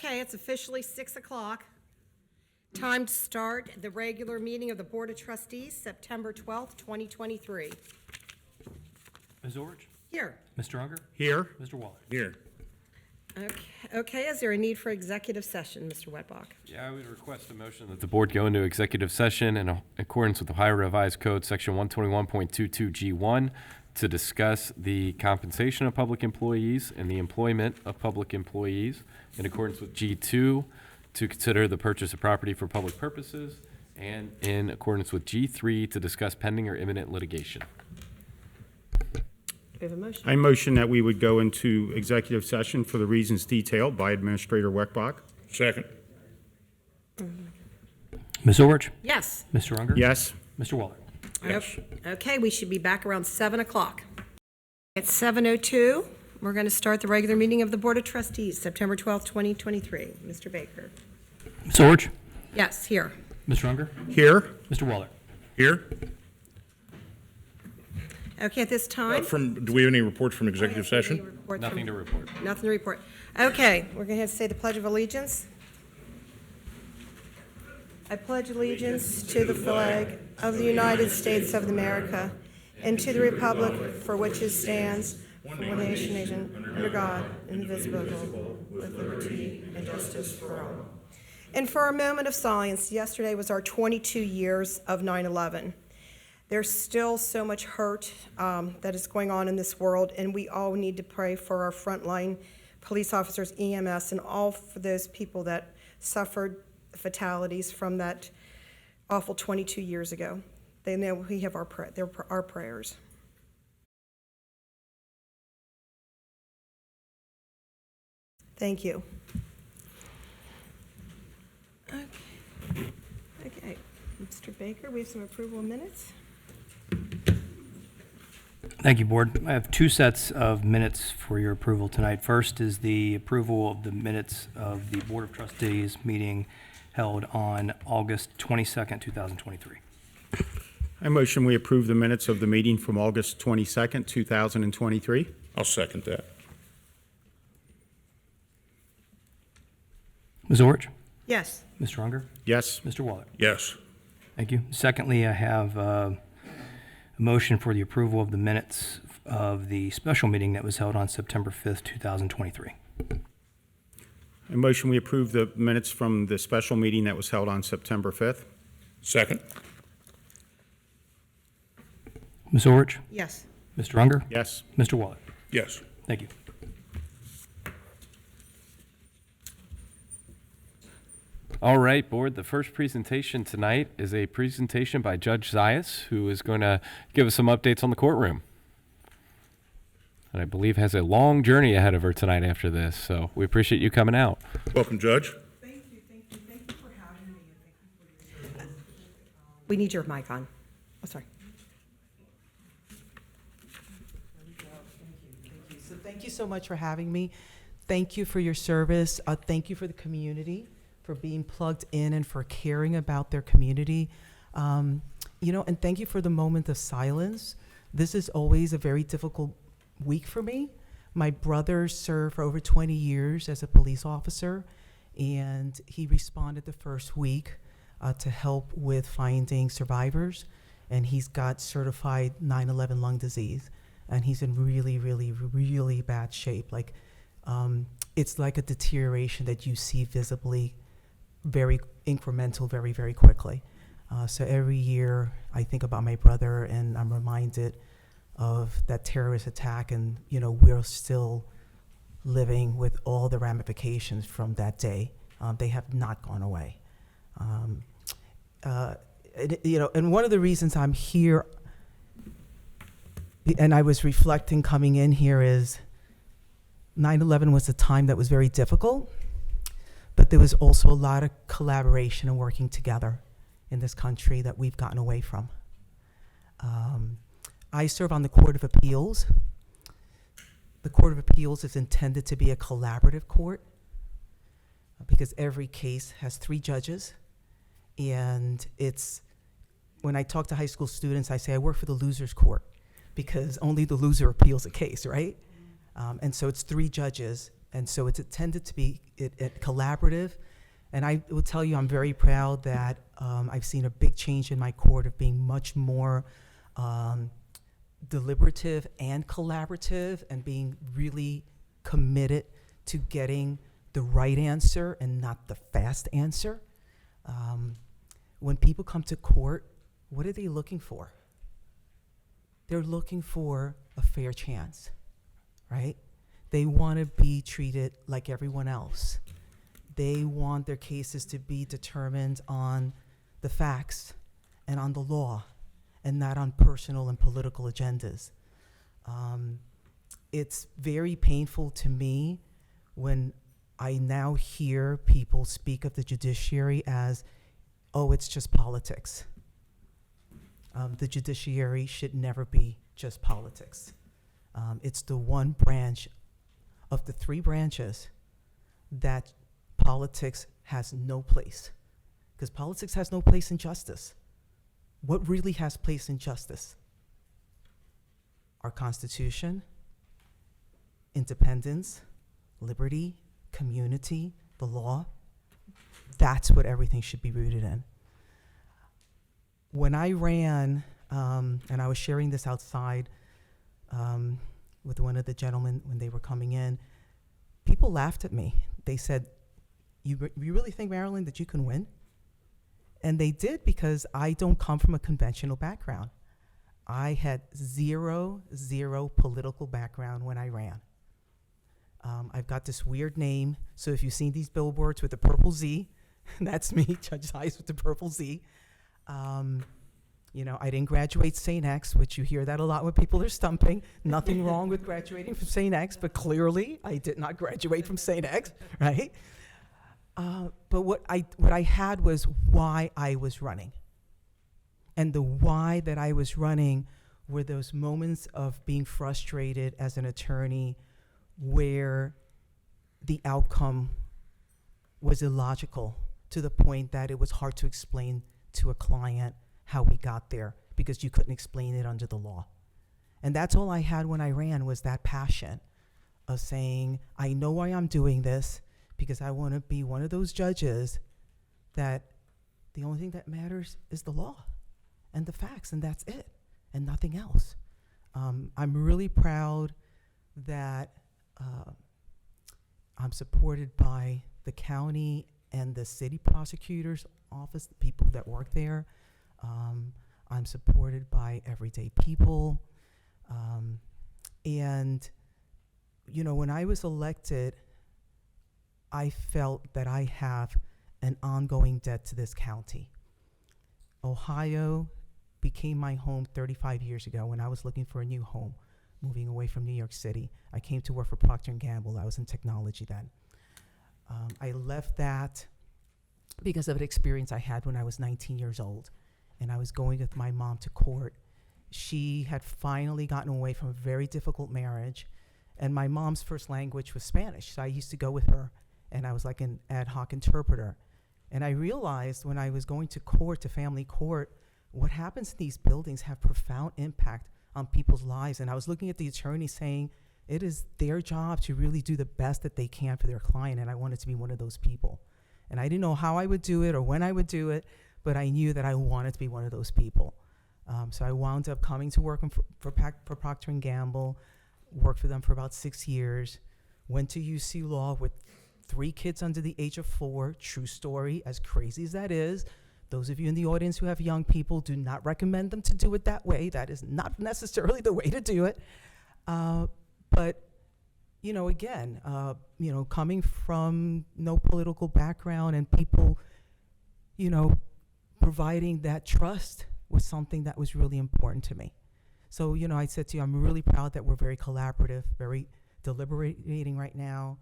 Okay, it's officially 6 o'clock. Time to start the regular meeting of the Board of Trustees, September 12th, 2023. Ms. Orich? Here. Mr. Unger? Here. Mr. Waller? Here. Okay, is there a need for executive session, Mr. Wetbach? Yeah, I would request a motion that the board go into executive session in accordance with the Ohio Revised Code, Section 121.22G1, to discuss the compensation of public employees and the employment of public employees, in accordance with G2, to consider the purchase of property for public purposes, and in accordance with G3, to discuss pending or imminent litigation. We have a motion. I motion that we would go into executive session for the reasons detailed by Administrator Weckbach. Second. Ms. Orich? Yes. Mr. Unger? Yes. Mr. Waller? Yes. Okay, we should be back around 7 o'clock. It's 7:02. We're going to start the regular meeting of the Board of Trustees, September 12th, 2023. Mr. Baker? Ms. Orich? Yes, here. Mr. Unger? Here. Mr. Waller? Here. Okay, at this time. Do we have any reports from executive session? Nothing to report. Nothing to report. Okay, we're going to have to say the Pledge of Allegiance. I pledge allegiance to the flag of the United States of America and to the republic for which it stands, one nation, under God, indivisible, with liberty and justice for all. And for a moment of silence, yesterday was our 22 years of 9/11. There's still so much hurt that is going on in this world, and we all need to pray for our frontline police officers, EMS, and all for those people that suffered fatalities from that awful 22 years ago. They know we have our prayers. Thank you. Okay. Mr. Baker, we have some approval of minutes. Thank you, Board. I have two sets of minutes for your approval tonight. First is the approval of the minutes of the Board of Trustees meeting held on August 22nd, 2023. I motion we approve the minutes of the meeting from August 22nd, 2023. I'll second that. Ms. Orich? Yes. Mr. Unger? Yes. Mr. Waller? Yes. Thank you. Secondly, I have a motion for the approval of the minutes of the special meeting that was held on September 5th, 2023. I motion we approve the minutes from the special meeting that was held on September 5th. Second. Ms. Orich? Yes. Mr. Unger? Yes. Mr. Waller? Yes. Thank you. All right, Board, the first presentation tonight is a presentation by Judge Zayas, who is going to give us some updates on the courtroom. And I believe has a long journey ahead of her tonight after this, so we appreciate you coming out. Welcome, Judge. Thank you for having me, and thank you for your service. We need your mic on. Oh, sorry. There we go. Thank you. So thank you so much for having me. Thank you for your service. Thank you for the community, for being plugged in and for caring about their community. And thank you for the moment of silence. This is always a very difficult week for me. My brother served for over 20 years as a police officer, and he responded the first week to help with finding survivors, and he's got certified 9/11 lung disease, and he's in really, really, really bad shape. It's like a deterioration that you see visibly, very incremental, very, very quickly. So every year I think about my brother, and I'm reminded of that terrorist attack, and we're still living with all the ramifications from that day. They have not gone away. And one of the reasons I'm here, and I was reflecting coming in here, is 9/11 was a time that was very difficult, but there was also a lot of collaboration and working together in this country that we've gotten away from. I serve on the Court of Appeals. The Court of Appeals is intended to be a collaborative court because every case has 3 judges. And when I talk to high school students, I say I work for the loser's court because only the loser appeals a case, right? And so it's 3 judges And so it's intended to be collaborative. And I will tell you, I'm very proud that I've seen a big change in my court of being much more deliberative and collaborative, and being really committed to getting the right answer and not the fast answer. When people come to court, what are they looking for? They're looking for a fair chance, right? They want to be treated like everyone else. They want their cases to be determined on the facts and on the law, and not on personal and political agendas. It's very painful to me when I now hear people speak of the judiciary as, oh, it's just politics. The judiciary should never be just politics. It's the one branch of the three branches that politics has no place, because politics has no place in justice. What really has place in justice? Our Constitution, independence, liberty, community, the law. That's what everything should be rooted in. When I ran, and I was sharing this outside with one of the gentlemen when they were coming in, people laughed at me. They said, you really think, Marilyn, that you can win? And they did, because I don't come from a conventional background. I had zero political background when I ran. I've got this weird name, so if you've seen these billboards with the purple Z, that's me, Judge Zayas with the purple Z. You know, I didn't graduate St. X, which you hear that a lot when people are stumping. Nothing wrong with graduating from St. X, but clearly I did not graduate from St. X, right? But what I had was why I was running. And the why that I was running were those moments of being frustrated as an attorney where the outcome was illogical, to the point that it was hard to explain to a client how we got there, because you couldn't explain it under the law. And that's all I had when I ran, was that passion of saying, I know why I'm doing this, because I want to be one of those judges that the only thing that matters is the law and the facts, and that's it, and nothing else. I'm really proud that I'm supported by the county and the city prosecutor's office, the people that work there. I'm supported by everyday people. And, you know, when I was elected, I felt that I have an ongoing debt to this county. Ohio became my home 35 years ago when I was looking for a new home, moving away from New York City. I came to work for Procter & Gamble. I was in technology then. I left that because of an experience I had when I was 19 years old, and I was going with my mom to court. She had finally gotten away from a very difficult marriage, and my mom's first language was Spanish, so I used to go with her, and I was like an ad hoc interpreter. And I realized when I was going to court, to family court, what happens in these buildings have profound impact on people's lives. And I was looking at the attorney saying, it is their job to really do the best that they can for their client, and I wanted to be one of those people. And I didn't know how I would do it or when I would do it, but I knew that I wanted to be one of those people. So I wound up coming to work for Procter & Gamble, worked for them for about 6 years, went to UC Law with 3 kids under the age of 4, true story, as crazy as that is. Those of you in the audience who have young people, do not recommend them to do it that way. That is not necessarily the way to do it. But, you know, again, you know, coming from no political background and people, you know, providing that trust was something that was really important to me. So, you know, I said to you, I'm really proud that we're very collaborative, very deliberating right now.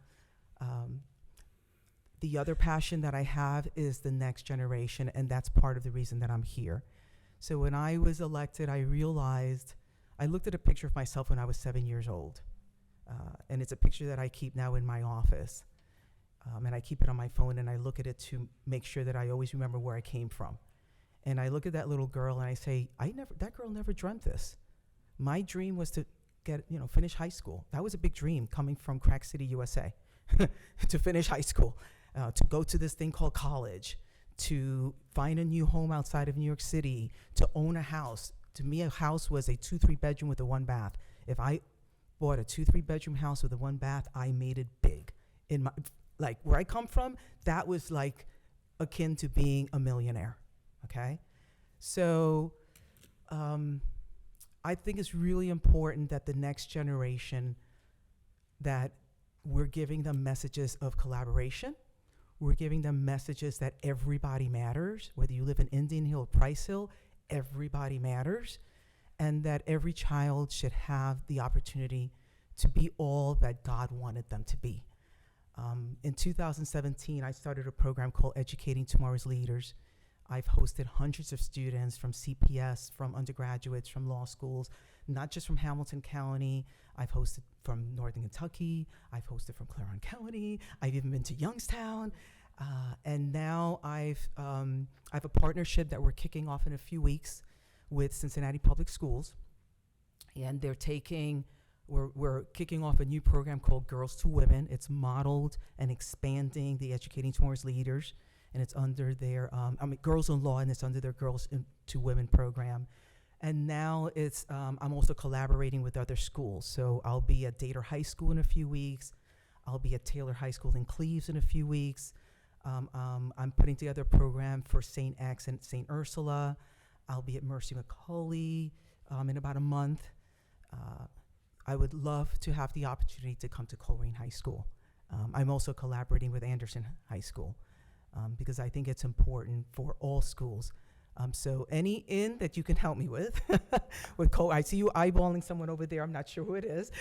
The other passion that I have is the next generation, and that's part of the reason that I'm here. So when I was elected, I realized, I looked at a picture of myself when I was 7 years old. And it's a picture that I keep now in my office. And I keep it on my phone, and I look at it to make sure that I always remember where I came from. And I look at that little girl and I say, that girl never dreamt this. My dream was to finish high school. That was a big dream coming from Crack City, USA, to finish high school, to go to this thing called college, to find a new home outside of New York City, to own a house. To me, a house was a 2-3 bedroom with a 1 bath. If I bought a 2-3 bedroom house with a 1 bath, I made it big. In my, like where I come from, that was like akin to being a millionaire. Okay, so I think it's really important that the next generation, that we're giving them messages of collaboration. We're giving them messages that everybody matters, whether you live in Indian Hill or Price Hill, everybody matters, and that every child should have the opportunity to be all that God wanted them to be. In 2017, I started a program called Educating Tomorrow's Leaders. I've hosted hundreds of students from CPS, from undergraduates, from law schools, not just from Hamilton County. I've hosted from Northern Kentucky. I've hosted from Colerain County. I've even been to Youngstown. And now I have a partnership that we're kicking off in a few weeks with Cincinnati Public Schools. And they're taking, we're kicking off a new program called Girls to Women. It's modeled and expanding the Educating Tomorrow's Leaders. And it's under their, Girls in Law, and it's under their Girls to Women program. And now it's, I'm also collaborating with other schools. So I'll be at Dater High School in a few weeks. I'll be at Taylor High School in Cleves in a few weeks. I'm putting together a program for St. X and St. Ursula. I'll be at Mercy McCauley in about a month. I would love to have the opportunity to come to Colerain High School. I'm also collaborating with Anderson High School because I think it's important for all schools. So any in that you can help me with, I see you eyeballing someone over there. I'm not sure who it is.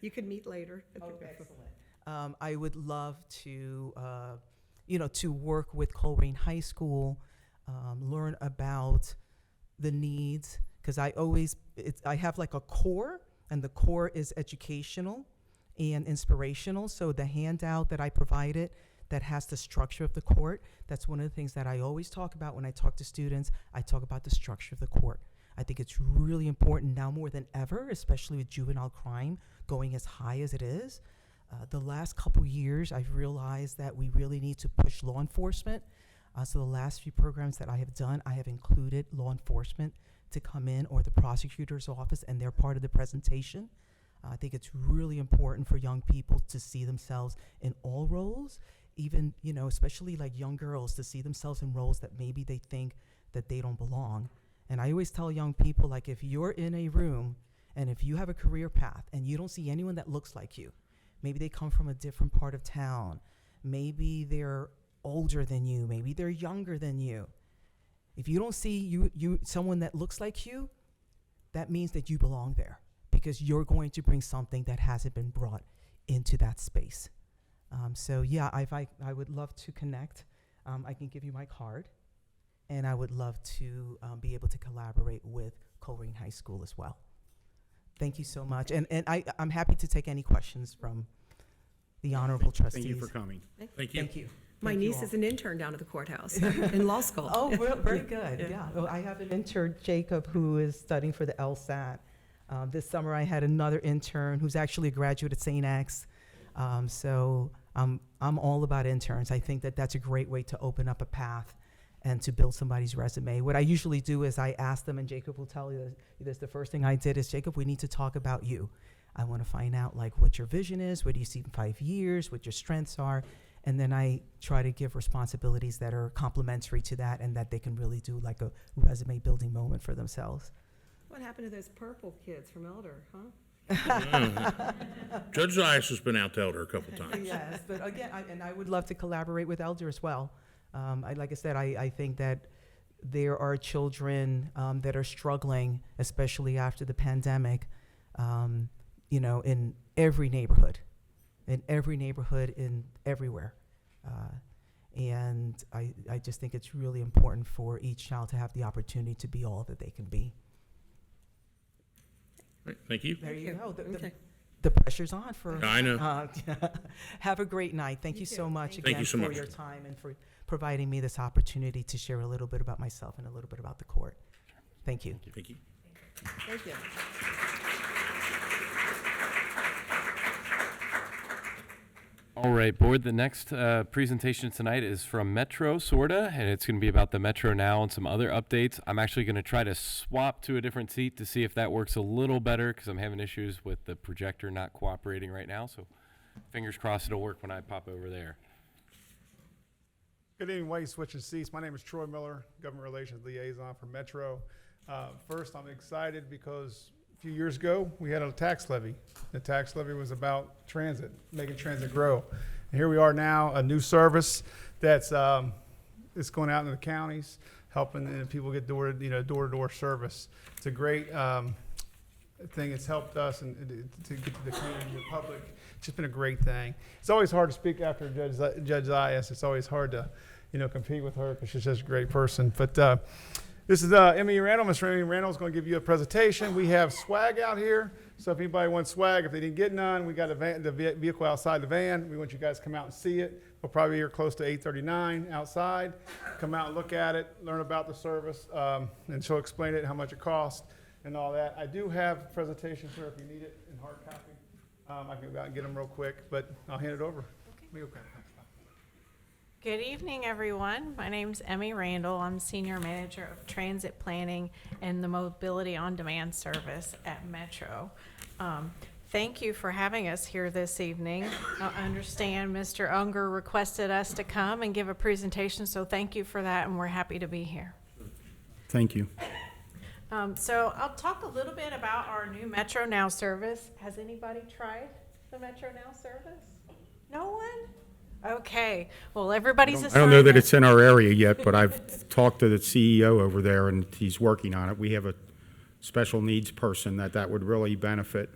You can meet later. Oh, excellent. I would love to, to work with Colerain High School, learn about the needs, because I have like a core, and the core is educational and inspirational. So the handout that I provided that has the structure of the court, that's one of the things that I always talk about when I talk to students. I talk about the structure of the court. I think it's really important now more than ever, especially with juvenile crime going as high as it is. The last couple years, I've realized that we really need to push law enforcement. So the last few programs that I have done, I have included law enforcement to come in, or the prosecutor's office, and they're part of the presentation. I think it's really important for young people to see themselves in all roles, even, especially like young girls, to see themselves in roles that maybe they think that they don't belong. And I always tell young people, like, if you're in a room and if you have a career path and you don't see anyone that looks like you, maybe they come from a different part of town, maybe they're older than you, maybe they're younger than you. If you don't see someone that looks like you, that means that you belong there, because you're going to bring something that hasn't been brought into that space. So yeah, I would love to connect. I can give you my card, and I would love to be able to collaborate with Colerain High School as well. Thank you so much, and I'm happy to take any questions from the honorable trustees. Thank you for coming. Thank you. Thank you. My Thank you niece all. is an intern down at the courthouse in law school. Oh, very good. Yeah. Well, I have an intern, Jacob, who is studying for the LSAT. This summer, I had another intern who's actually a graduate at St. X. So I'm all about interns. I think that that's a great way to open up a path and to build somebody's resume. What I usually do is I ask them, and Jacob will tell you this, the first thing I did is, Jacob, we need to talk about you. I want to find out like what your vision is, what do you see in 5 years, what your strengths are, and then I try to give responsibilities that are complementary to that and that they can really do like a resume building moment for themselves. What happened to those purple kids from Elder, huh? Judge Zayas has been out to Elder a couple times. Yes, but again, I would love to collaborate with Elder as well. Like I said, I think that there are children that are struggling, especially after the pandemic, in every neighborhood, in everywhere. And I just think it's really important for each child to have the opportunity to be all that they can be. All right, thank you. There you go. Okay. The pressure's on for. I know. Have a great night. Thank you You so too. much Thank again you so for much. your time and for providing me this opportunity to share a little bit about myself and a little bit about the court. Thank you. Thank you. Thank you. All right, board, the next presentation tonight is from Metro, sorta, and it's going to be about the MetroNOW and some other updates. I'm actually going to try to swap to a different seat to see if that works a little better, because I'm having issues with the projector not cooperating right now, so fingers crossed it'll work when I pop over there. Good evening, while you're switching seats. My name is Troy Miller, Government Relations Liaison for Metro. First, I'm excited because a few years ago, we had a tax levy. The tax levy was about transit, making transit grow. And here we are now, a new service that's it's going out in the counties, helping people get door-to-door service. It's a great thing. It's helped us and to get to the community, the public. It's just been a great thing. It's always hard to speak after Judge Zayas. It's always hard to, compete with her because she's just a great person. But this is Emmy Randall. Mr. Emmy Randall is going to give you a presentation. We have swag out here. So if anybody wants swag, if they didn't get none, we got the vehicle outside the van. We want you guys to come out and see it. We'll probably be here close to 8:39 outside. Come out and look at it, learn about the service, and she'll explain it, how much it costs, and all that. I do have presentations here if you need it in hard copy. I can go out and get them real quick, but I'll hand it over. Okay. Good evening, everyone. My name's Emmy Randall. I'm Senior Manager of Transit Planning and the Mobility On Demand Service at Metro. Thank you for having us here this evening. I understand Mr. Unger requested us to come and give a presentation, so thank you for that, and we're happy to be here. Thank you. So I'll talk a little bit about our new MetroNOW service. Has anybody tried the MetroNOW service? No one? Okay. Well, everybody's I don't know that assignment- it's in our area yet, but I've talked to the CEO over there, and he's working on it. We have a special needs person that would really benefit,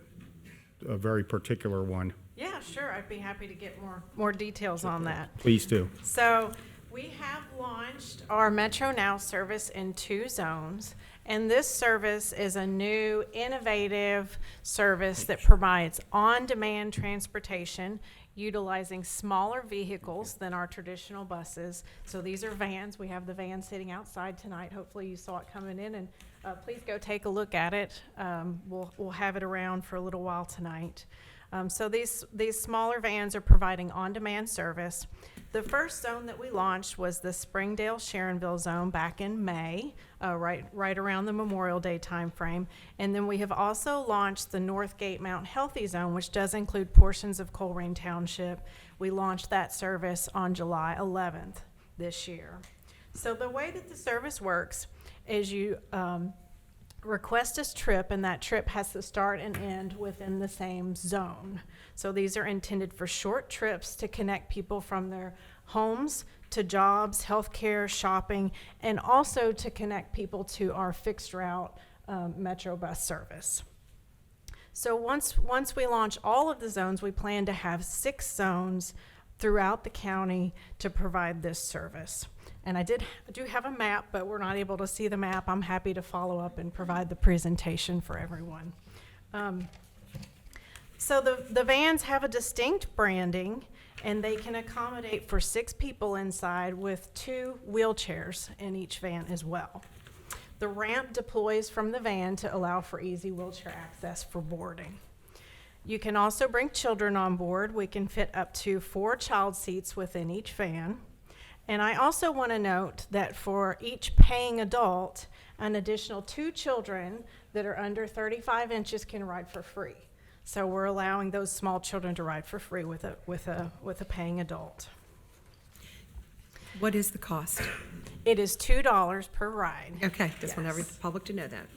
a very particular one. Yeah, sure. I'd be happy to get more details on that. Please do. So we have launched our MetroNOW service in 2 zones, and this service is a new, innovative service that provides on-demand transportation utilizing smaller vehicles than our traditional buses. So these are vans. We have the van sitting outside tonight. Hopefully you saw it coming in, and please go take a look at it. We'll have it around for a little while tonight. So these smaller vans are providing on-demand service. The first zone that we launched was the Springdale-Sharonville zone back in May, right around the Memorial Day timeframe. And then we have also launched the Northgate Mount Healthy zone, which does include portions of Colerain Township. We launched that service on July 11th this year. So the way that the service works is you request a trip, and that trip has to start and end within the same zone. So these are intended for short trips to connect people from their homes to jobs, healthcare, shopping, and also to connect people to our fixed route Metro bus service. So once we launch all of the zones, we plan to have 6 zones throughout the county to provide this service. And I do have a map, but we're not able to see the map. I'm happy to follow up and provide the presentation for everyone. So the vans have a distinct branding, and they can accommodate for 6 people inside with 2 wheelchairs in each van as well. The ramp deploys from the van to allow for easy wheelchair access for boarding. You can also bring children on board. We can fit up to 4 child seats within each van. And I also want to note that for each paying adult, an additional 2 children that are under 35 inches can ride for free. So we're allowing those small children to ride for free with a paying adult. What is the cost? It is $2 per ride. Okay, just want Yes. the public to know that.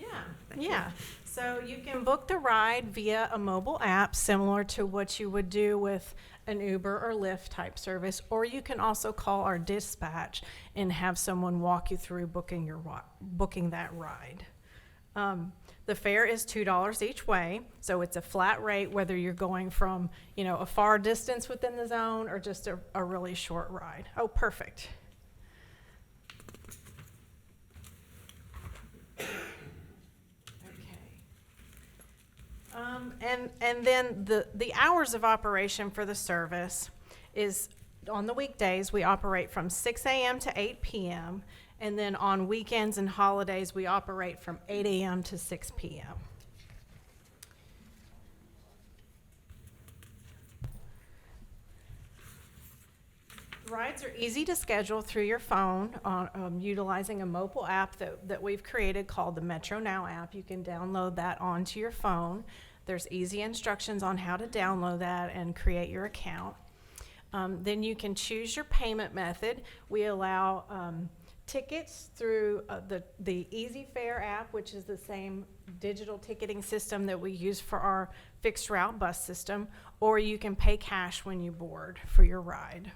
Yeah. So you can book the ride via a mobile app similar to what you would do with an Uber or Lyft type service, or you can also call our dispatch and have someone walk you through booking that ride. The fare is $2 each way, so it's a flat rate whether you're going from, a far distance within the zone or just a really short ride. Oh, perfect. And then the hours of operation for the service is on the weekdays we operate from 6 a.m. to 8 p.m. and then on weekends and holidays we operate from 8 a.m. to 6 p.m. rides are easy to schedule through your phone utilizing a mobile app that we've created called the MetroNOW app. You can download that onto your phone. There's easy instructions on how to download that and create your account. Then you can choose your payment method. We allow tickets through the Easy Fare app, which is the same digital ticketing system that we use for our fixed route bus system, or you can pay cash when you board for your ride.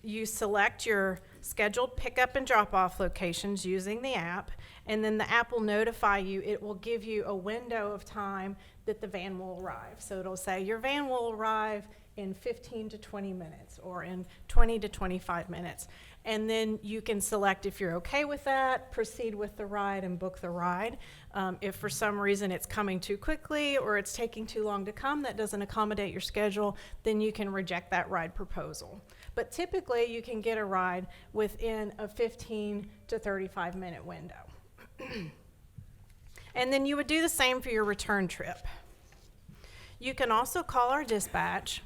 You select your scheduled pickup and drop-off locations using the app, and then the app will notify you. It will give you a window of time that the van will arrive. So it'll say your van will arrive in 15 to 20 minutes or in 20 to 25 minutes. And then you can select if you're okay with that, proceed with the ride and book the ride. If for some reason it's coming too quickly or it's taking too long to come, that doesn't accommodate your schedule, then you can reject that ride proposal. But typically you can get a ride within a 15 to 35 minute window. And then you would do the same for your return trip. You can also call our dispatch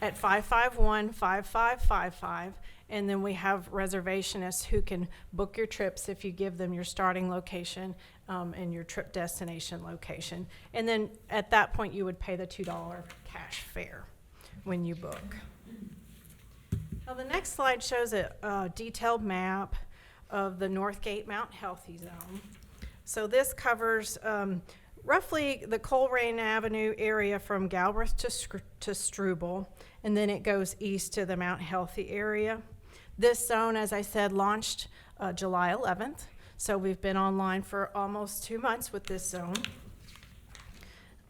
at 551-5555, and then we have reservationists who can book your trips if you give them your starting location and your trip destination location. And then at that point you would pay the $2 cash fare when you book. Now the next slide shows a detailed map of the Northgate Mount Healthy Zone. So this covers roughly the Colerain Avenue area from Galbraith to Struble, and then it goes east to the Mount Healthy area. This zone, as I said, launched July 11th, so we've been online for almost 2 months with this zone.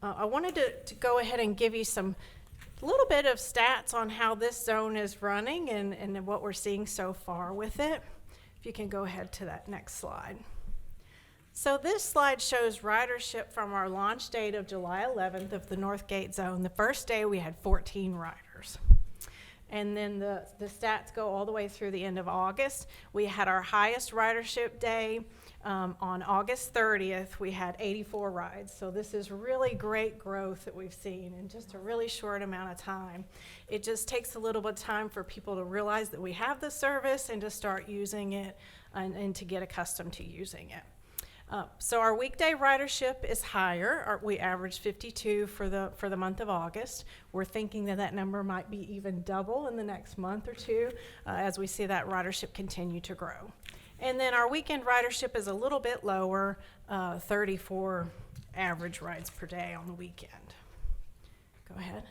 I wanted to go ahead and give you a little bit of stats on how this zone is running and what we're seeing so far with it. If you can go ahead to that next slide. So this slide shows ridership from our launch date of July 11th of the Northgate Zone. The first day we had 14 riders. And then the stats go all the way through the end of August. We had our highest ridership day on August 30th. We had 84 rides. So this is really great growth that we've seen in just a really short amount of time. It just takes a little bit of time for people to realize that we have the service and to start using it and to get accustomed to using it. So our weekday ridership is higher. We averaged 52 for the month of August. We're thinking that number might be even double in the next month or two as we see that ridership continue to grow. And then our weekend ridership is a little bit lower, 34 average rides per day on the weekend. Go ahead.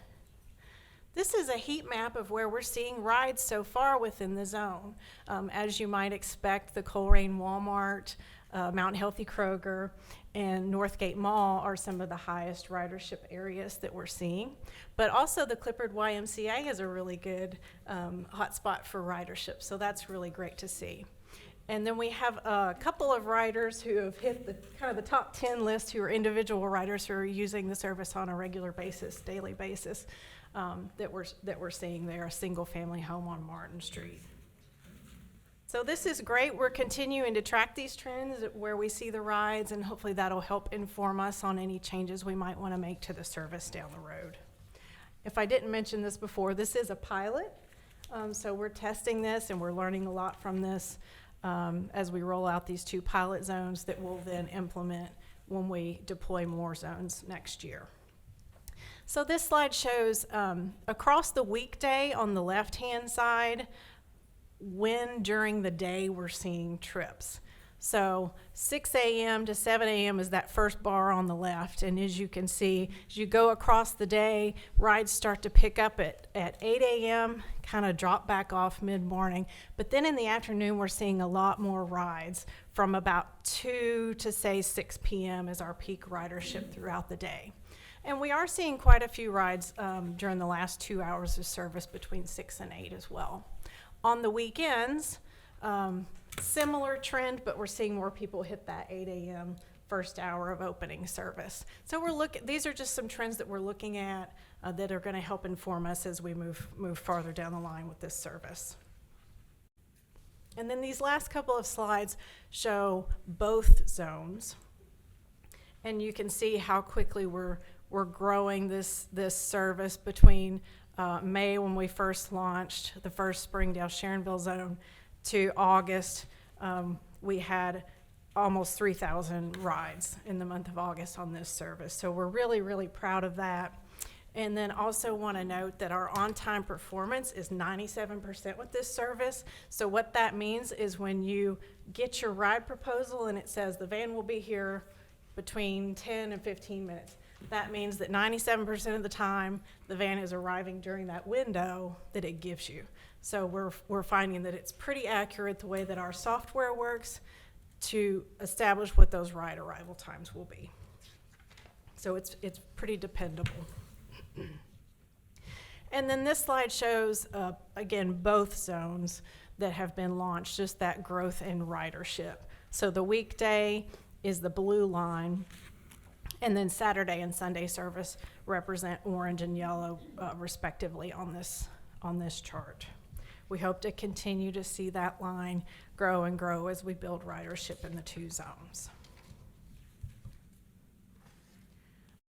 This is a heat map of where we're seeing rides so far within the zone. As you might expect, the Colerain Walmart, Mount Healthy Kroger, and Northgate Mall are some of the highest ridership areas that we're seeing. But also the Clifford YMCA is a really good hotspot for ridership, so that's really great to see. And then we have a couple of riders who have hit the top 10 list, who are individual riders who are using the service on a regular basis, daily basis, that we're seeing there, a single family home on Martin Street. So this is great. We're continuing to track these trends where we see the rides, and hopefully that'll help inform us on any changes we might want to make to the service down the road. If I didn't mention this before, this is a pilot. So we're testing this and we're learning a lot from this as we roll out these 2 pilot zones that we'll then implement when we deploy more zones next year. So this slide shows across the weekday on the left-hand side, when during the day we're seeing trips. So 6 a.m. to 7 a.m. is that first bar on the left, and as you can see, as you go across the day, rides start to pick up at 8 a.m., kind of drop back off mid-morning, but then in the afternoon we're seeing a lot more rides from about 2 to say 6 p.m. is our peak ridership throughout the day. And we are seeing quite a few rides during the last 2 hours of service between 6 and 8 as well. On the weekends, similar trend, but we're seeing more people hit that 8 a.m. first hour of opening service. So these are just some trends that we're looking at that are going to help inform us as we move farther down the line with this service. And then these last couple of slides show both zones. And you can see how quickly we're growing this service between May when we first launched the first Springdale-Sharonville zone to August, we had almost 3,000 rides in the month of August on this service. So we're really, really proud of that. And then also want to note that our on-time performance is 97% with this service. So what that means is when you get your ride proposal and it says the van will be here between 10 and 15 minutes, that means that 97% of the time the van is arriving during that window that it gives you. So we're finding that it's pretty accurate the way that our software works to establish what those ride arrival times will be. So it's pretty dependable. And then this slide shows, again, both zones that have been launched, just that growth in ridership. So the weekday is the blue line, and then Saturday and Sunday service represent orange and yellow, respectively, on this chart. We hope to continue to see that line grow and grow as we build ridership in the two zones.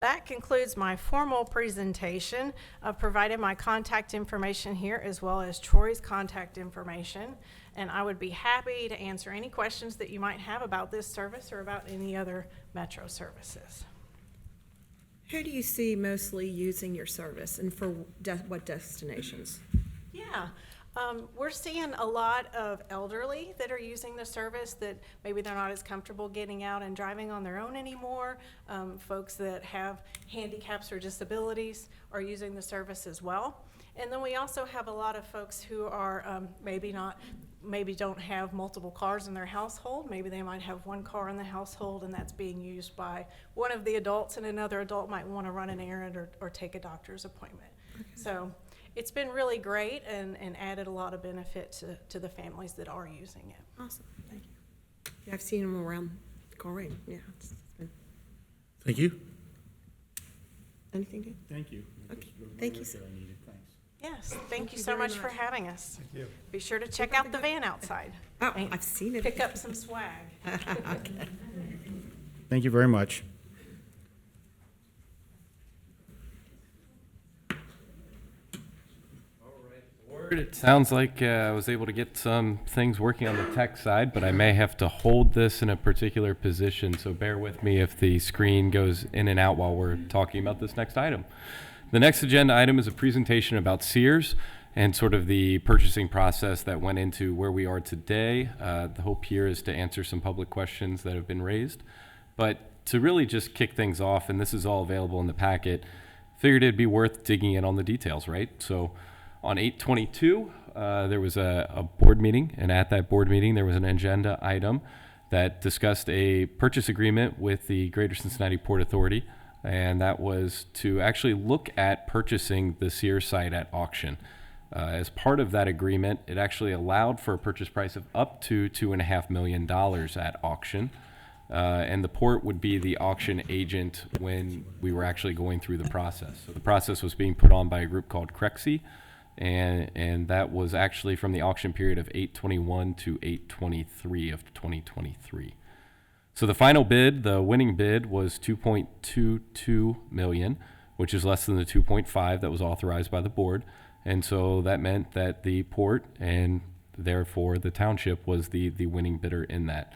That concludes my formal presentation. I've provided my contact information here as well as Troy's contact information, and I would be happy to answer any questions that you might have about this service or about any other Metro services. Who do you see mostly using your service, and for what destinations? Yeah. We're seeing a lot of elderly that are using the service that maybe they're not as comfortable getting out and driving on their own anymore. Folks that have handicaps or disabilities are using the service as well. And then we also have a lot of folks who are maybe don't have multiple cars in their household. Maybe they might have one car in the household and that's being used by one of the adults, and another adult might want to run an errand or take a doctor's appointment. Okay. So it's been really great and added a lot of benefit to the families that are using it. Awesome, thank you. Yeah, I've seen them around Colerain, yeah. It's been, Thank you. anything good? Thank you. Okay, thank you. That I needed, thanks. Yes, thank you you so very much for much. having us. Thank you. Be sure to check out the van outside. Oh, and I've seen it. Pick up some swag. Thank you very much. It sounds like I was able to get some things working on the tech side, but I may have to hold this in a particular position, so bear with me if the screen goes in and out while we're talking about this next item. The next agenda item is a presentation about Sears and sort of the purchasing process that went into where we are today. The hope here is to answer some public questions that have been raised. But to really just kick things off, and this is all available in the packet, figured it'd be worth digging in on the details, right? So on 8/22, there was a board meeting, and at that board meeting, there was an agenda item that discussed a purchase agreement with the Greater Cincinnati Port Authority, and that was to actually look at purchasing the Sears site at auction. As part of that agreement, it actually allowed for a purchase price of up to $2.5 million at auction. And the port would be the auction agent when we were actually going through the process. So the process was being put on by a group called Crexi, and that was actually from the auction period of 8/21 to 8/23 of 2023. So the final bid, the winning bid, was $2.22 million, which is less than the 2.5 that was authorized by the board. And so that meant that the port and therefore the township was the winning bidder in that.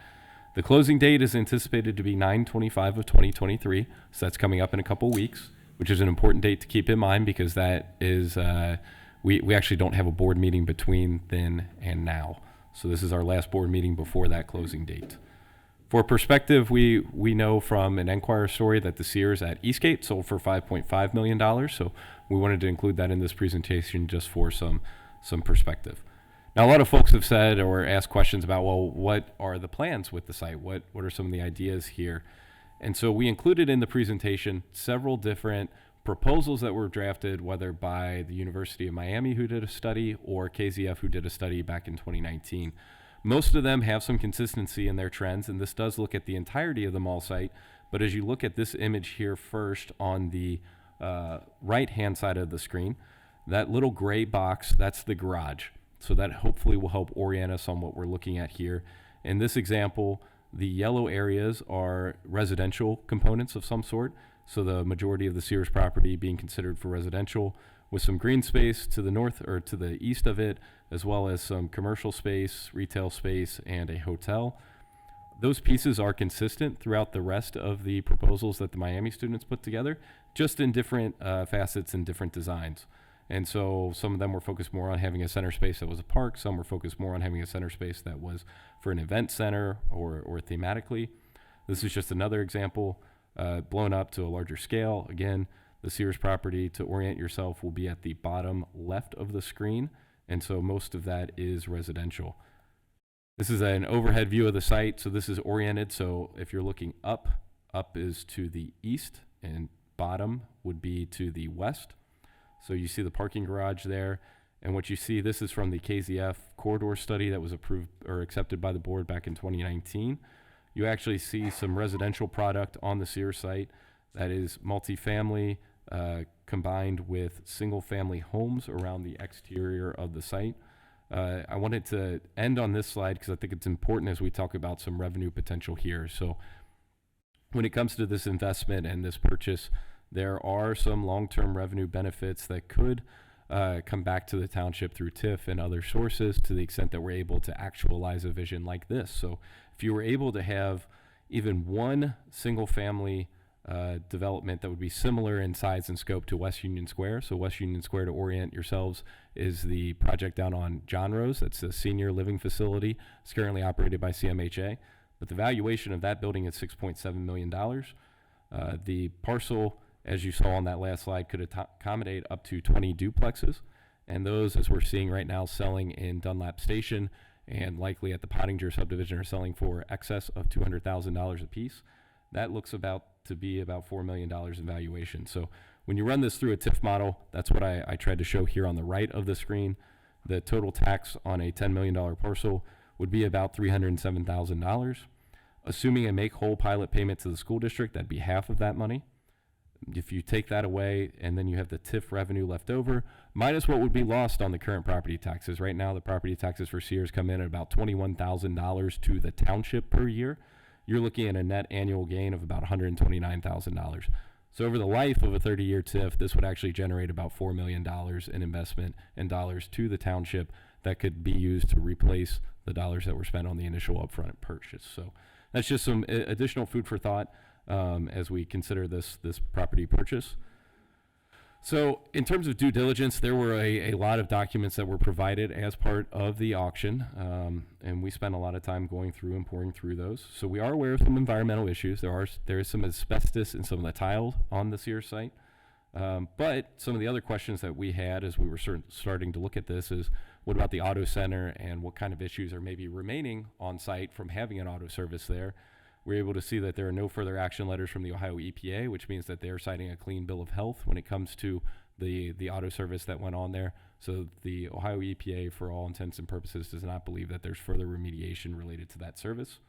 The closing date is anticipated to be 9/25 of 2023, so that's coming up in a couple weeks, which is an important date to keep in mind because that is, we actually don't have a board meeting between then and now. So this is our last board meeting before that closing date. For perspective, we know from an Enquirer story that the Sears at Eastgate sold for $5.5 million, so we wanted to include that in this presentation just for some perspective. Now, a lot of folks have said or asked questions about, well, what are the plans with the site? What are some of the ideas here? And so we included in the presentation several different proposals that were drafted, whether by the University of Miami, who did a study, or KZF, who did a study back in 2019. Most of them have some consistency in their trends, and this does look at the entirety of the mall site. But as you look at this image here first on the right-hand side of the screen, that little gray box, that's the garage. So that hopefully will help orient us on what we're looking at here. In this example, the yellow areas are residential components of some sort. So the majority of the Sears property being considered for residential, with some green space to the north or to the east of it, as well as some commercial space, retail space, and a hotel. Those pieces are consistent throughout the rest of the proposals that the Miami students put together, just in different facets and different designs. And so some of them were focused more on having a center space that was a park. Some were focused more on having a center space that was for an event center or thematically. This is just another example blown up to a larger scale. Again, the Sears property, to orient yourself, will be at the bottom left of the screen. And so most of that is residential. This is an overhead view of the site. So this is oriented. So if you're looking up, up is to the east and bottom would be to the west. So you see the parking garage there. And what you see, this is from the KZF corridor study that was approved or accepted by the board back in 2019. You actually see some residential product on the Sears site that is multifamily combined with single family homes around the exterior of the site. I wanted to end on this slide because I think it's important as we talk about some revenue potential here. So when it comes to this investment and this purchase, there are some long-term revenue benefits that could come back to the township through TIF and other sources to the extent that we're able to actualize a vision like this. So if you were able to have even one single family development that would be similar in size and scope to West Union Square. So West Union Square, to orient yourselves, is the project down on John Rose. That's a senior living facility. It's currently operated by CMHA. But the valuation of that building is $6.7 million. The parcel, as you saw on that last slide, could accommodate up to 20 duplexes. And those, as we're seeing right now, selling in Dunlap Station and likely at the Pottinger subdivision, are selling for excess of $200,000 a piece. That looks to be about $4 million in valuation. So when you run this through a TIF model, that's what I tried to show here on the right of the screen. The total tax on a $10 million parcel would be about $307,000. Assuming a make-whole pilot payment to the school district, that'd be half of that money. If you take that away and then you have the TIF revenue left over, minus what would be lost on the current property taxes. Right now, the property taxes for Sears come in at about $21,000 to the township per year. You're looking at a net annual gain of about $129,000. So over the life of a 30-year TIF, this would actually generate about $4 million in investment and dollars to the township that could be used to replace the dollars that were spent on the initial upfront purchase. So that's just some additional food for thought as we consider this property purchase. So in terms of due diligence, there were a lot of documents that were provided as part of the auction, and we spent a lot of time going through and pouring through those. So we are aware of some environmental issues. There is some asbestos in some of the tile on the Sears site. But some of the other questions that we had as we were starting to look at this is, what about the auto center and what kind of issues are maybe remaining on site from having an auto service there? We're able to see that there are no further action letters from the Ohio EPA, which means that they're citing a clean bill of health when it comes to the auto service that went on there. So the Ohio EPA, for all intents and purposes, does not believe that there's further remediation related to that service.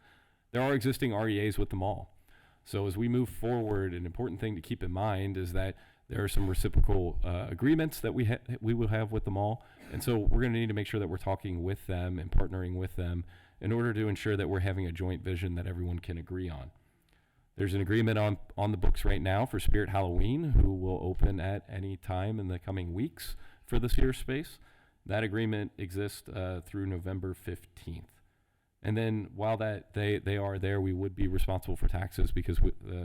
There are existing REAs with the mall. So as we move forward, an important thing to keep in mind is that there are some reciprocal agreements that we will have with the mall. And so we're going to need to make sure that we're talking with them and partnering with them in order to ensure that we're having a joint vision that everyone can agree on. There's an agreement on the books right now for Spirit Halloween, who will open at any time in the coming weeks for the Sears space. That agreement exists through November 15th. And then while that they are there, we would be responsible for taxes because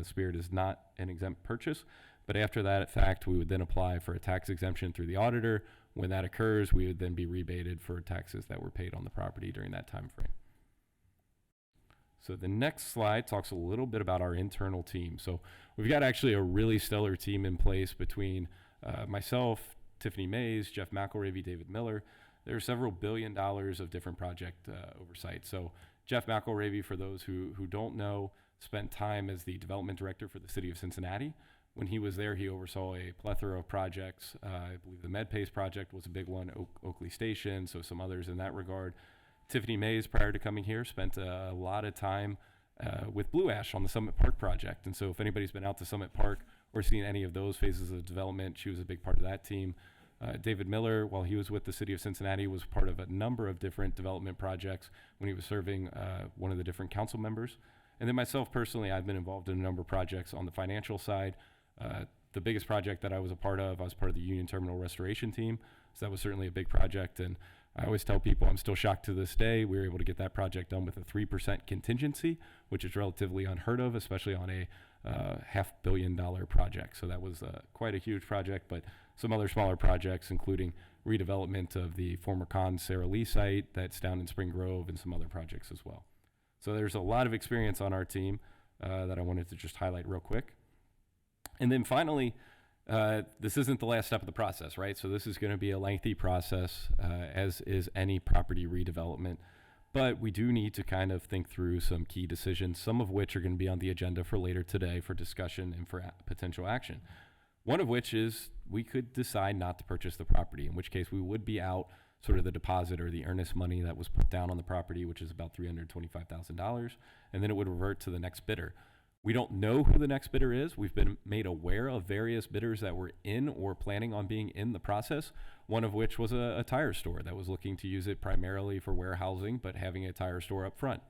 Spirit is not an exempt purchase. But after that, in fact, we would then apply for a tax exemption through the auditor. When that occurs, we would then be rebated for taxes that were paid on the property during that time frame. So the next slide talks a little bit about our internal team. So we've got actually a really stellar team in place between myself, Tiffany Mays, Jeff McElravy, David Miller. There are several $1 billion of different project oversight. So Jeff McElravy, for those who don't know, spent time as the development director for the city of Cincinnati. When he was there, he oversaw a plethora of projects. I believe the MedPace project was a big one, Oakley Station, so some others in that regard. Tiffany Mays, prior to coming here, spent a lot of time with Blue Ash on the Summit Park project. And so if anybody's been out to Summit Park or seen any of those phases of development, she was a big part of that team. David Miller, while he was with the city of Cincinnati, was part of a number of different development projects when he was serving one of the different council members. And then myself personally, I've been involved in a number of projects on the financial side. The biggest project that I was part of the Union Terminal Restoration Team. So that was certainly a big project. And I always tell people I'm still shocked to this day. We were able to get that project done with a 3% contingency, which is relatively unheard of, especially on a $500 million project. So that was quite a huge project, but some other smaller projects, including redevelopment of the former Con Sara Lee site that's down in Spring Grove, and some other projects as well. So there's a lot of experience on our team that I wanted to just highlight real quick. And then finally, this isn't the last step of the process, right? So this is going to be a lengthy process, as is any property redevelopment. But we do need to kind of think through some key decisions, some of which are going to be on the agenda for later today for discussion and for potential action. One of which is we could decide not to purchase the property, in which case we would be out sort of the deposit or the earnest money that was put down on the property, which is about $325,000, and then it would revert to the next bidder. We don't know who the next bidder is. We've been made aware of various bidders that were in or planning on being in the process, one of which was a tire store that was looking to use it primarily for warehousing, but having a tire store up front,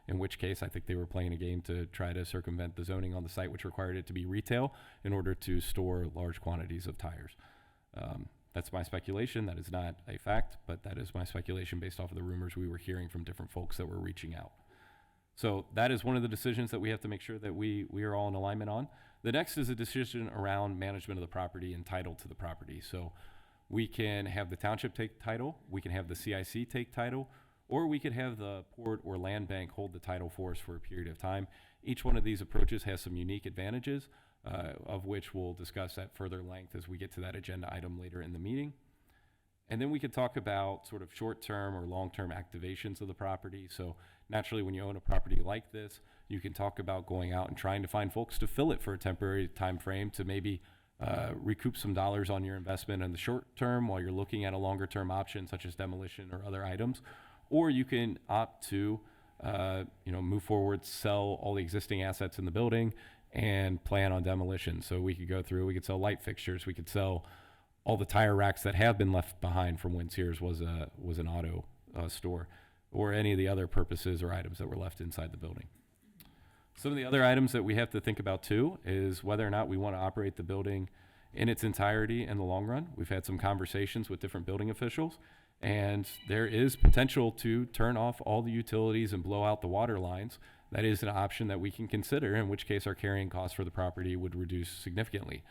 in which case I think they were playing a game to try to circumvent the zoning on the site, which required it to be retail in order to store large quantities of tires. That's my speculation. That is not a fact, but that is my speculation based off of the rumors we were hearing from different folks that were reaching out. So that is one of the decisions that we have to make sure that we are all in alignment on. The next is a decision around management of the property and title to the property. So we can have the township take title, we can have the CIC take title, or we could have the port or land bank hold the title for us for a period of time. Each one of these approaches has some unique advantages, of which we'll discuss at further length as we get to that agenda item later in the meeting. And then we could talk about sort of short-term or long-term activations of the property. So naturally, when you own a property like this, you can talk about going out and trying to find folks to fill it for a temporary time frame to maybe recoup some dollars on your investment in the short term while you're looking at a longer-term option such as demolition or other items. Or you can opt to move forward, sell all the existing assets in the building and plan on demolition. So we could go through, we could sell light fixtures, we could sell all the tire racks that have been left behind from when Sears was an auto store, or any of the other purposes or items that were left inside the building. Some of the other items that we have to think about too is whether or not we want to operate the building in its entirety in the long run. We've had some conversations with different building officials, and there is potential to turn off all the utilities and blow out the water lines. That is an option that we can consider, in which case our carrying costs for the property would reduce significantly.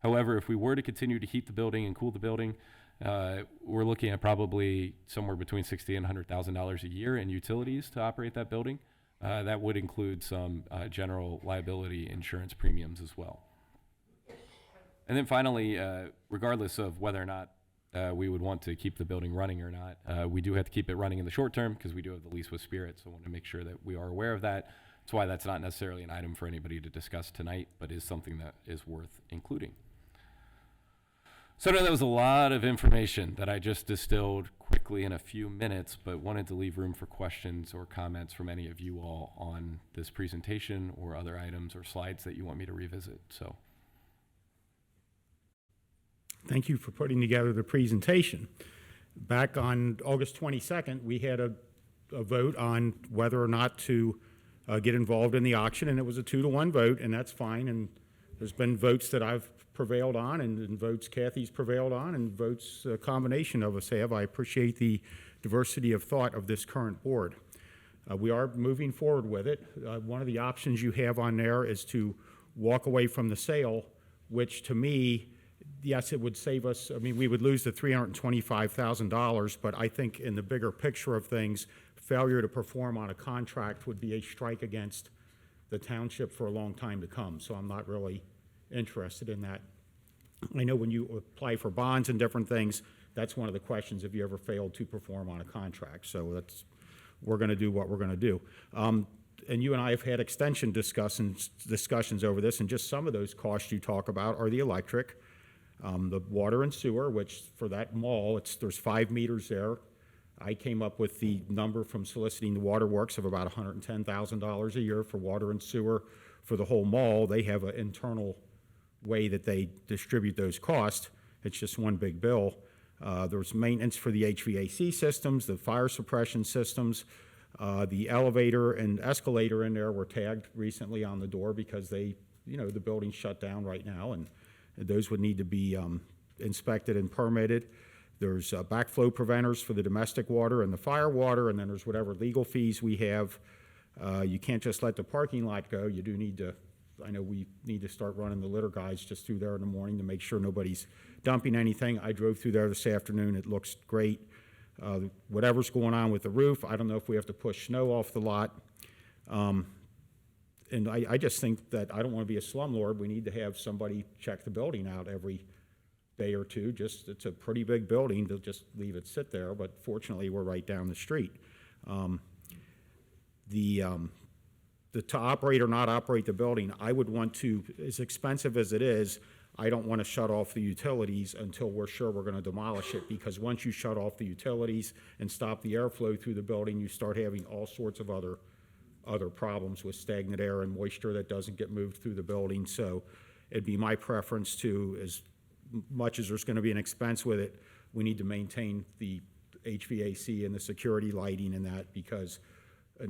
However, if we were to continue to heat the building and cool the building, we're looking at probably somewhere between $60,000 and $100,000 a year in utilities to operate that building. That would include some general liability insurance premiums as well. And then finally, regardless of whether or not we would want to keep the building running or not, we do have to keep it running in the short term because we do have the lease with Spirit, so I want to make sure that we are aware of that. That's why that's not necessarily an item for anybody to discuss tonight, but is something that is worth including. So I know that was a lot of information that I just distilled quickly in a few minutes, but wanted to leave room for questions or comments from any of you all on this presentation or other items or slides that you want me to revisit. So, Thank you for putting together the presentation. Back on August 22nd, we had a vote on whether or not to get involved in the auction, and it was a 2-to-1 vote, and that's fine. And there's been votes that I've prevailed on, and votes Kathy's prevailed on, and votes a combination of us have. I appreciate the diversity of thought of this current board. We are moving forward with it. One of the options you have on there is to walk away from the sale, which to me, yes, it would save us. I mean, we would lose the $325,000, but I think in the bigger picture of things, failure to perform on a contract would be a strike against the township for a long time to come. So I'm not really interested in that. I know when you apply for bonds and different things, that's one of the questions, have you ever failed to perform on a contract? So we're going to do what we're going to do. And you and I have had extension discussions over this, and just some of those costs you talk about are the electric, the water and sewer, which for that mall, there's 5 meters there. I came up with the number from soliciting the waterworks of about $110,000 a year for water and sewer for the whole mall. They have an internal way that they distribute those costs. It's just one big bill. There's maintenance for the HVAC systems, the fire suppression systems, the elevator and escalator in there were tagged recently on the door because the building's shut down right now, and Those would need to be inspected and permitted. There's backflow preventers for the domestic water and the fire water, and then there's whatever legal fees we have. You can't just let the parking lot go. You do need to, I know we need to start running the litter guys just through there in the morning to make sure nobody's dumping anything. I drove through there this afternoon. It looks great. Whatever's going on with the roof, I don't know if we have to push snow off the lot. And I just think that I don't want to be a slumlord. We need to have somebody check the building out every day or two. Just, it's a pretty big building to just leave it sit there, but fortunately we're right down the street. To operate or not operate the building, I would want to, as expensive as it is, I don't want to shut off the utilities until we're sure we're going to demolish it, because once you shut off the utilities and stop the airflow through the building, you start having all sorts of other problems with stagnant air and moisture that doesn't get moved through the building. So it'd be my preference to, as much as there's going to be an expense with it, we need to maintain the HVAC and the security lighting and that, because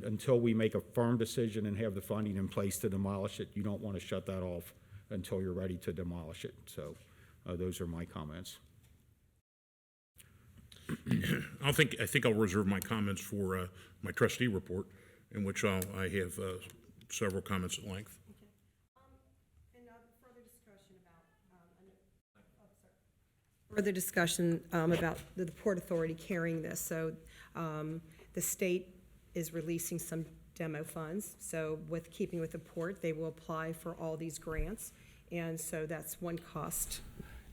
until we make a firm decision and have the funding in place to demolish it, you don't want to shut that off until you're ready to demolish it. So those are my comments. I think I'll reserve my comments for my trustee report, in which I have several comments at length. Further discussion about the Port Authority carrying this. So the state is releasing some demo funds. So with keeping with the port, they will apply for all these grants. And so that's one cost.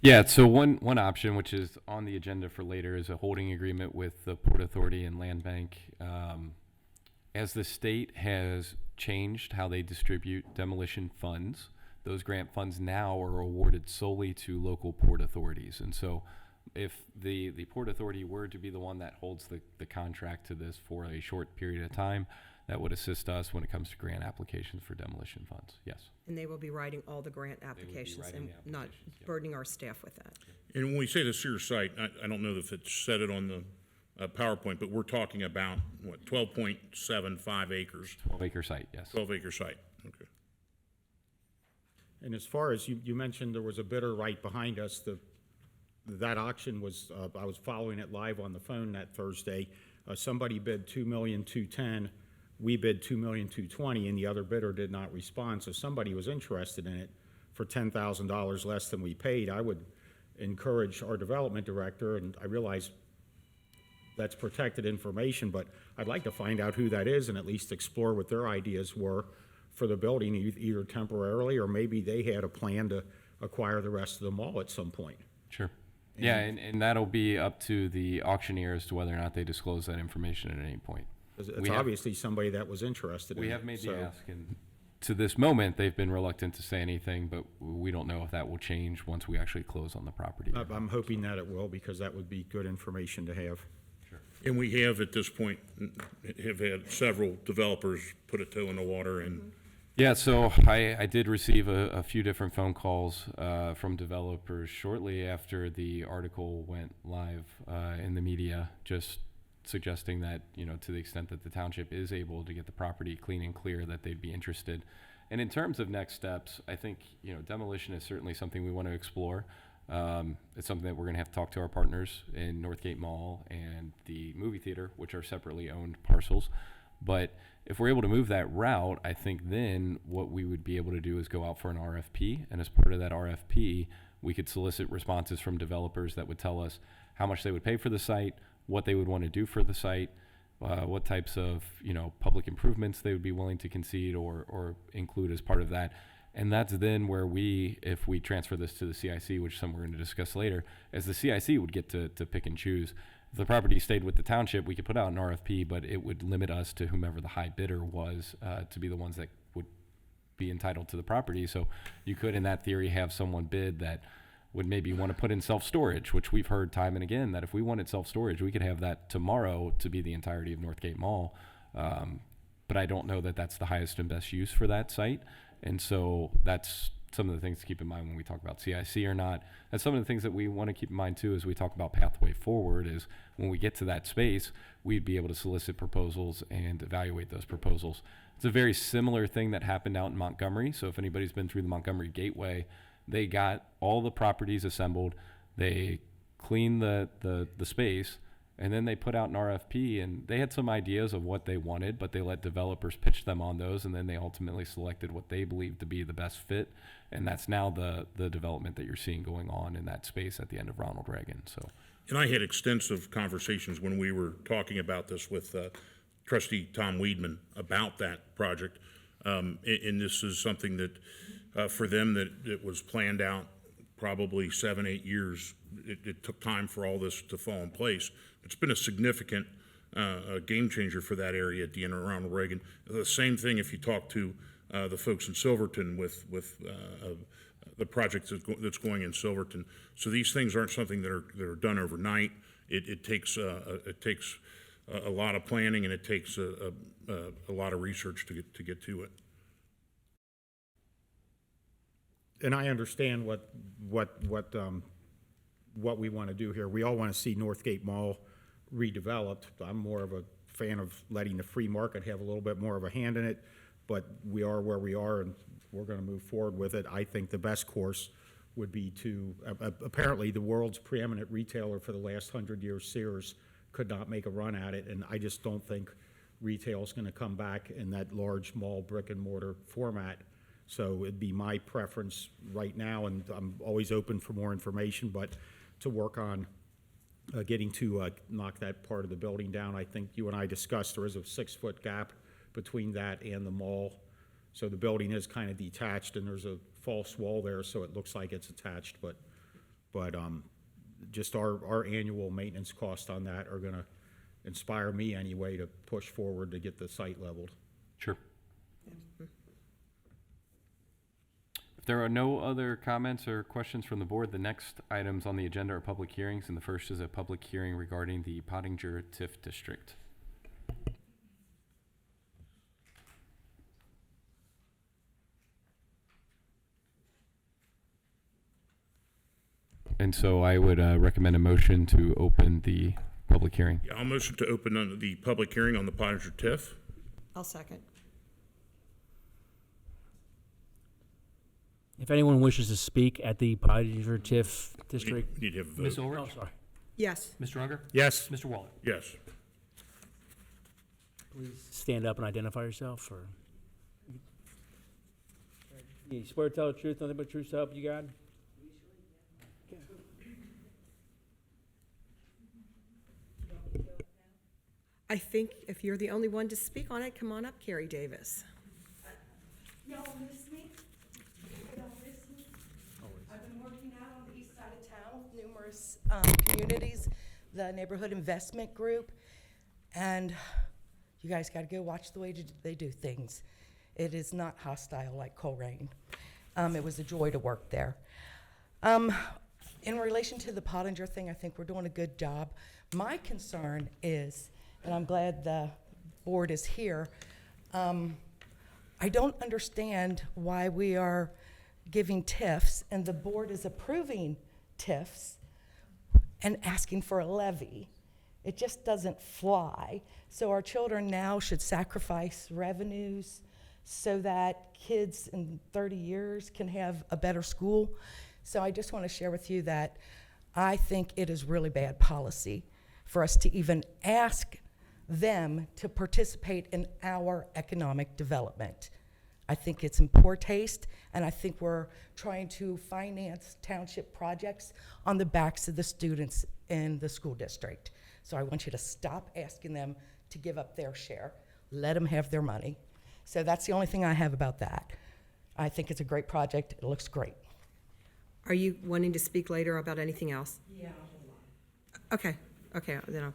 Yeah, so one option, which is on the agenda for later, is a holding agreement with the Port Authority and Land Bank. As the state has changed how they distribute demolition funds, those grant funds now are awarded solely to local port authorities. And so if the Port Authority were to be the one that holds the contract to this for a short period of time, that would assist us when it comes to grant applications for demolition funds, yes. And they will be writing all the grant applications and writing the not applications, yeah. burdening our staff with that. And when we say the Sears site, I don't know if it said it on the PowerPoint, but we're talking about, what, 12.75 acres, 12-acre site, yes. 12-acre site. Okay. And as far as you mentioned, there was a bidder right behind us. That auction was, I was following it live on the phone that Thursday. Somebody bid $2,210,000. We bid $2,220,000, and the other bidder did not respond. So somebody was interested in it for $10,000 less than we paid. I would encourage our development director, and I realize that's protected information, but I'd like to find out who that is and at least explore what their ideas were for the building, either temporarily or maybe they had a plan to acquire the rest of the mall at some point. Sure. Yeah, and that'll be up to the auctioneer as to whether or not they disclose that information at any point. It's obviously somebody that was interested in it. We have made the so- ask, and to this moment, they've been reluctant to say anything, but we don't know if that will change once we actually close on the property. I'm hoping that it will, because that would be good information to have. And we have, at this point, have had several developers put a toe in the water and Yeah, so I did receive a few different phone calls from developers shortly after the article went live in the media, just suggesting that, you know, to the extent that the township is able to get the property clean and clear, that they'd be interested. And in terms of next steps, I think, you know, demolition is certainly something we want to explore. It's something that we're going to have to talk to our partners in Northgate Mall and the movie theater, which are separately owned parcels. But if we're able to move that route, I think then what we would be able to do is go out for an RFP. And as part of that RFP, we could solicit responses from developers that would tell us how much they would pay for the site, what they would want to do for the site, what types of, you know, public improvements they would be willing to concede or include as part of that. And that's then where we, if we transfer this to the CIC, which some we're going to discuss later, as the CIC would get to pick and choose. If the property stayed with the township, we could put out an RFP, but it would limit us to whomever the high bidder was to be the ones that would be entitled to the property. So you could, in that theory, have someone bid that would maybe want to put in self-storage, which we've heard time and again, that if we wanted self-storage, we could have that tomorrow to be the entirety of Northgate Mall. But I don't know that that's the highest and best use for that site. And so that's some of the things to keep in mind when we talk about CIC or not. And some of the things that we want to keep in mind too as we talk about pathway forward is when we get to that space, we'd be able to solicit proposals and evaluate those proposals. It's a very similar thing that happened out in Montgomery. So if anybody's been through the Montgomery Gateway, They got all the properties assembled, they cleaned the space, and then they put out an RFP, and they had some ideas of what they wanted, but they let developers pitch them on those, and then they ultimately selected what they believed to be the best fit, and that's now the development that you're seeing going on in that space at the end of Ronald Reagan. So, And I had extensive conversations when we were talking about this with trustee Tom Weedman about that project. And this is something that, for them, that it was planned out probably 7-8 years. It took time for all this to fall in place. It's been a significant game changer for that area at the end of Ronald Reagan. The same thing if you talk to the folks in Silverton with the project that's going in Silverton. So these things aren't something that are done overnight. It takes a lot of planning, and it takes a lot of research to get to it. And I understand what we want to do here. We all want to see Northgate Mall redeveloped. I'm more of a fan of letting the free market have a little bit more of a hand in it, but we are where we are, and we're going to move forward with it. I think the best course would be to, apparently the world's preeminent retailer for the last 100 years, Sears, could not make a run at it, and I just don't think retail is going to come back in that large mall brick and mortar format. So it'd be my preference right now, and I'm always open for more information, but to work on getting to knock that part of the building down. I think you and I discussed there is a 6-foot gap between that and the mall. So the building is kind of detached, and there's a false wall there, so it looks like it's attached, but just our annual maintenance costs on that are going to inspire me anyway to push forward to get the site leveled. sure. If there are no other comments or questions from the board, the next items on the agenda are public hearings, and the first is a public hearing regarding the Pottinger TIF district. And so I would recommend a motion to open the public hearing. Yeah, I'll motion to open the public hearing on the Pottinger TIF. I'll second. If anyone wishes to speak at the Pottinger TIF district, Need to have a Ms. vote. Ulrich? oh, sorry, Yes. Mr. Unger? Yes. Mr. Waller? Yes. please stand up and identify yourself. Or you swear to tell the truth, nothing but truth, so help you God. I think if you're the only one to speak on it, come on up, Carrie Davis. Y'all miss me? Y'all miss me? I've been working out on the east side of town with numerous communities, the Neighborhood Investment Group, and you guys gotta go watch the way they do things. It is not hostile like Colerain. It was a joy to work there. In relation to the Pottinger thing, I think we're doing a good job. My concern is, and I'm glad the board is here, I don't understand why we are giving TIFs and the board is approving TIFs and asking for a levy. It just doesn't fly. So our children now should sacrifice revenues so that kids in 30 years can have a better school. So I just want to share with you that I think it is really bad policy for us to even ask them to participate in our economic development. I think it's in poor taste, and I think we're trying to finance township projects on the backs of the students in the school district. So I want you to stop asking them to give up their share. Let them have their money. So that's the only thing I have about that. I think it's a great project. It looks great. Are you wanting to speak later about anything else? Yeah. Okay, then I'll.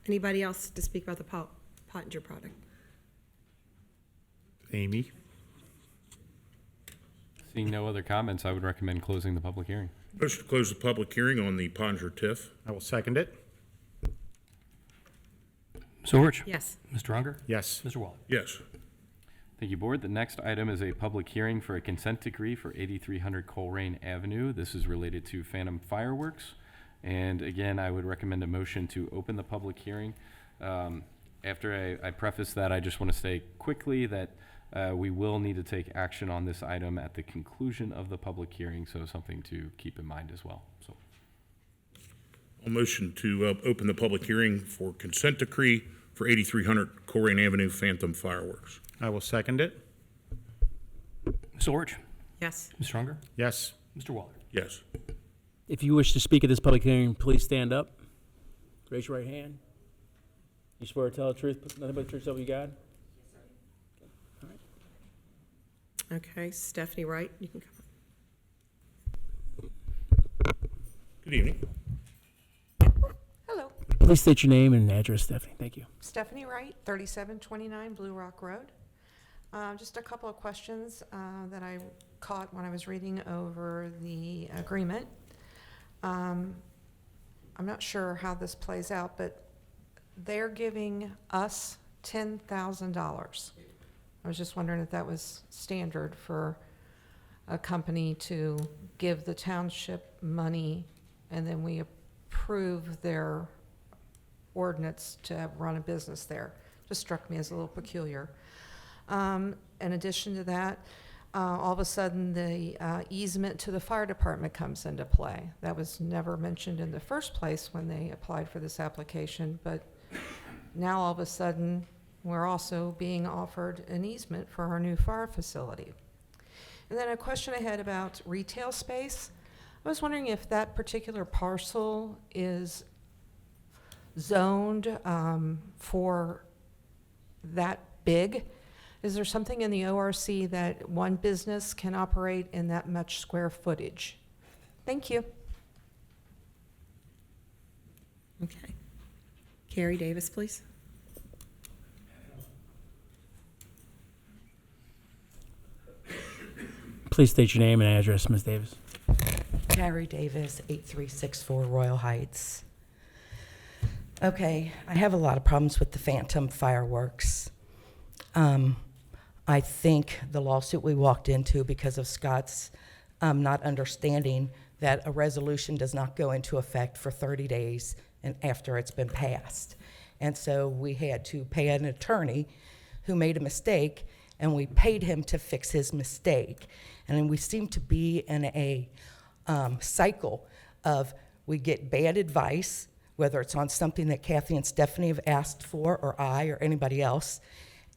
Anybody else to speak about the Pottinger product? Amy? Seeing no other comments, I would recommend closing the public hearing. Motion to close the public hearing on the Pottinger TIF. I will second it. Ms. Ulrich? Yes. Mr. Unger? Yes. Mr. Waller? Yes. Thank you, Board. The next item is a public hearing for a consent decree for 8300 Colerain Avenue. This is related to Phantom Fireworks. And again, I would recommend a motion to open the public hearing. After I preface that, I just want to say quickly that We will need to take action on this item at the conclusion of the public hearing, so something to keep in mind as well. So, A motion to open the public hearing for consent decree for 8300 Colerain Avenue Phantom Fireworks. I will second it. Ms. Orich? Yes. Ms. Schrunger? Yes. Mr. Waller? Yes. If you wish to speak at this public hearing, please stand up. Raise your right hand. You swear to tell the truth, nothing but the truth, so help you God? Okay, Stephanie Wright, you can come. Good evening. Hello, Please state your name and address, Stephanie. Thank you. Stephanie Wright, 3729 Blue Rock Road. Just a couple of questions that I caught when I was reading over the agreement. I'm not sure how this plays out, but they're giving us $10,000. I was just wondering if that was standard for a company to give the township money and then we approve their ordinance to run a business there. Just struck me as a little peculiar. In addition to that, all of a sudden the easement to the fire department comes into play. That was never mentioned in the first place when they applied for this application, but now all of a sudden we're also being offered an easement for our new fire facility. And then a question I had about retail space. I was wondering if that particular parcel is zoned for that big. Is there something in the ORC that one business can operate in that much square footage? Thank you. Okay. Carrie Davis, please. Please state your name and address, Ms. Davis. Carrie Davis, 8364 Royal Heights. Okay, I have a lot of problems with the Phantom fireworks. I think the lawsuit we walked into because of Scott's not understanding that a resolution does not go into effect for 30 days and after it's been passed. And so we had to pay an attorney who made a mistake, and we paid him to fix his mistake. And then we seem to be in a cycle of we get bad advice, whether it's on something that Kathy and Stephanie have asked for, or I, or anybody else,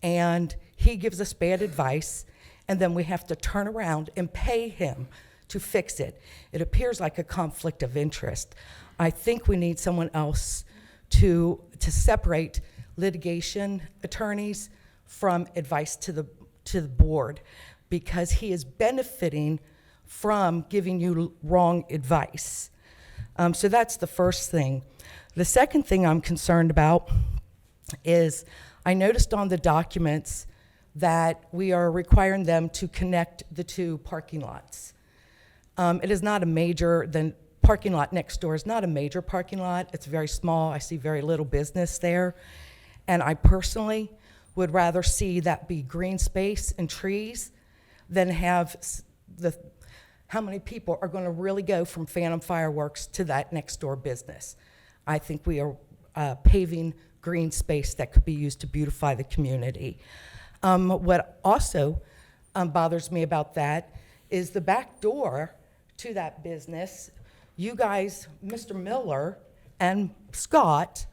and he gives us bad advice, and then we have to turn around and pay him to fix it. It appears like a conflict of interest. I think we need someone else to separate litigation attorneys from advice to the board, because he is benefiting from giving you wrong advice. So that's the first thing. The second thing I'm concerned about is I noticed on the documents that we are requiring them to connect the two parking lots. It is not a major, the parking lot next door is not a major parking lot. It's very small. I see very little business there. And I personally would rather see that be green space and trees than have how many people are going to really go from Phantom Fireworks to that next door business. I think we are paving green space that could be used to beautify the community. What also bothers me about that is the back door to that business. You guys, Mr. Miller and Scott,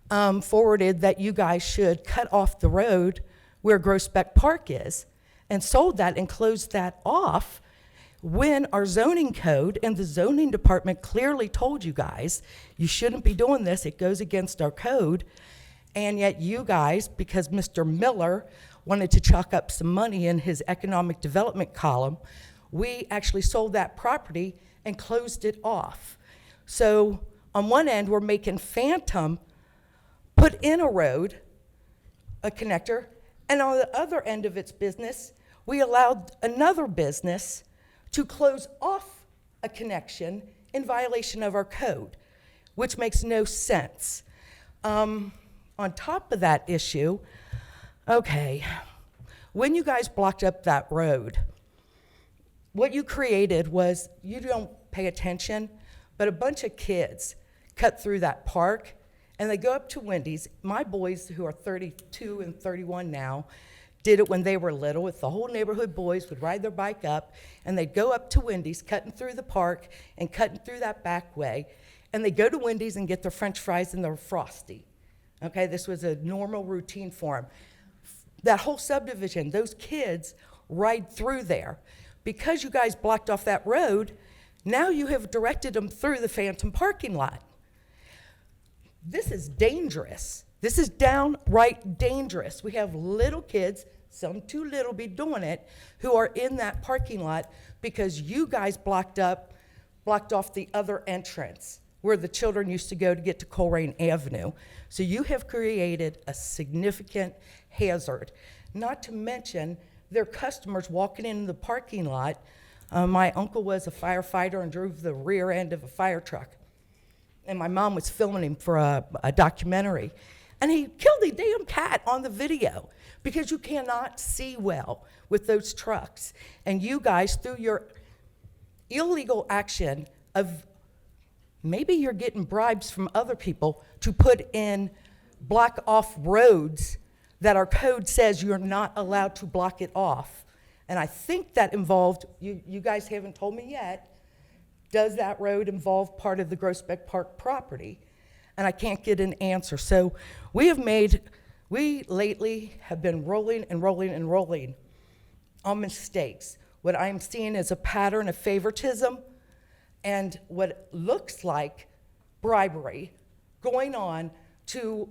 forwarded that you guys should cut off the road where Groesbeck Park is, and sold that and closed that off when our zoning code and the zoning department clearly told you guys, you shouldn't be doing this, it goes against our code. And yet you guys, because Mr. Miller wanted to chalk up some money in his economic development column, we actually sold that property and closed it off. So on one end, we're making Phantom put in a road, a connector, and on the other end of its business, we allowed another business to close off a connection in violation of our code, which makes no sense. On top of that issue, okay, when you guys blocked up that road, what you created was, you don't pay attention, but a bunch of kids cut through that park and they go up to Wendy's. My boys, who are 32 and 31 now, did it when they were little. With the whole neighborhood boys would ride their bike up, and they'd go up to Wendy's, cutting through the park and cutting through that back way, and they'd go to Wendy's and get their French fries and their Frosty. Okay, this was a normal routine for them. That whole subdivision, those kids ride through there. Because you guys blocked off that road, now you have directed them through the phantom parking lot. This is dangerous. This is downright dangerous. We have little kids, some too little be doing it, who are in that parking lot because you guys blocked off the other entrance where the children used to go to get to Colerain Avenue. So you have created a significant hazard. Not to mention, their customers walking in the parking lot. My uncle was a firefighter and drove the rear end of a fire truck. And my mom was filming him for a documentary. And he killed a damn cat on the video because you cannot see well with those trucks. And you guys, through your illegal action of maybe you're getting bribes from other people to put in block off roads that our code says you're not allowed to block it off. And I think that involved, you guys haven't told me yet, does that road involve part of the Groesbeck Park property? And I can't get an answer. So we lately have been rolling on mistakes. What I'm seeing is a pattern of favoritism and what looks like bribery going on to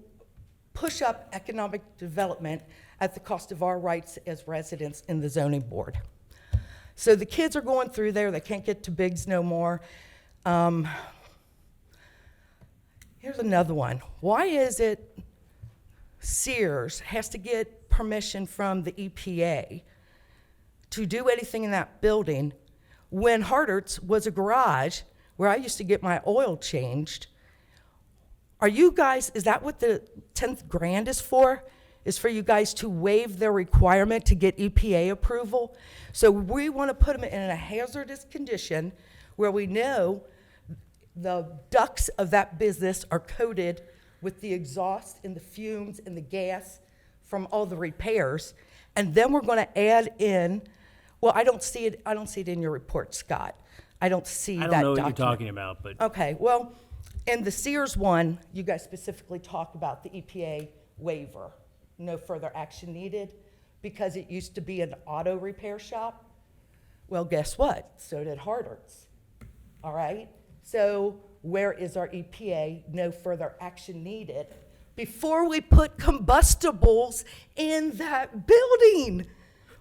push up economic development at the cost of our rights as residents in the zoning board. So the kids are going through there. They can't get to Biggs no more. Here's another one. Why is it Sears has to get permission from the EPA to do anything in that building when Hardert's was a garage where I used to get my oil changed? Are you guys, is that what the 10th grand is for? Is for you guys to waive their requirement to get EPA approval? So we want to put them in a hazardous condition where we know the ducts of that business are coated with the exhaust and the fumes and the gas from all the repairs. And then we're going to add in, well, I don't see it in your report, Scott. I don't see that I don't know document. what you're talking about, but Okay, well, in the Sears one, you guys specifically talk about the EPA waiver, no further action needed, because it used to be an auto repair shop. Well, guess what? So did Hardert's, all right? So where is our EPA, no further action needed, before we put combustibles in that building?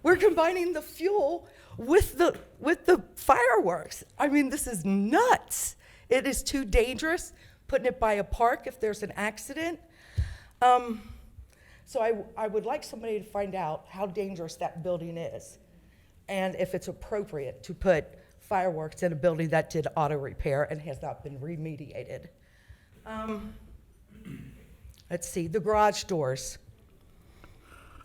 We're combining the fuel with the fireworks. I mean, this is nuts. It is too dangerous, putting it by a park if there's an accident. So I would like somebody to find out how dangerous that building is and if it's appropriate to put fireworks in a building that did auto repair and has not been remediated. Let's see, the garage doors.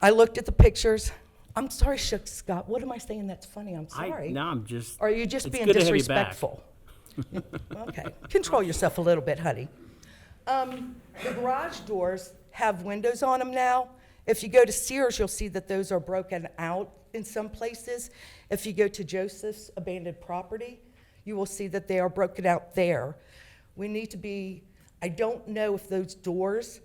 I looked at the pictures. I'm sorry, Scott, what am I saying that's funny? I'm sorry. no, I'm just. Or are you just it's being good to have you back. disrespectful? Okay, control yourself a little bit, honey. The garage doors have windows on them now. If you go to Sears, you'll see that those are broken out in some places. If you go to Joseph's abandoned property, you will see that they are broken out there. We need to be, I don't know if those doors,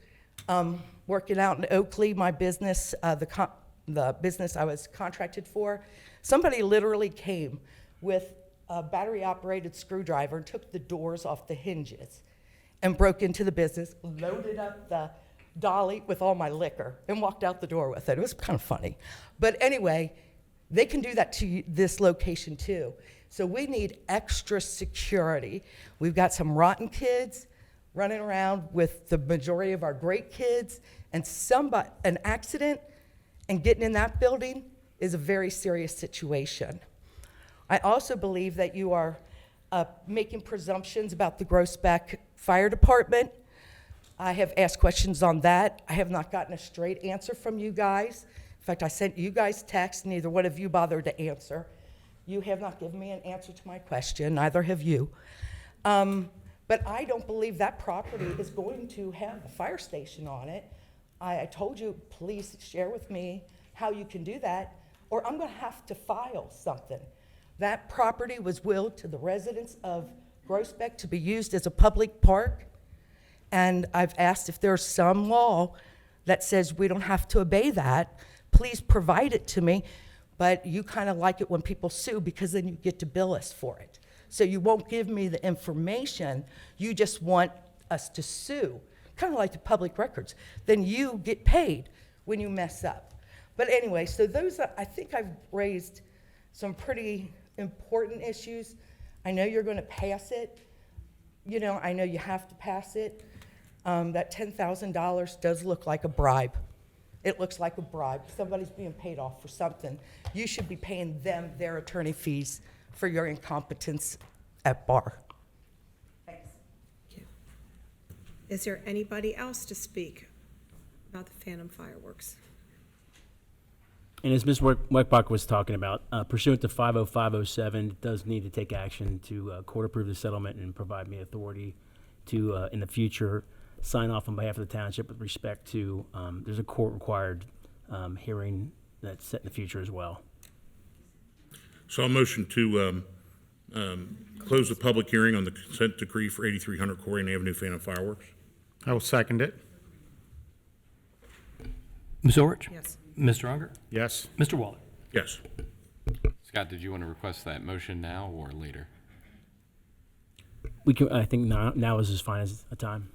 working out in Oakley, my business, the business I was contracted for, somebody literally came with a battery-operated screwdriver and took the doors off the hinges and broke into the business, loaded up the dolly with all my liquor, and walked out the door with it. It was kind of funny. But anyway, they can do that to this location too. So we need extra security. We've got some rotten kids running around with the majority of our great kids, and an accident and getting in that building is a very serious situation. I also believe that you are making presumptions about the Groesbeck Fire Department. I have asked questions on that. I have not gotten a straight answer from you guys. In fact, I sent you guys texts, neither one of you bothered to answer. You have not given me an answer to my question, neither have you. But I don't believe that property is going to have a fire station on it. I told you, please share with me how you can do that, or I'm gonna have to file something. That property was willed to the residents of Groesbeck to be used as a public park, and I've asked if there's some law that says we don't have to obey that. Please provide it to me, but you kind of like it when people sue because then you get to bill us for it. So you won't give me the information, you just want us to sue, kind of like the public records. Then you get paid when you mess up. But anyway, so those are, I think I've raised some pretty important issues. I know you're gonna pass it. You know, I know you have to pass it. That $10,000 does look like a bribe. It looks like a bribe. Somebody's being paid off for something. You should be paying them their attorney fees for your incompetence at bar. Thanks. Is there anybody else to speak about the Phantom fireworks? And as Ms. Weckbach was talking about, pursuant to 50507, it does need to take action to court approve the settlement and provide me authority to, in the future, sign off on behalf of the township with respect to, there's a court-required hearing that's set in the future as well. So I'll motion to close the public hearing on the consent decree for 8300 Colerain Avenue Phantom Fireworks. I will second it. Ms. Orich? Yes. Mr. Unger? Yes. Mr. Waller? Yes. Scott, did you want to request that motion now or later? We can, I think now is as fine as a time.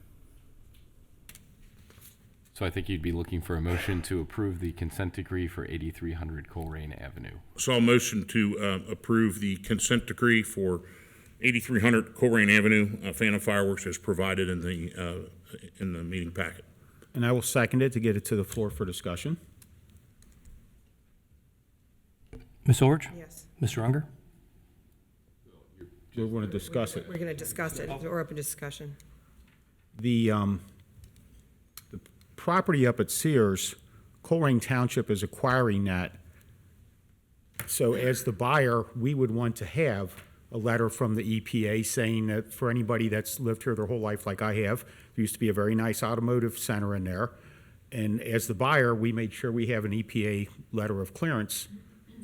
So I think you'd be looking for a motion to approve the consent decree for 8300 Colerain Avenue. So I'll motion to approve the consent decree for 8300 Colerain Avenue Phantom Fireworks as provided in the meeting packet. And I will second it to get it to the floor for discussion. Ms. Orich? Yes. Mr. Unger? Do you want to discuss it? We're going to discuss it, or open discussion. The property up at Sears, Colerain Township is acquiring that. So as the buyer, we would want to have a letter from the EPA saying that for anybody that's lived here their whole life like I have, there used to be a very nice automotive center in there. And as the buyer, we made sure we have an EPA letter of clearance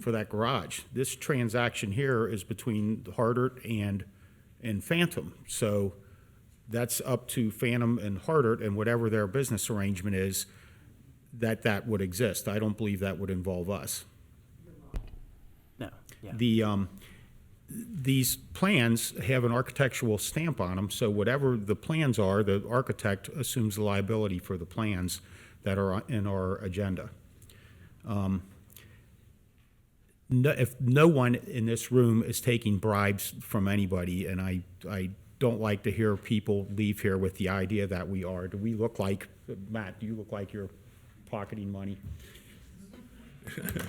for that garage. This transaction here is between Hardert and Phantom. So that's up to Phantom and Hardert and whatever their business arrangement is, that would exist. I don't believe that would involve us. No. Yeah. These plans have an architectural stamp on them, so whatever the plans are, the architect assumes the liability for the plans that are in our agenda. If no one in this room is taking bribes from anybody, and I don't like to hear people leave here with the idea that we are. Do we look like, Matt, do you look like you're pocketing money?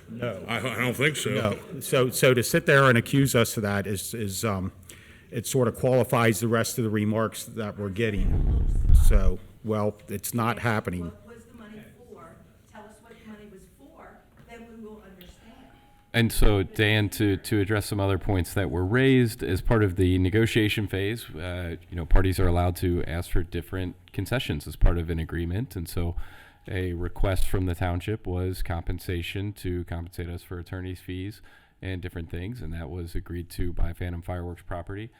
No. I don't think so. No. So to sit there and accuse us of that is it sort of qualifies the rest of the remarks that we're getting. So, well, it's not happening. What was the money for? Tell us what the money was for, then we will understand. And so, Dan, to address some other points that were raised as part of the negotiation phase, parties are allowed to ask for different concessions as part of an agreement. And so a request from the township was compensation to compensate us for attorney's fees and different things, and that was agreed to by Phantom Fireworks property.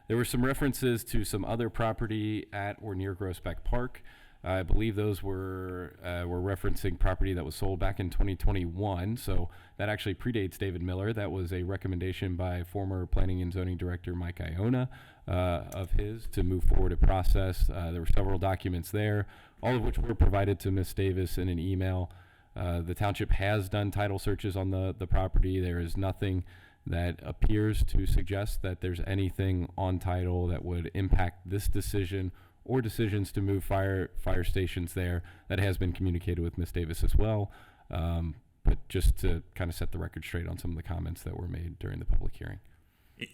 There were some references to some other property at or near Groesbeck Park. I believe those were referencing property that was sold back in 2021, so that actually predates David Miller. That was a recommendation by former Planning and Zoning Director Mike Iona of his to move forward a process. There were several documents there, all of which were provided to Ms. Davis in an email. The township has done title searches on the property. There is nothing that appears to suggest that there's anything on title that would impact this decision or decisions to move fire stations there. That has been communicated with Ms. Davis as well. But just to kind of set the record straight on some of the comments that were made during the public hearing.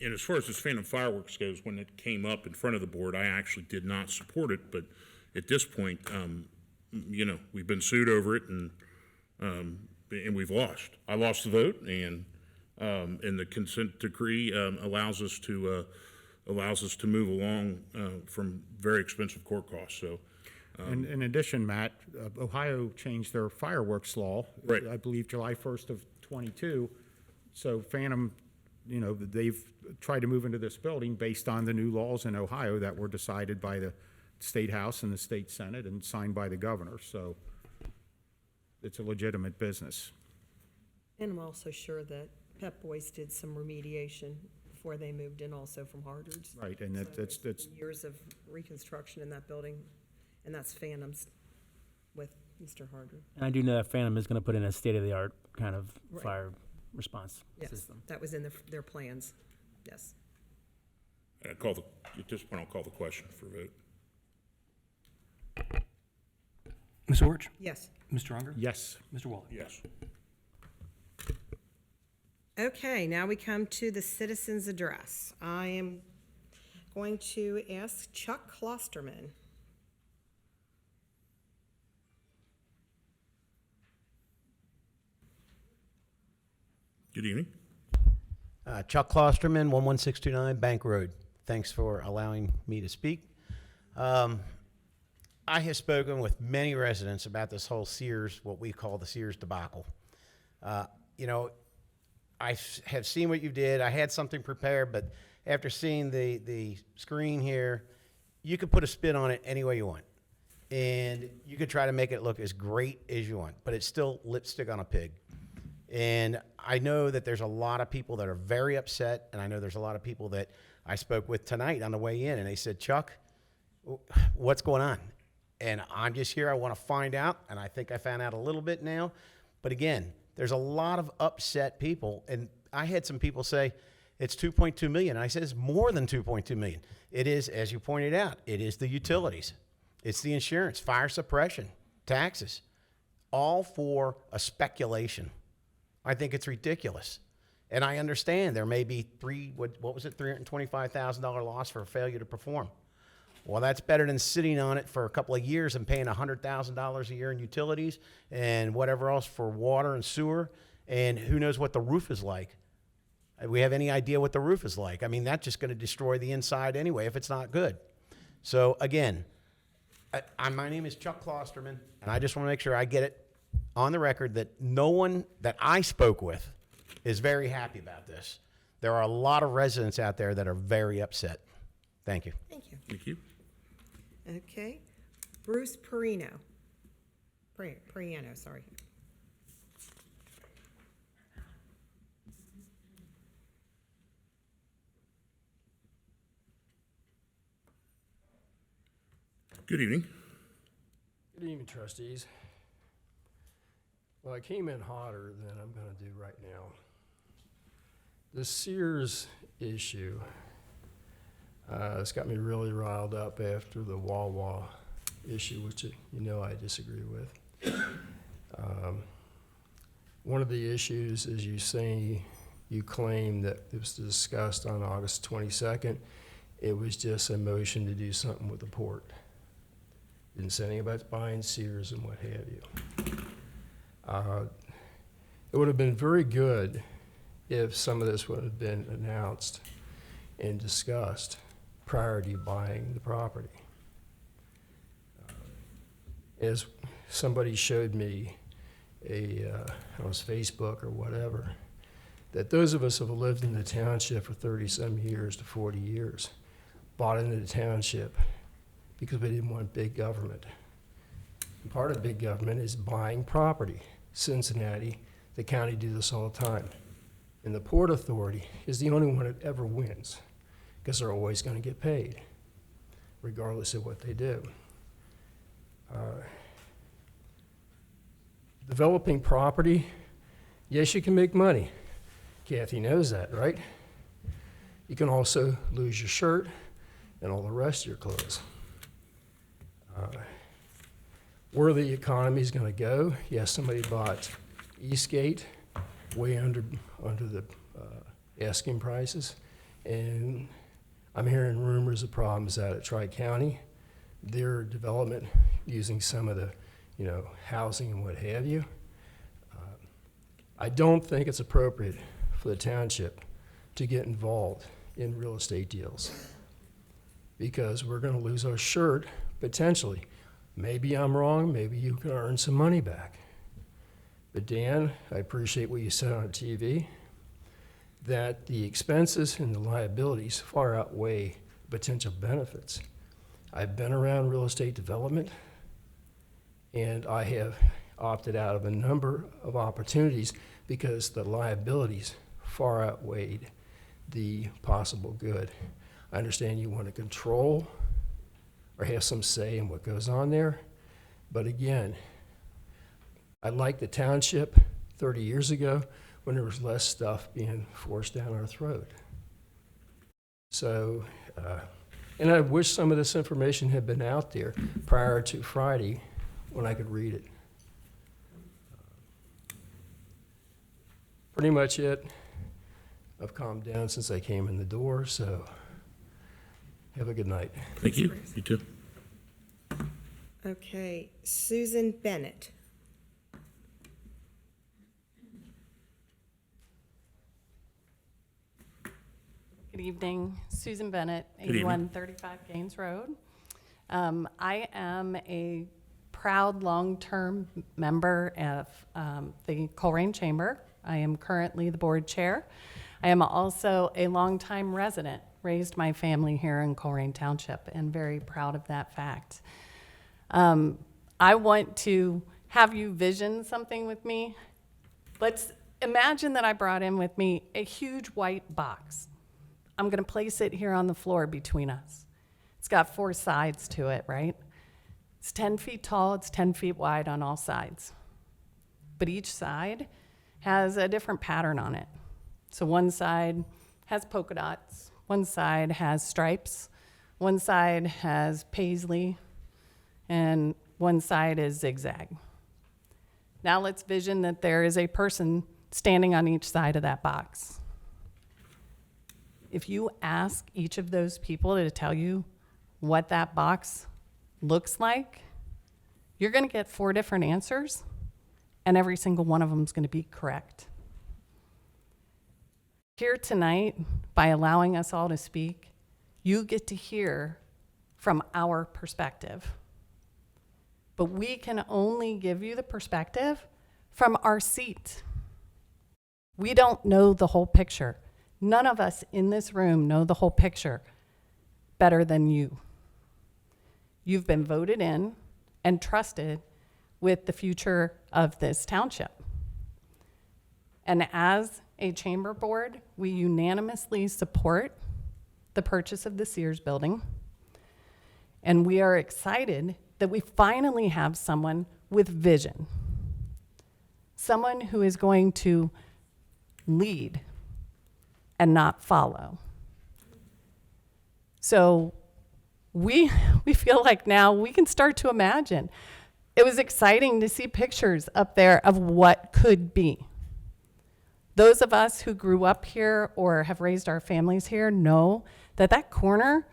And as far as this Phantom Fireworks goes, when it came up in front of the board, I actually did not support it, but at this point, we've been sued over it and we've lost. I lost the vote, and the consent decree allows us to move along from very expensive court costs. So And in addition, Matt, Ohio changed their fireworks law. Right. I believe July 1st of '22. So Phantom, you know, they've tried to move into this building based on the new laws in Ohio that were decided by the State House and the State Senate and signed by the governor. So it's a legitimate business. And I'm also sure that Pep Boys did some remediation before they moved in also from Hardards. Right, and So that's there's been years of reconstruction in that building, and that's Phantom's with Mr. Hardard. And I do know that Phantom is going to put in a state-of-the-art kind of Right. fire response Yes, system. that was in their plans, yes. At this point, I'll call the question for vote. Ms. Orich? Yes. Mr. Unger? Yes. Mr. Waller? Yes. Okay, now we come to the citizens' address. I am going to ask Chuck Klosterman. Good evening. Chuck Klosterman, 11629 Bank Road. Thanks for allowing me to speak. I have spoken with many residents about this whole Sears, what we call the Sears debacle. You know, I have seen what you did. I had something prepared, but after seeing the screen here, you could put a spin on it any way you want. And you could try to make it look as great as you want, but it's still lipstick on a pig. And I know that there's a lot of people that are very upset, and I know there's a lot of people that I spoke with tonight on the way in, and they said, Chuck, what's going on? And I'm just here, I want to find out, and I think I found out a little bit now. But again, there's a lot of upset people, and I had some people say, it's 2.2 million. And I said, it's more than 2.2 million. It is, as you pointed out, it is the utilities. It's the insurance, fire suppression, taxes, all for a speculation. I think it's ridiculous. And I understand there may be $325,000 loss for failure to perform. Well, that's better than sitting on it for a couple of years and paying $100,000 a year in utilities and whatever else for water and sewer. And who knows what the roof is like. We have any idea what the roof is like. I mean, that's just going to destroy the inside anyway if it's not good. So again, my name is Chuck Klosterman, and I just want to make sure I get it on the record that no one that I spoke with is very happy about this. There are a lot of residents out there that are very upset. Thank you. Thank you. Thank you. Okay. Bruce Perino. Priano, sorry. Good evening. Good evening, trustees. Well, I came in hotter than I'm going to do right now. The Sears issue it's got me really riled up after the Wawa issue, which you know I disagree with. One of the issues is you claim that it was discussed on August 22nd. It was just a motion to do something with the port. Didn't say anything about buying Sears and what have you. It would have been very good if some of this would have been announced and discussed prior to buying the property. As somebody showed me on Facebook or whatever, that those of us who have lived in the township for 30-some years to 40 years bought into the township because we didn't want big government. And part of big government is buying property. Cincinnati, the county do this all the time. And the Port Authority is the only one that ever wins because they're always going to get paid, regardless of what they do. Developing property, yes, you can make money. Kathy knows that, right? You can also lose your shirt and all the rest of your clothes. Where the economy is going to go, yes, somebody bought Eastgate way under the asking prices, and I'm hearing rumors of problems out at Tri-County. Their development using some of the, housing and what have you. I don't think it's appropriate for the township to get involved in real estate deals because we're going to lose our shirt potentially Maybe I'm wrong, maybe you can earn some money back. But Dan, I appreciate what you said on TV, that the expenses and the liabilities far outweigh potential benefits. I've been around real estate development, and I have opted out of a number of opportunities because the liabilities far outweighed the possible good. I understand you want to control or have some say in what goes on there, but again, I like the township 30 years ago when there was less stuff being forced down our throat. So, and I wish some of this information had been out there prior to Friday when I could read it. Pretty much it. I've calmed down since I came in the door, so have a good night. Thank you. You too. Okay, Susan Bennett. Good evening, Susan Bennett, Good evening. 8135 Gaines Road. I am a proud long-term member of the Colerain Chamber. I am currently the board chair. I am also a longtime resident, raised my family here in Colerain Township, and very proud of that fact. I want to have you vision something with me. Let's imagine that I brought in with me a huge white box. I'm going to place it here on the floor between us. It's got 4 sides to it, right? It's 10 feet tall, it's 10 feet wide on all sides. But each side has a different pattern on it. So one side has polka dots, one side has stripes, one side has paisley, and one side is zigzag. Now let's vision that there is a person standing on each side of that box. If you ask each of those people to tell you what that box looks like, you're going to get 4 different answers, and every single one of them is going to be correct. Here tonight, by allowing us all to speak, you get to hear from our perspective. But we can only give you the perspective from our seat. We don't know the whole picture. None of us in this room know the whole picture better than you. You've been voted in and trusted with the future of this township. And as a chamber board, we unanimously support the purchase of the Sears building. And we are excited that we finally have someone with vision, someone who is going to lead and not follow. So we feel like now we can start to imagine. It was exciting to see pictures up there of what could be. Those of us who grew up here or have raised our families here know that that corner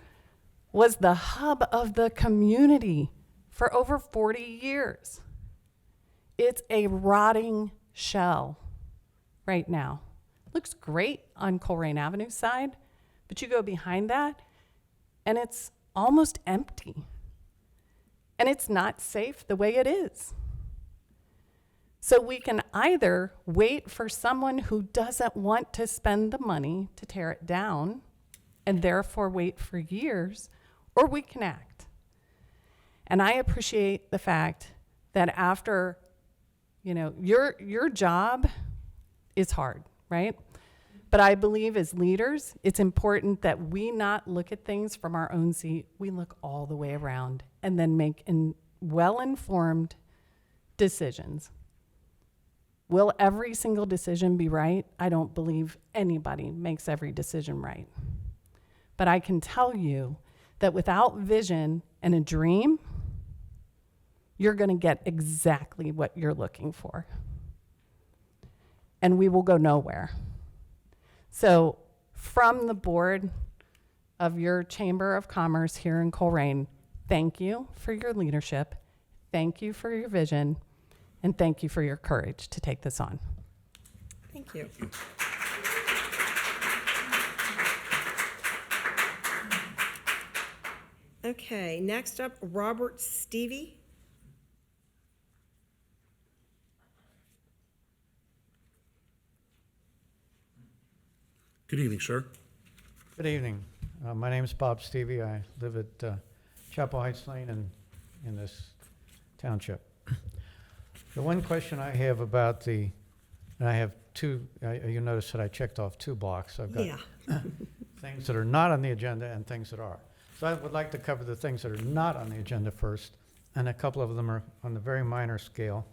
was the hub of the community for over 40 years. It's a rotting shell right now. Looks great on Colerain Avenue side, but you go behind that and it's almost empty. And it's not safe the way it is. So we can either wait for someone who doesn't want to spend the money to tear it down and therefore wait for years, or we can act. And I appreciate the fact that after, your job is hard, right? But I believe as leaders, it's important that we not look at things from our own seat. We look all the way around and then make well-informed decisions. Will every single decision be right? I don't believe anybody makes every decision right. But I can tell you that without vision and a dream, you're going to get exactly what you're looking for. And we will go nowhere. So from the board of your Chamber of Commerce here in Colerain, thank you for your leadership, thank you for your vision, and thank you for your courage to take this on. Thank you. Okay, next up, Robert Stevie. Good evening, sir. Good evening. My name is Bob Stevie. I live at Chapel Heights Lane in this township. The one question I have about and I have two, you notice that I checked off 2 blocks. I've got things that are not on the agenda and things that are. So I would like to cover the things that are not on the agenda first, and a couple of them are on the very minor scale.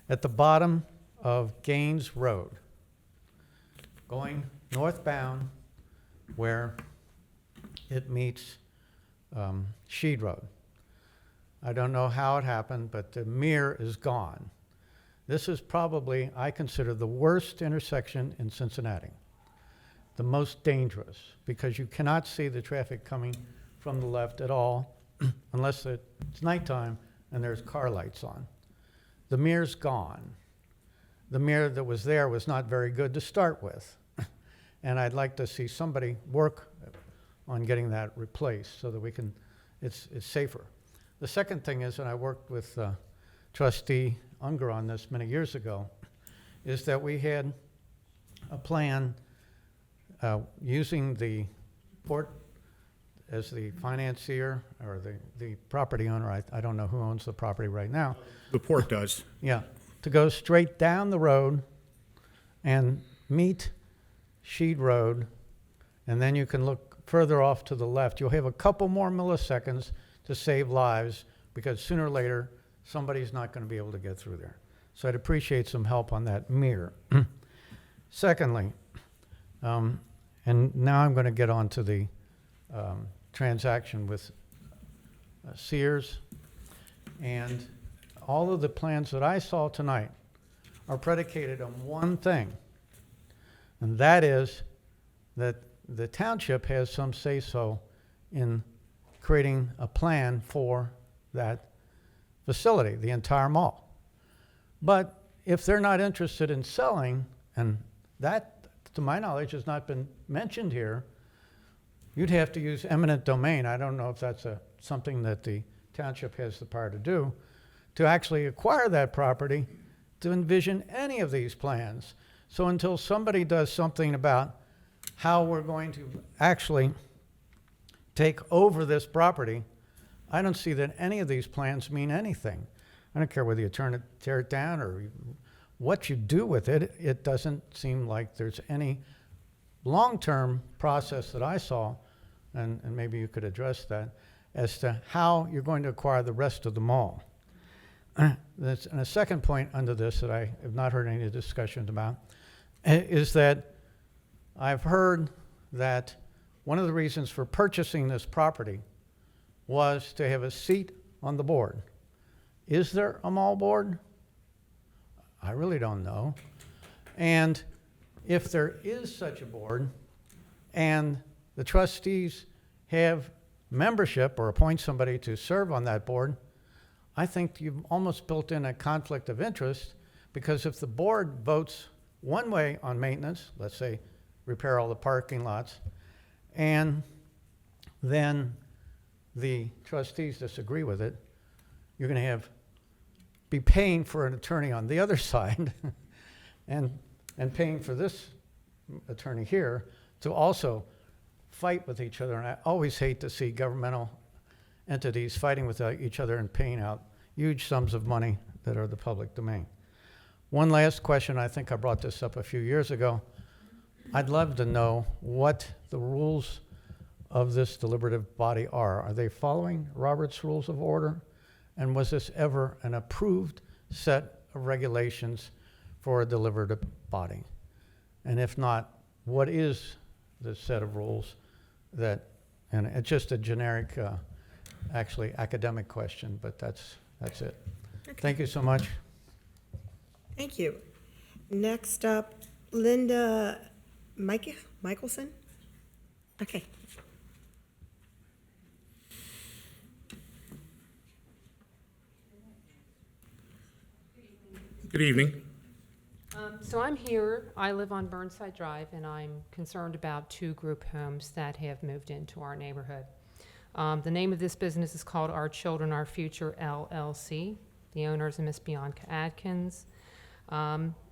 At the bottom of Gaines Road, going northbound where it meets Sheed Road. I don't know how it happened, but the mirror is gone. This is probably, I consider, the worst intersection in Cincinnati. The most dangerous, because you cannot see the traffic coming from the left at all unless it's nighttime and there's car lights on. The mirror's gone. The mirror that was there was not very good to start with. And I'd like to see somebody work on getting that replaced so that we can, it's safer. The second thing is, and I worked with Trustee Unger on this many years ago, is that we had a plan using the port as the financier or the property owner. I don't know who owns the property right now. The port does. Yeah, to go straight down the road and meet Sheed Road, and then you can look further off to the left. You'll have a couple more milliseconds to save lives, because sooner or later, somebody's not going to be able to get through there. So I'd appreciate some help on that mirror. Secondly, and now I'm going to get on to the transaction with Sears. And all of the plans that I saw tonight are predicated on one thing, and that is that the township has some say-so in creating a plan for that facility, the entire mall. But if they're not interested in selling, and that, to my knowledge, has not been mentioned here, you'd have to use eminent domain. I don't know if that's something that the township has the power to do, to actually acquire that property, to envision any of these plans. So until somebody does something about how we're going to actually take over this property, I don't see that any of these plans mean anything. I don't care whether you tear it down or what you do with it. It doesn't seem like there's any long-term process that I saw, and maybe you could address that, as to how you're going to acquire the rest of the mall. And a second point under this that I have not heard any discussion about is that I've heard that one of the reasons for purchasing this property was to have a seat on the board. Is there a mall board? I really don't know. And if there is such a board and the trustees have membership or appoint somebody to serve on that board, I think you've almost built in a conflict of interest, because if the board votes one way on maintenance, let's say repair all the parking lots, and then the trustees disagree with it, you're going to be paying for an attorney on the other side and paying for this attorney here to also fight with each other. And I always hate to see governmental entities fighting with each other and paying out huge sums of money that are the public domain. One last question. I think I brought this up a few years ago. I'd love to know what the rules of this deliberative body are. Are they following Robert's Rules of Order? And was this ever an approved set of regulations for a deliberative body? And if not, what is the set of rules that, and it's just a generic, actually academic question, but that's it. Okay. Thank you so much. Thank you. Next up, Linda Michelson? Okay. Good evening. So I'm here, I live on Burnside Drive, and I'm concerned about 2 group homes that have moved into our neighborhood. The name of this business is called Our Children, Our Future, LLC. The owner is Miss Bianca Adkins.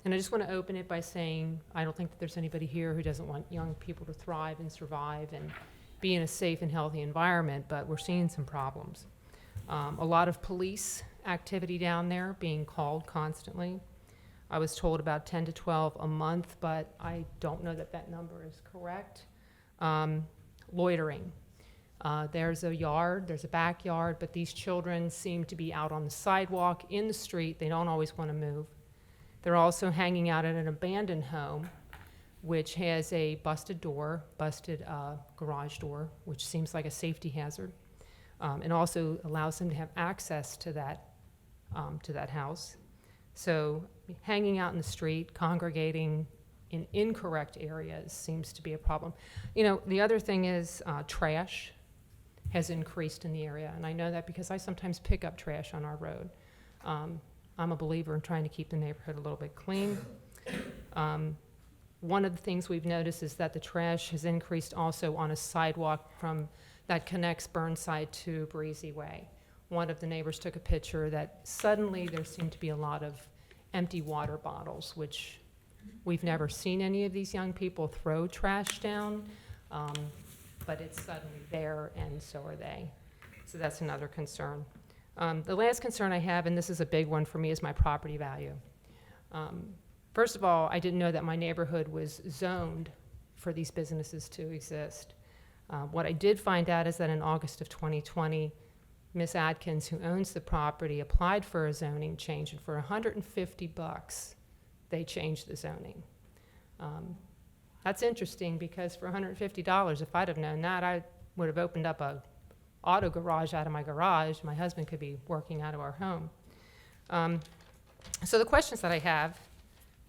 And I just want to open it by saying, I don't think that there's anybody here who doesn't want young people to thrive and survive and be in a safe and healthy environment, but we're seeing some problems. A lot of police activity down there, being called constantly. I was told about 10 to 12 a month, but I don't know that that number is correct. Loitering. There's a yard, there's a backyard, but these children seem to be out on the sidewalk, in the street. They don't always want to move. They're also hanging out at an abandoned home, which has a busted door, busted garage door, which seems like a safety hazard, and also allows them to have access to that house. So hanging out in the street, congregating in incorrect areas seems to be a problem. You know, the other thing is trash has increased in the area, and I know that because I sometimes pick up trash on our road. I'm a believer in trying to keep the neighborhood a little bit clean. One of the things we've noticed is that the trash has increased also on a sidewalk that connects Burnside to Breezy Way. One of the neighbors took a picture that suddenly there seemed to be a lot of empty water bottles, which we've never seen any of these young people throw trash down, but it's suddenly there, and so are they. So that's another concern. The last concern I have, and this is a big one for me, is my property value. First of all, I didn't know that my neighborhood was zoned for these businesses to exist. What I did find out is that in August of 2020, Ms. Atkins, who owns the property, applied for a zoning change, and for $150, they changed the zoning. That's interesting because for $150, if I'd have known that, I would have opened up a auto garage out of my garage. My husband could be working out of our home. So the questions that I have,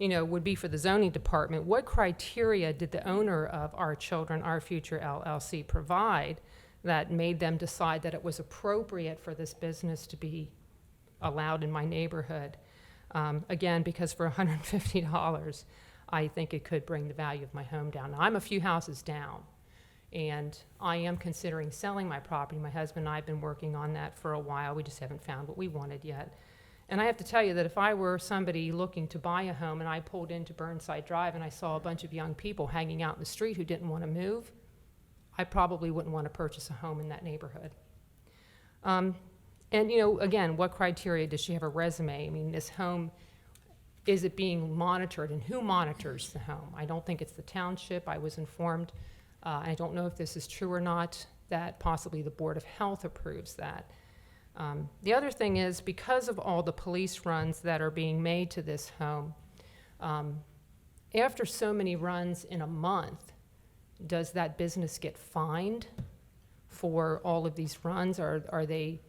would be for the zoning department. What criteria did the owner of Our Children, Our Future LLC provide that made them decide that it was appropriate for this business to be allowed in my neighborhood? Again, because for $150, I think it could bring the value of my home down. Now, I'm a few houses down, and I am considering selling my property. My husband and I have been working on that for a while. We just haven't found what we wanted yet. And I have to tell you that if I were somebody looking to buy a home and I pulled into Burnside Drive and I saw a bunch of young people hanging out in the street who didn't want to move, I probably wouldn't want to purchase a home in that neighborhood. And, again, what criteria? Does she have a resume? I mean, this home, is it being monitored, and who monitors the home? I don't think it's the township. I was informed, I don't know if this is true or not, that possibly the Board of Health approves that. The other thing is, because of all the police runs that are being made to this home, after so many runs in a month, does that business get fined for all of these runs? Are they,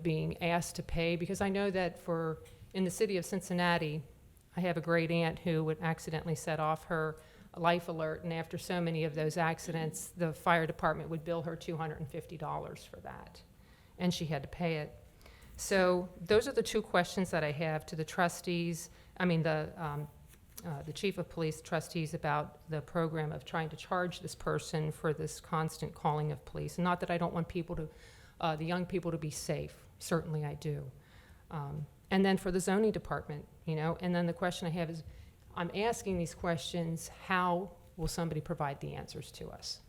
being asked to pay? Because I know that in the city of Cincinnati, I have a great aunt who would accidentally set off her life alert, and after so many of those accidents, the fire department would bill her $250 for that, and she had to pay it. So those are the two questions that I have to the trustees, the chief of police trustees, about the program of trying to charge this person for this constant calling of police. Not that I don't want the young people to be safe, certainly I do. And then for the zoning department, and then the question I have is, I'm asking these questions, how will somebody provide the answers to us?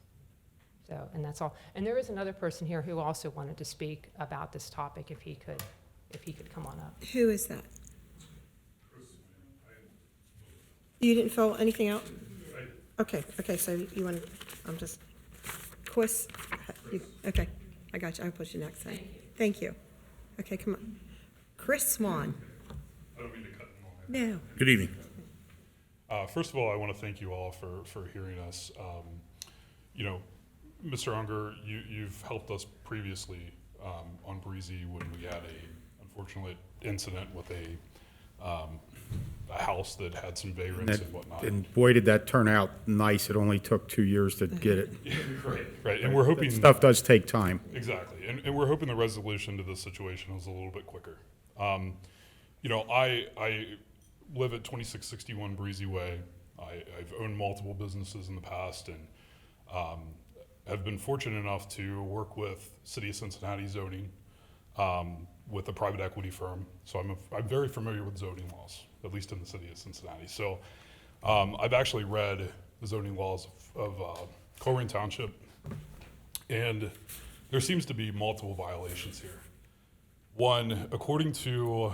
So, and that's all. And there is another person here who also wanted to speak about this topic, if he could come on up. Who is that? You didn't fill anything out? Okay, so you want to, I'm just, Chris, okay, I got you, I'll put you next time. Thank you. Okay, come on. Chris Swan. I don't mean to cut in on that. No. Good evening. First of all, I want to thank you all for hearing us. Mr. Unger, you've helped us previously on Breezy when we had a unfortunate incident with a house that had some vagrants and whatnot. And boy, did that turn out nice. It only took 2 years to get it. Right. And we're hoping stuff does take time. Exactly. And we're hoping the resolution to this situation is a little bit quicker. I live at 2661 Breezy Way. I've owned multiple businesses in the past, and have been fortunate enough to work with City of Cincinnati zoning with a private equity firm, so I'm very familiar with zoning laws, at least in the city of Cincinnati. So I've actually read the zoning laws of Colerain Township, and there seems to be multiple violations here. One, according to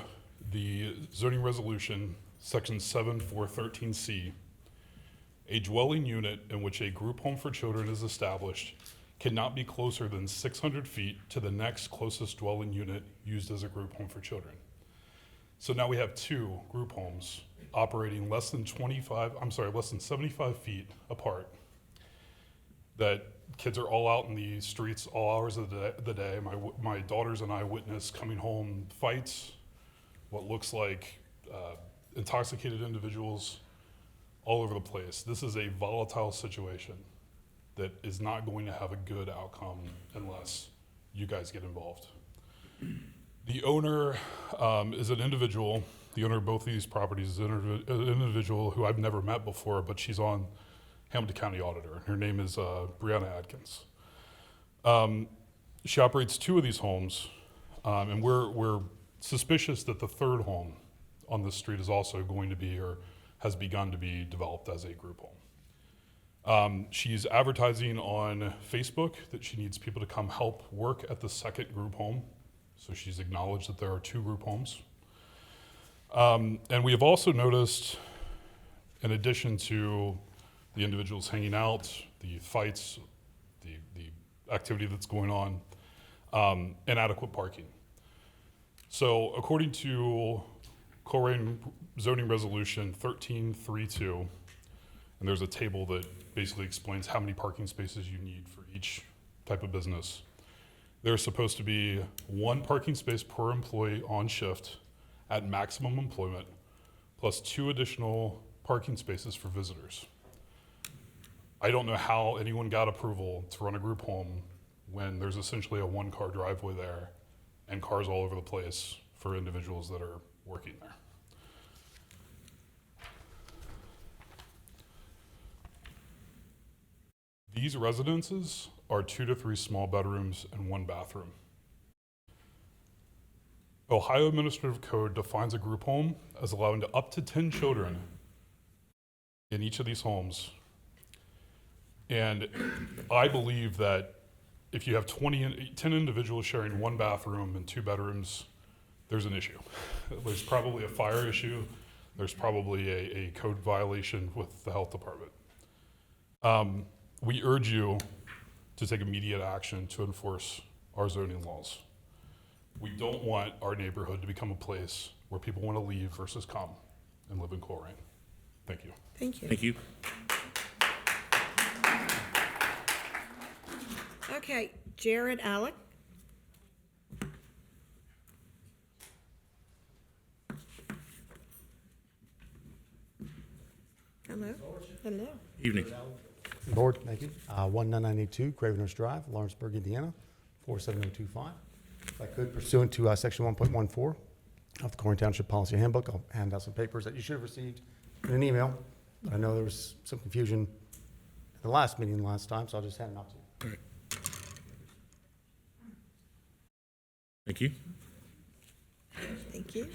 the zoning resolution, section 7413C, a dwelling unit in which a group home for children is established cannot be closer than 600 feet to the next closest dwelling unit used as a group home for children. So now we have 2 group homes operating less than 75 feet apart, that kids are all out in the streets all hours of the day. My daughters and I witnessed coming home fights, what looks like intoxicated individuals all over the place. This is a volatile situation that is not going to have a good outcome unless you guys get involved. The owner is an individual. The owner of both of these properties is an individual who I've never met before, but she's on Hamilton County Auditor. Her name is Brianna Adkins. She operates 2 of these homes, and we're suspicious that the 3rd home on this street is also going to be, or has begun to be, developed as a group home. She's advertising on Facebook that she needs people to come help work at the 2nd group home. So she's acknowledged that there are 2 group homes. And we have also noticed, in addition to the individuals hanging out, the fights, the activity that's going on, inadequate parking. So according to Colerain zoning resolution 1332, and there's a table that basically explains how many parking spaces you need for each type of business. There's supposed to be 1 parking space per employee on shift at maximum employment, plus 2 additional parking spaces for visitors. I don't know how anyone got approval to run a group home when there's essentially a 1-car driveway there and cars all over the place for individuals that are working there. These residences are 2 to 3 small bedrooms and 1 bathroom. Ohio Administrative Code defines a group home as allowing to up to 10 children in each of these homes. And I believe that if you have 10 individuals sharing 1 bathroom and 2 bedrooms, there's an issue. There's probably a fire issue. There's probably a code violation with the health department. We urge you to take immediate action to enforce our zoning laws. We don't want our neighborhood to become a place where people want to leave versus come and live in Colerain. Thank you. Thank you. Thank you. Okay, Jared Alec. Hello. Hello. Evening. Board, thank you. 19982 Cravenhurst Drive, Lawrenceburg, Indiana, 47025. If I could, pursuant to section 1.14 of the Colerain Township Policy Handbook, I'll hand out some papers that you should have received in an email. But I know there was some confusion at the last meeting last time, so I'll just hand them out to you. All right. Thank you. Thank you.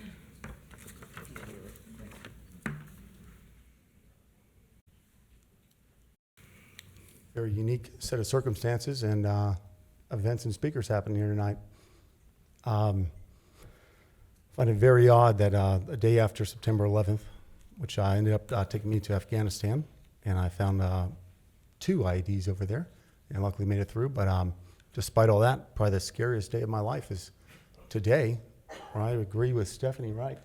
Very unique set of circumstances and events and speakers happening here tonight. Find it very odd that a day after September 11th, which ended up taking me to Afghanistan, and I found 2 IEDs over there, and luckily made it through. But despite all that, probably the scariest day of my life is today, where I agree with Stephanie Wright.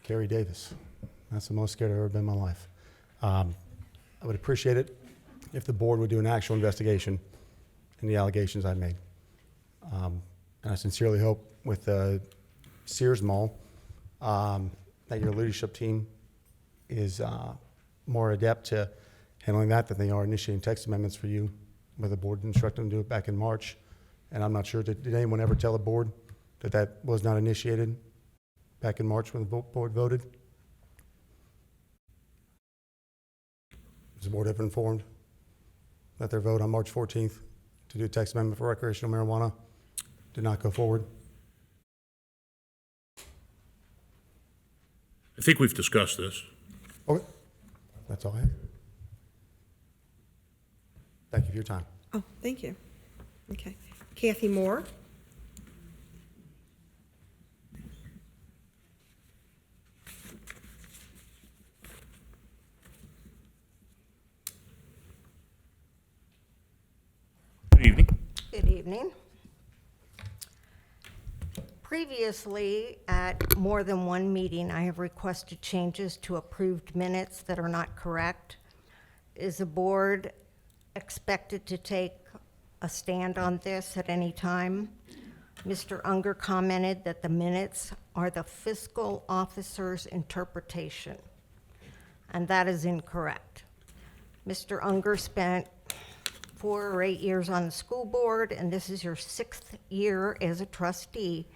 Carrie Davis. That's the most scared I've ever been in my life. I would appreciate it if the board would do an actual investigation into the allegations I made. And I sincerely hope with the Sears Mall that your leadership team is more adept to handling that than they are initiating text amendments for you, where the board instructed them to do it back in March. And I'm not sure, did anyone ever tell the board that that was not initiated back in March when the board voted? Was the board ever informed that their vote on March 14th to do a text amendment for recreational marijuana did not go forward? I think we've discussed this. Okay, that's all I have. Thank you for your time. Oh, thank you. Okay. Kathy Moore? Good evening. Good evening. Previously, at more than one meeting, I have requested changes to approved minutes that are not correct. Is the board expected to take a stand on this at any time? Mr. Unger commented that the minutes are the fiscal officer's interpretation, and that is incorrect. Mr. Unger spent 4 or 8 years on the school board, and this is your 6th year as a trustee,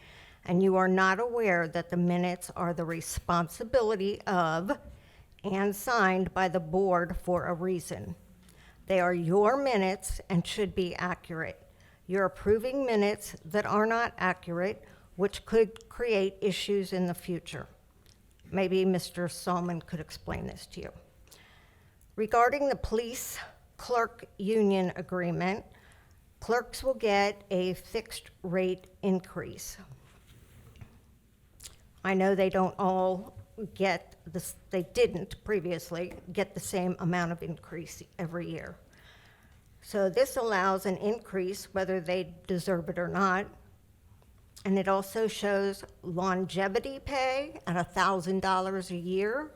and you are not aware that the minutes are the responsibility of and signed by the board for a reason. They are your minutes and should be accurate. You're approving minutes that are not accurate, which could create issues in the future. Maybe Mr. Solomon could explain this to you. Regarding the police clerk union agreement, clerks will get a fixed rate increase. I know they don't all get this, they didn't previously get the same amount of increase every year. So this allows an increase whether they deserve it or not. And it also shows longevity pay at $1,000 a year.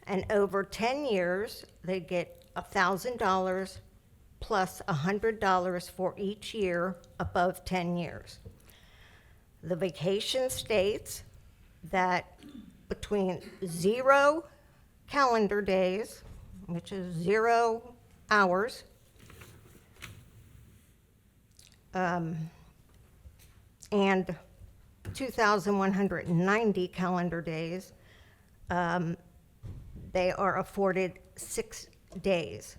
And over 10 years, they get $1,000 plus $100 for each year above 10 years. The vacation states that between 0 calendar days, which is 0 hours, and 2,190 calendar days, they are afforded 6 days.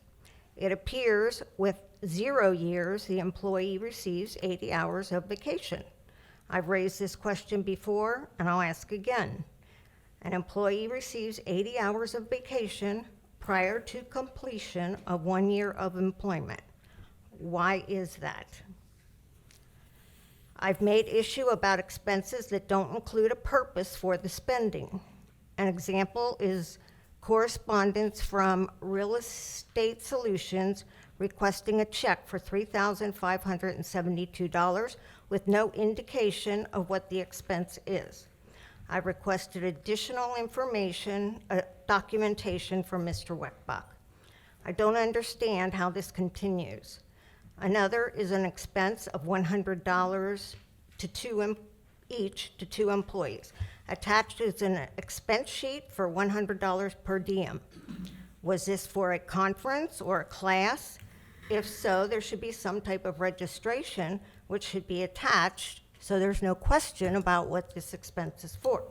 It appears with 0 years, the employee receives 80 hours of vacation. I've raised this question before, and I'll ask again. An employee receives 80 hours of vacation prior to completion of 1 year of employment. Why is that? I've made issue about expenses that don't include a purpose for the spending. An example is correspondence from Real Estate Solutions requesting a check for $3,572 with no indication of what the expense is. I requested additional information, documentation from Mr. Weckbach. I don't understand how this continues. Another is an expense of $100 to each to 2 employees. Attached is an expense sheet for $100 per diem. Was this for a conference or a class? If so, there should be some type of registration which should be attached so there's no question about what this expense is for.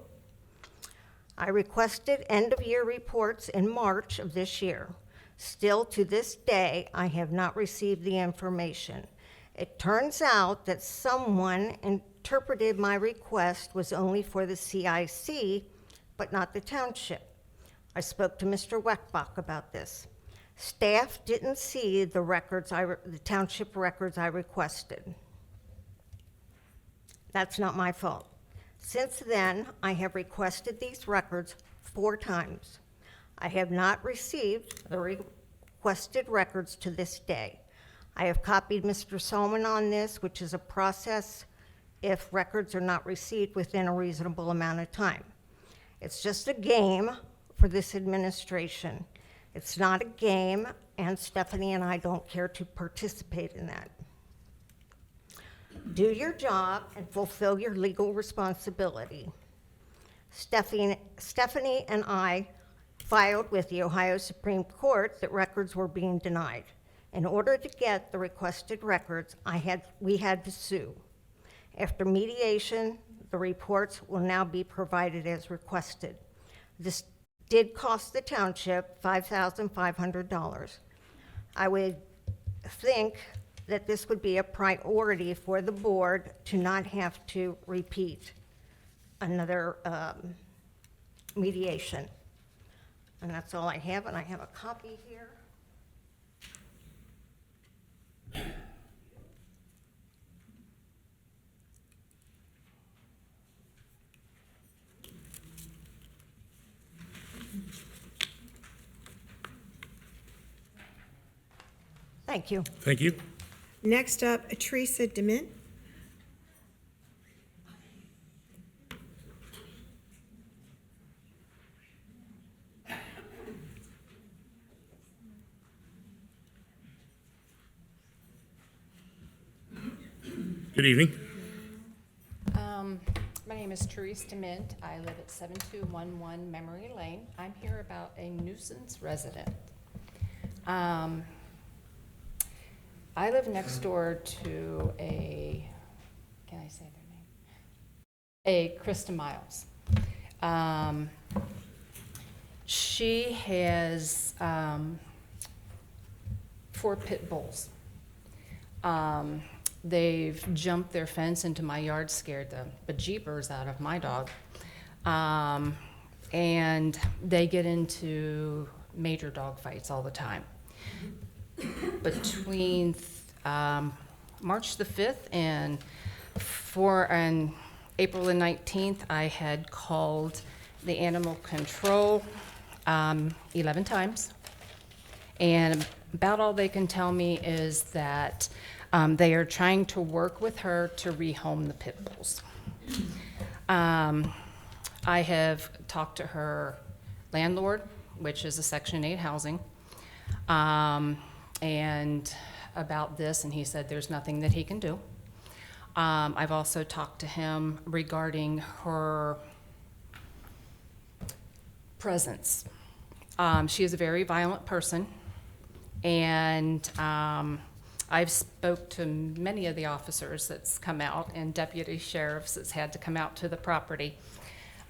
I requested end-of-year reports in March of this year. Still to this day, I have not received the information. It turns out that someone interpreted my request was only for the CIC, but not the township. I spoke to Mr. Weckbach about this. Staff didn't see the records, the township records I requested. That's not my fault. Since then, I have requested these records 4 times. I have not received the requested records to this day. I have copied Mr. Solomon on this, which is a process if records are not received within a reasonable amount of time. It's just a game for this administration. It's not a game, and Stephanie and I don't care to participate in that. Do your job and fulfill your legal responsibility. Stephanie and I filed with the Ohio Supreme Court that records were being denied. In order to get the requested records, we had to sue. After mediation, the reports will now be provided as requested. This did cost the township $5,500. I would think that this would be a priority for the board to not have to repeat another mediation. And that's all I have, and I have a copy here. Thank you. Thank you. Next up, Teresa Dement. Good evening. My name is Teresa Dement. I live at 7211 Memory Lane. I'm here about a nuisance resident. I live next door to can I say their name? A Krista Miles. She has 4 pit bulls. They've jumped their fence into my yard, scared the bejeepers out of my dog. And they get into major dog fights all the time. Between March the 5th and April the 19th, I had called the animal control 11 times. And about all they can tell me is that they are trying to work with her to rehome the pit bulls. I have talked to her landlord, which is a Section 8 housing, and about this, and he said there's nothing that he can do. I've also talked to him regarding her presence. She is a very violent person, and I've spoke to many of the officers that's come out and deputy sheriffs that's had to come out to the property.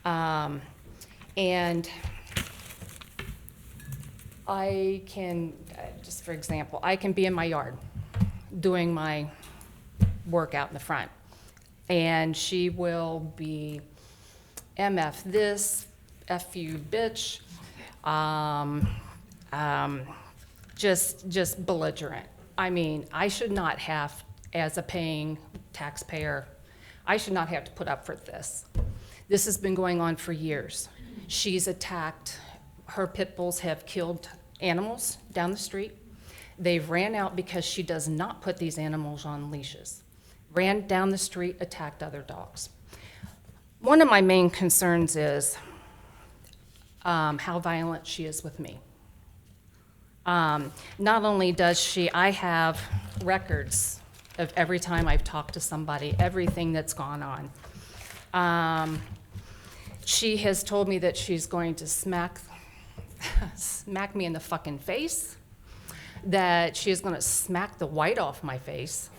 And I can, just for example, I can be in my yard doing my work out in the front, and she will be MF this, F you bitch, just belligerent. I mean, I should not have, as a paying taxpayer, I should not have to put up for this. This has been going on for years. She's attacked, her pit bulls have killed animals down the street. They've ran out because she does not put these animals on leashes. Ran down the street, attacked other dogs. One of my main concerns is how violent she is with me. Not only does she, I have records of every time I've talked to somebody, everything that's gone on. She has told me that she's going to smack me in the fucking face, that she is going to smack the white off my face.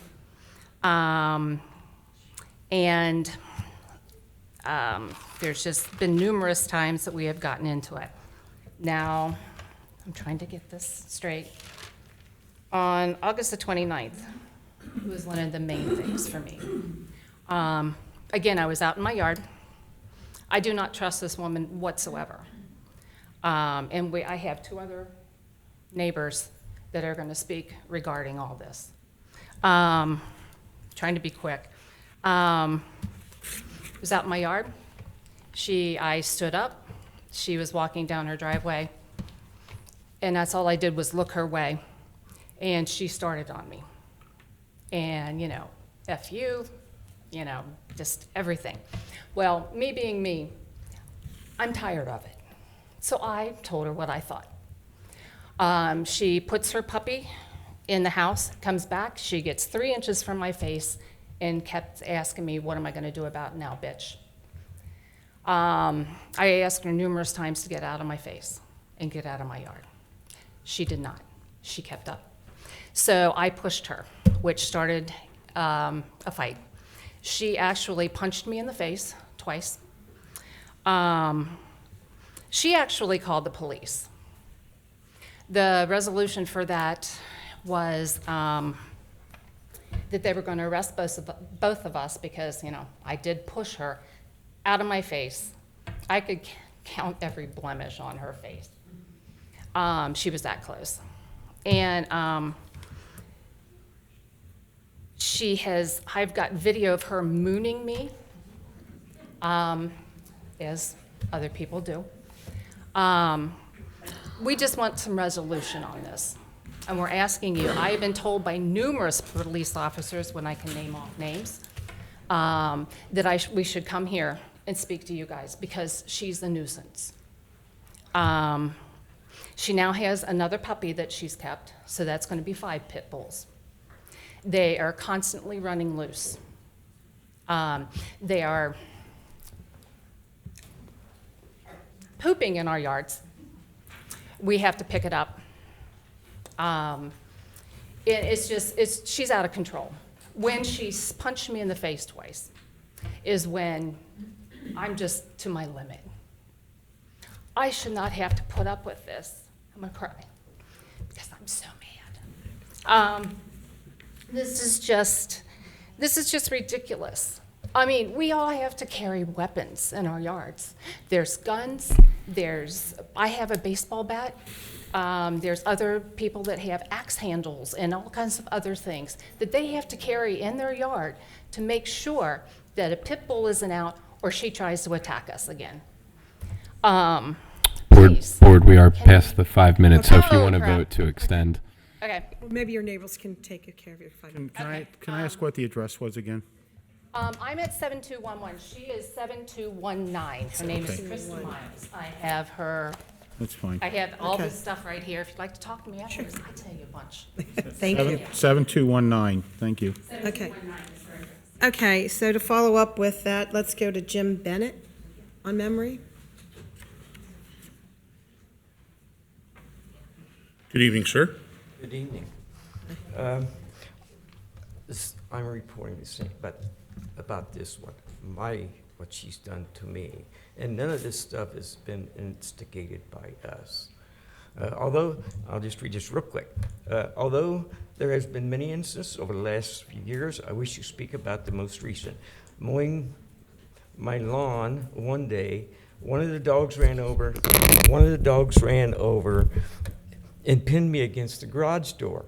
There's just been numerous times that we have gotten into it. Now, I'm trying to get this straight. On August the 29th, it was one of the main things for me. Again, I was out in my yard. I do not trust this woman whatsoever. I have 2 other neighbors that are going to speak regarding all this. Trying to be quick. I was out in my yard. I stood up. She was walking down her driveway. And that's all I did was look her way. And she started on me. And, F you, just everything. Well, me being me, I'm tired of it. So I told her what I thought. She puts her puppy in the house, comes back, she gets 3 inches from my face and kept asking me, what am I gonna do about it now, bitch? I asked her numerous times to get out of my face and get out of my yard. She did not. She kept up. So I pushed her, which started a fight. She actually punched me in the face twice. She actually called the police. The resolution for that was that they were going to arrest both of us because, I did push her out of my face. I could count every blemish on her face. She was that close. And I've got video of her mooning me, as other people do. We just want some resolution on this. And we're asking you, I have been told by numerous police officers, when I can name off names, that we should come here and speak to you guys because she's a nuisance. She now has another puppy that she's kept, so that's going to be 5 pit bulls. They are constantly running loose. They are pooping in our yards. We have to pick it up. She's out of control. When she's punched me in the face twice is when I'm just to my limit. I should not have to put up with this. I'm gonna cry because I'm so mad. This is just ridiculous. I mean, we all have to carry weapons in our yards. There's guns, I have a baseball bat. There's other people that have axe handles and all kinds of other things that they have to carry in their yard to make sure that a pit bull isn't out or she tries to attack us again. Board, we are past the 5 minutes, so if you want to vote to extend. Okay. Well, maybe your neighbors can take care of your 5 minutes. Can I ask what the address was again? I'm at 7211. She is 7219. Her name is Kristen Miles. I have her. That's fine. I have all this stuff right here. If you'd like to talk to me afterwards, I tell you a bunch. Thank you. 7219, thank you. Okay. Okay, so to follow up with that, let's go to Jim Bennett on memory. Good evening, sir. Good evening. I'm reporting the same, but about this one, what she's done to me, and none of this stuff has been instigated by us. Although, I'll just read this real quick. Although there has been many instances over the last few years, I wish to speak about the most recent. Mowing my lawn one day, one of the dogs ran over and pinned me against the garage door.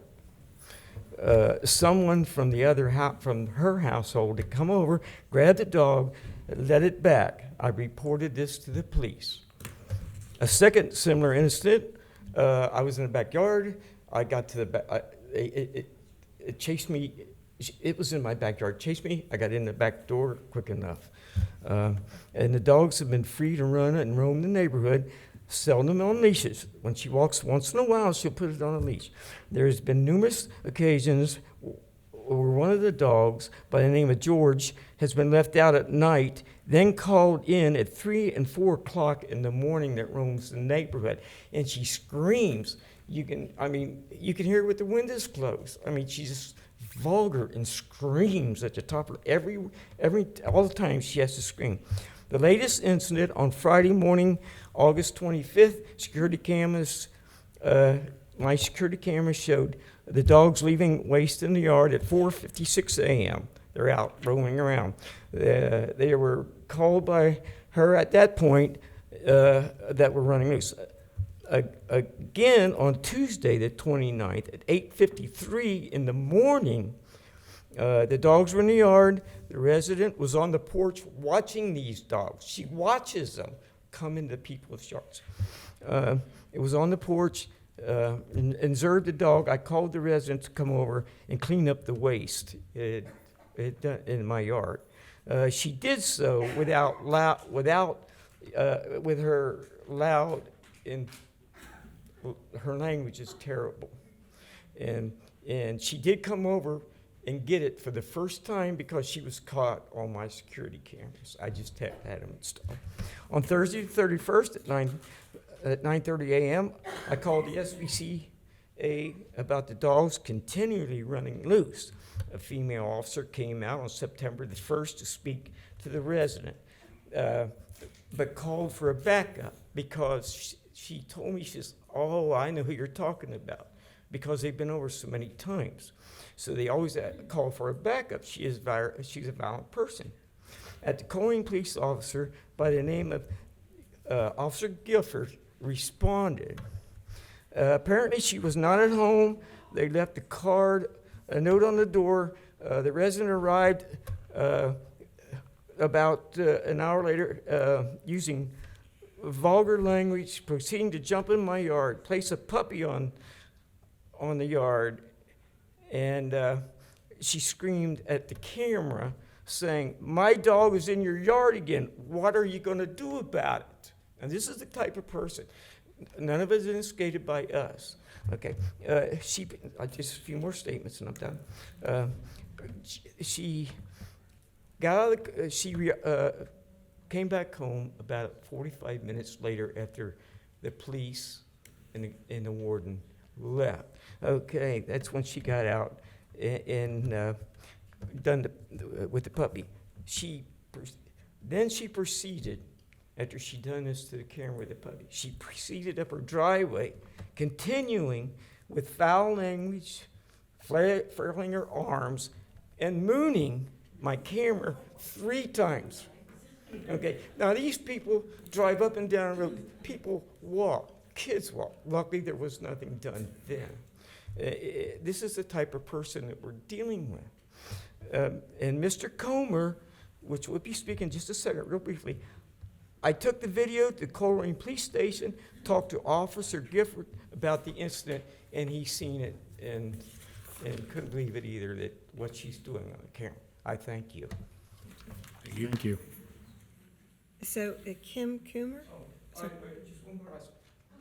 Someone from from her household had come over, grabbed the dog, let it back. I reported this to the police. A second similar incident, I was in the backyard. I got to the back. It chased me. It was in my backyard. Chased me. I got in the back door quick enough. And the dogs have been free to run and roam the neighborhood. Seldom on leashes. When she walks once in a while, she'll put it on a leash. There's been numerous occasions where one of the dogs, by the name of George, has been left out at night, then called in at 3 and 4 o'clock in the morning that roams the neighborhood. And she screams. You can hear her with the windows closed. I mean, she's just vulgar and screams at the top of all the time she has to scream. The latest incident on Friday morning, August 25th, my security cameras showed the dogs leaving waste in the yard at 4:56 a.m. They're out roaming around. They were called by her at that point that were running loose. Again, on Tuesday, the 29th, at 8:53 in the morning, the dogs were in the yard. The resident was on the porch watching these dogs. She watches them come into people's yards. It was on the porch and observed the dog. I called the resident to come over and clean up the waste in my yard. She did so with her loud, and her language is terrible. And she did come over and get it for the first time because she was caught on my security cameras. I just had them installed. On Thursday the 31st at 9:30 a.m., I called the SPCA about the dogs continually running loose. A female officer came out on September the 1st to speak to the resident, but called for a backup because she told me, she says, "Oh, I know who you're talking about. because they've been over so many times. So they always call for a backup. She's a violent person. At the Colerain police officer by the name of Officer Gifford responded. Apparently she was not at home. They left a note on the door. The resident arrived about an hour later using vulgar language, proceeding to jump in my yard, place a puppy on the yard, and she screamed at the camera saying, "My dog is in your yard again. What are you going to do about it?" And this is the type of person. None of it is instigated by us. Okay, just a few more statements and I'm done. She got out of she came back home about 45 minutes later after the police and the warden left. Okay, that's when she got out and done with the puppy. Then she proceeded, after she done this to the camera with the puppy, she proceeded up her driveway, continuing with foul language, flailing her arms, and mooning my camera 3 times. Okay, now these people drive up and down the road. People walk, kids walk. Luckily, there was nothing done then. This is the type of person that we're dealing with. And Mr. Comer, which we'll be speaking just a second, real briefly, I took the video to Colerain Police Station, talked to Officer Gifford about the incident, and he's seen it and couldn't believe it either, that what she's doing on the camera. I thank you. Thank you. So, Kim Coomer? Just one more.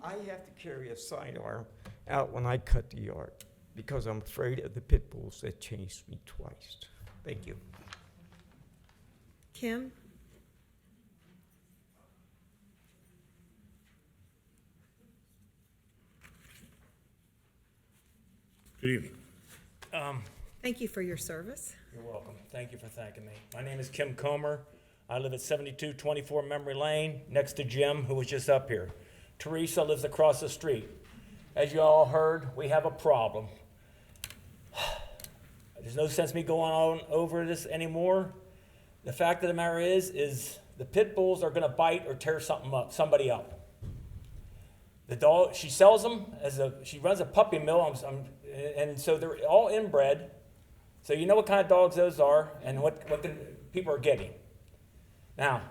I have to carry a sidearm out when I cut the yard because I'm afraid of the pit bulls that chased me twice. Thank you. Kim? Good evening. Thank you for your service. You're welcome. Thank you for thanking me. My name is Kim Comer. I live at 7224 Memory Lane, next to Jim, who was just up here. Teresa lives across the street. As you all heard, we have a problem. There's no sense me going on over this anymore. The fact of the matter is the pit bulls are going to bite or tear somebody up. The dog, she sells them she runs a puppy mill, and so they're all inbred. So you know what kind of dogs those are and what people are getting. Now,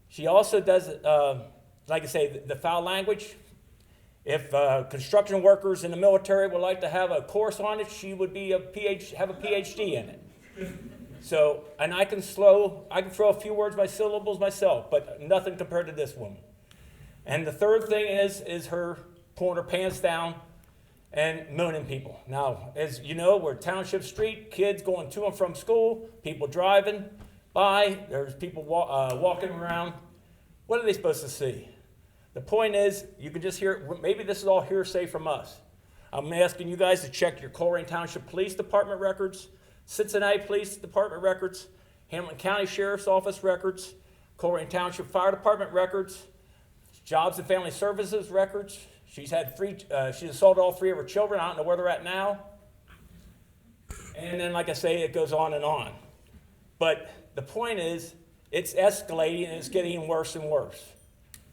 she also does, like I say, the foul language. If construction workers in the military would like to have a course on it, she would be have a PhD in it. So, and I can throw a few words by syllables myself, but nothing compared to this woman. And the third thing is her pulling her pants down and mooning people. Now, as you know, we're Township Street, kids going to and from school, people driving by, there's people walking around. What are they supposed to see? The point is, you can just hear, maybe this is all hearsay from us. I'm asking you guys to check your Colerain Township Police Department records, Cincinnati Police Department records, Hamilton County Sheriff's Office records, Colerain Township Fire Department records, Jobs and Family Services records. She's assaulted all 3 of her children. I don't know where they're at now. And then, like I say, it goes on and on. But the point is, it's escalating and it's getting worse and worse.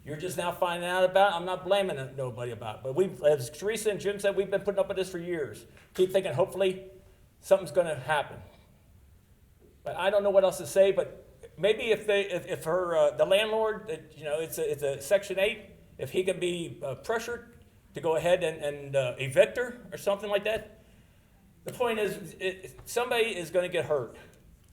You're just now finding out about it. I'm not blaming nobody about it. But as Teresa and Jim said, we've been putting up with this for years. Keep thinking, hopefully, something's going to happen. But I don't know what else to say, but maybe if the landlord, it's a Section 8, if he can be pressured to go ahead and evict her or something like that. The point is, somebody is going to get hurt.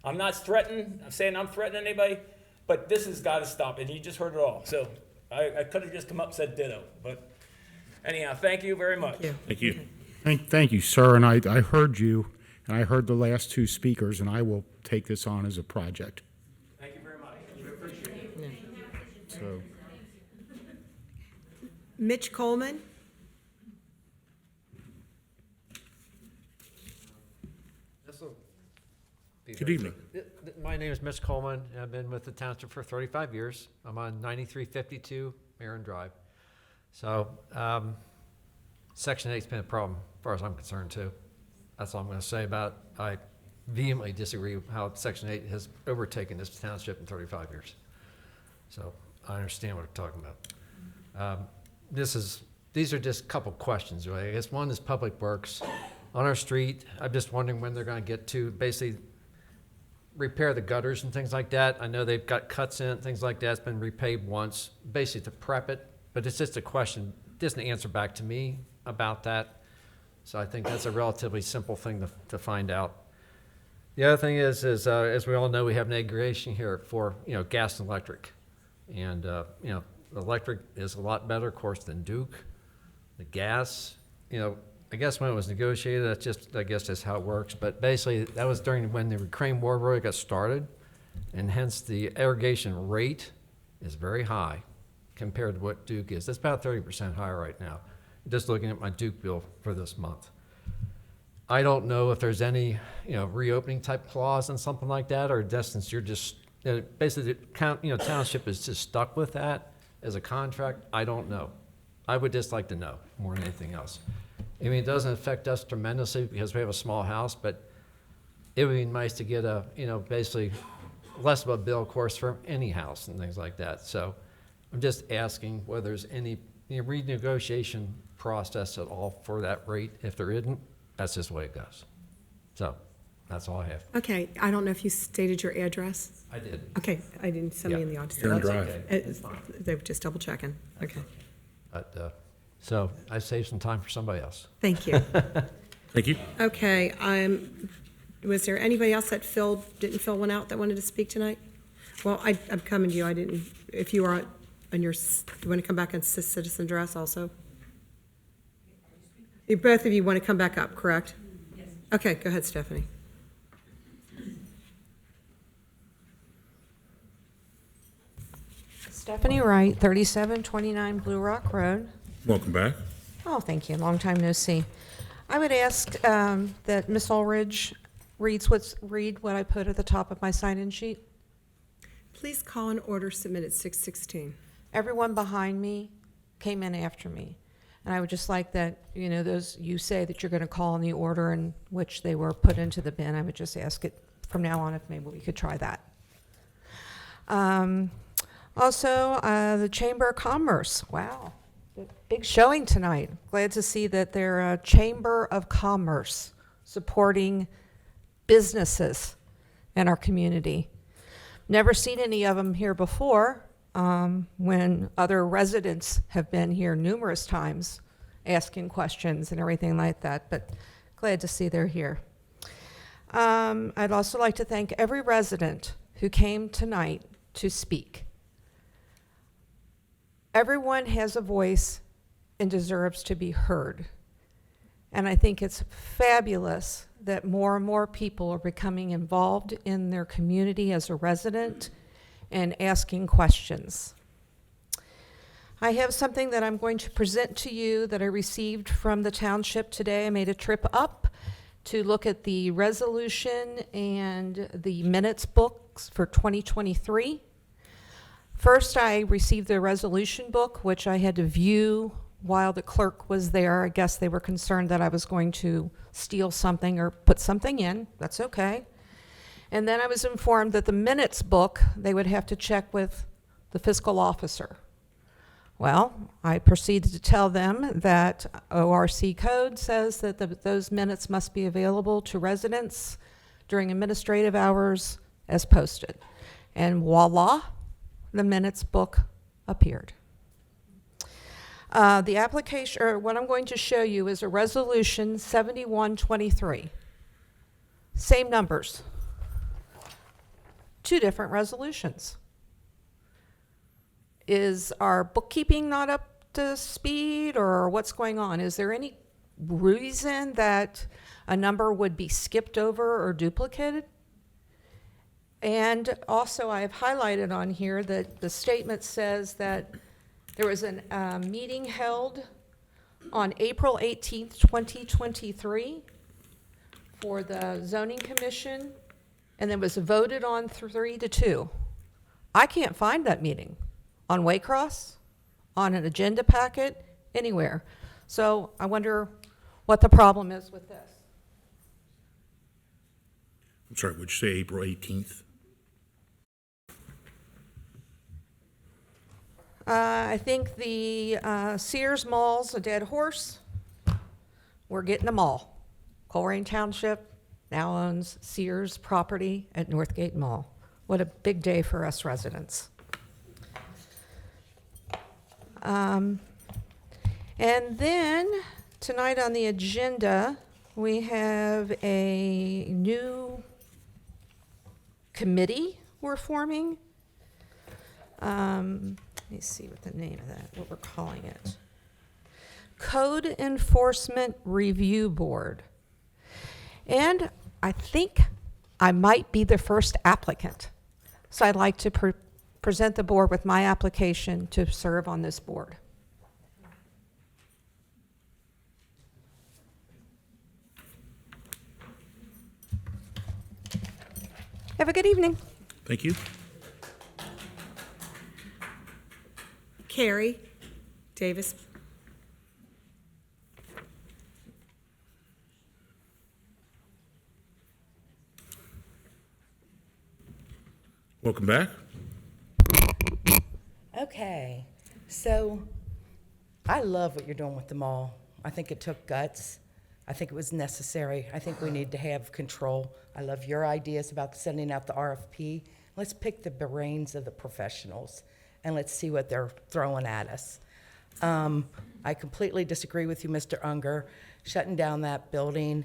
I'm not threatening. I'm saying I'm threatening anybody, but this has got to stop. And you just heard it all. So I could have just come up and said ditto. But anyhow, thank you very much. Thank you. Thank you, sir. And I heard you, and I heard the last 2 speakers, and I will take this on as a project. Thank you very much. We appreciate it. So, Mitch Coleman? Good evening. My name is Mitch Coleman. I've been with the township for 35 years. I'm on 9352 Marin Drive. So Section 8's been a problem, as far as I'm concerned, too. That's all I'm going to say about it. I vehemently disagree with how Section 8 has overtaken this township in 35 years. So I understand what we're talking about. These are just a couple questions, really. I guess one is Public Works. On our street, I'm just wondering when they're going to get to basically repair the gutters and things like that. I know they've got cuts in it, things like that. It's been repaved once, basically to prep it. But it's just a question. Doesn't answer back to me about that. So I think that's a relatively simple thing to find out. The other thing is as we all know, we have an aggregation here for, gas and electric. And, electric is a lot better, of course, than Duke. The gas, I guess when it was negotiated, that's how it works. But basically, that was during when the Ukraine war really got started. And hence, the irrigation rate is very high compared to what Duke is. It's about 30% higher right now. Just looking at my Duke bill for this month. I don't know if there's any, reopening type clause and something like that, or just since you're just, basically, township is just stuck with that as a contract. I don't know. I would just like to know more than anything else. I mean, it doesn't affect us tremendously because we have a small house, but it would be nice to get a, basically less of a bill, of course, for any house and things like that. So I'm just asking whether there's any renegotiation process at all for that rate. If there isn't, that's just the way it goes. So that's all I have. Okay, I don't know if you stated your address. I did. Okay, I didn't, somebody in the audience. Aaron Drive. It's fine. They were just double checking. Okay, But, so I saved some time for somebody else. thank you. Thank you. Okay, was there anybody else that didn't fill one out that wanted to speak tonight? Well, I'm coming to you. I didn't, if you are on your, you want to come back on citizen address also? Both of you want to come back up, correct? Yes. Okay, go ahead, Stephanie. Stephanie Wright, 3729 Blue Rock Road. Welcome back. Oh, thank you. Long time no see. I would ask that Ms. Ulrich read what I put at the top of my sign-in sheet. Please call an order submitted 616. Everyone behind me came in after me. And I would just like that, those you say that you're going to call in the order in which they were put into the bin. I would just ask it from now on if maybe we could try that. Also, the Chamber of Commerce. Wow, big showing tonight. Glad to see that they're a Chamber of Commerce supporting businesses in our community. Never seen any of them here before. When other residents have been here numerous times asking questions and everything like that, but glad to see they're here. I'd also like to thank every resident who came tonight to speak. Everyone has a voice and deserves to be heard. And I think it's fabulous that more and more people are becoming involved in their community as a resident and asking questions. I have something that I'm going to present to you that I received from the township today. I made a trip up to look at the resolution and the minutes books for 2023. First, I received the resolution book, which I had to view while the clerk was there. I guess they were concerned that I was going to steal something or put something in. That's okay. And then I was informed that the minutes book, they would have to check with the fiscal officer. Well, I proceeded to tell them that ORC code says that those minutes must be available to residents during administrative hours as posted. And voila, the minutes book appeared. The application, or what I'm going to show you is a resolution 7123. Same numbers. Two different resolutions. Is our bookkeeping not up to speed, or what's going on? Is there any reason that a number would be skipped over or duplicated? And also I have highlighted on here that the statement says that there was a meeting held on April 18th, 2023 for the Zoning Commission, and it was voted on 3-2. I can't find that meeting on Waycross, on an agenda packet, anywhere. So I wonder what the problem is with this. I'm sorry, would you say April 18th? I think the Sears Mall's a dead horse. We're getting them all. Colerain Township now owns Sears property at Northgate Mall. What a big day for us residents. And then tonight on the agenda, we have a new committee we're forming. Let me see what the name of that, what we're calling it. Code Enforcement Review Board. And I think I might be the first applicant. So I'd like to present the board with my application to serve on this board. Have a good evening. Thank you. Carrie Davis. Welcome back. Okay, so I love what you're doing with the mall. I think it took guts. I think it was necessary. I think we need to have control. I love your ideas about sending out the RFP. Let's pick the brains of the professionals and let's see what they're throwing at us. I completely disagree with you, Mr. Unger, shutting down that building,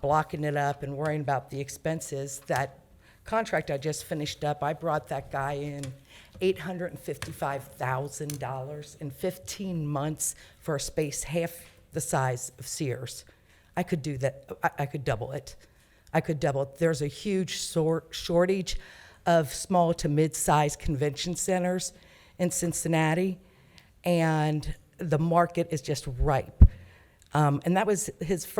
blocking it up and worrying about the expenses. That contract I just finished up, I brought that guy in $855,000 in 15 months for a space half the size of Sears. I could do that. I could double it. I could double it. There's a huge shortage of small to mid-sized convention centers in Cincinnati, and the market is just ripe. And that was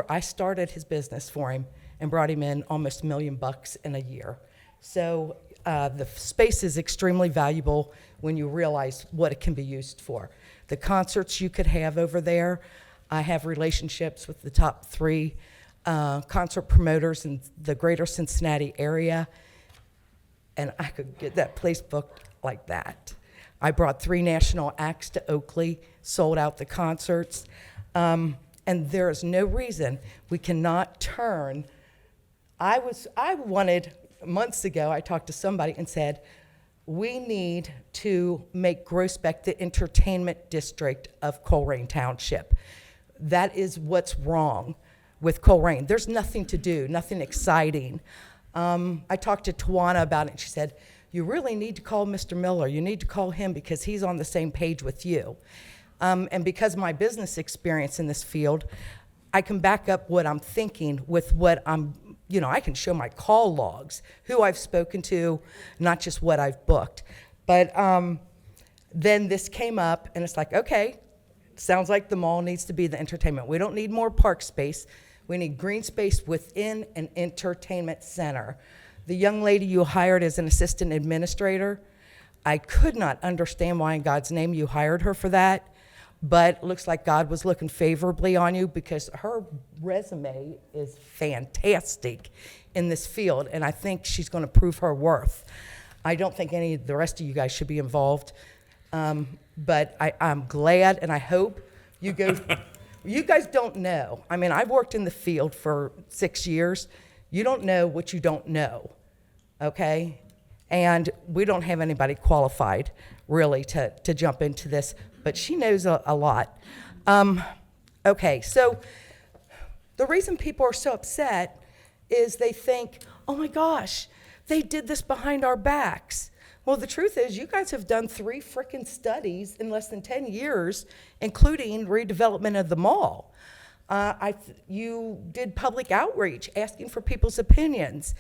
I started his business for him and brought him in almost $1 million in a year. So the space is extremely valuable when you realize what it can be used for. The concerts you could have over there, I have relationships with the top 3 concert promoters in the greater Cincinnati area, and I could get that place booked like that. I brought 3 national acts to Oakley, sold out the concerts, and there is no reason we cannot turn. I wanted, months ago, I talked to somebody and said, we need to make Groesbeck the entertainment district of Colerain Township. That is what's wrong with Colerain. There's nothing to do, nothing exciting. I talked to Tawana about it, and she said, you really need to call Mr. Miller. You need to call him because he's on the same page with you. And because of my business experience in this field, I can back up what I'm thinking with what I can show my call logs, who I've spoken to, not just what I've booked. But then this came up, and it's like, okay, sounds like the mall needs to be the entertainment. We don't need more park space. We need green space within an entertainment center. The young lady you hired as an assistant administrator, I could not understand why in God's name you hired her for that, but it looks like God was looking favorably on you because her resume is fantastic in this field, and I think she's going to prove her worth. I don't think any of the rest of you guys should be involved, but I'm glad, and I hope you go. You guys don't know. I mean, I've worked in the field for 6 years. You don't know what you don't know, okay? And we don't have anybody qualified, really, to jump into this, but she knows a lot. Okay, so the reason people are so upset is they think, oh my gosh, they did this behind our backs. Well, the truth is you guys have done 3 frickin' studies in less than 10 years, including redevelopment of the mall. You did public outreach, asking for people's opinions.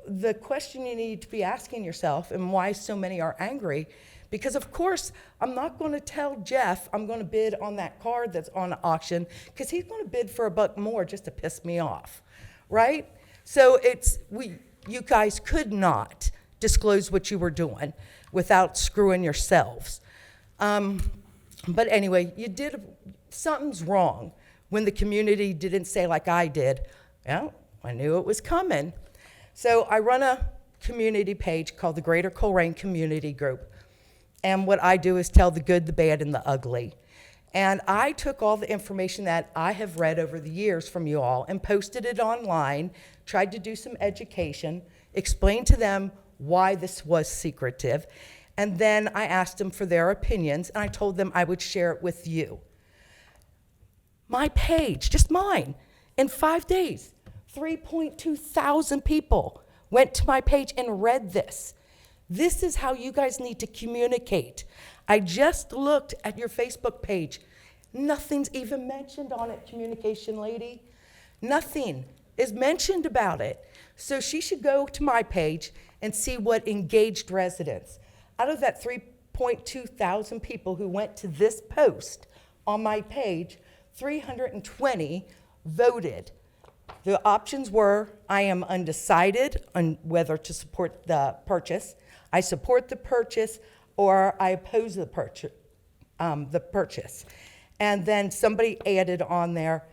The question you need to be asking yourself, and why so many are angry, because of course, I'm not gonna tell Jeff I'm gonna bid on that car that's on auction, because he's gonna bid for $1 more just to piss me off, right? So you guys could not disclose what you were doing without screwing yourselves. But anyway, something's wrong when the community didn't say like I did, well, I knew it was coming. So I run a community page called the Greater Colerain Community Group. And what I do is tell the good, the bad, and the ugly. And I took all the information that I have read over the years from you all and posted it online, tried to do some education, explained to them why this was secretive, and then I asked them for their opinions, and I told them I would share it with you. My page, just mine, in 5 days, 3.2 thousand people went to my page and read this. This is how you guys need to communicate. I just looked at your Facebook page. Nothing's even mentioned on it, communication lady. Nothing is mentioned about it. So she should go to my page and see what engaged residents. Out of that 3.2 thousand people who went to this post on my page, 320 voted. The options were, I am undecided on whether to support the purchase, I support the purchase, or I oppose the purchase. And then somebody added on there,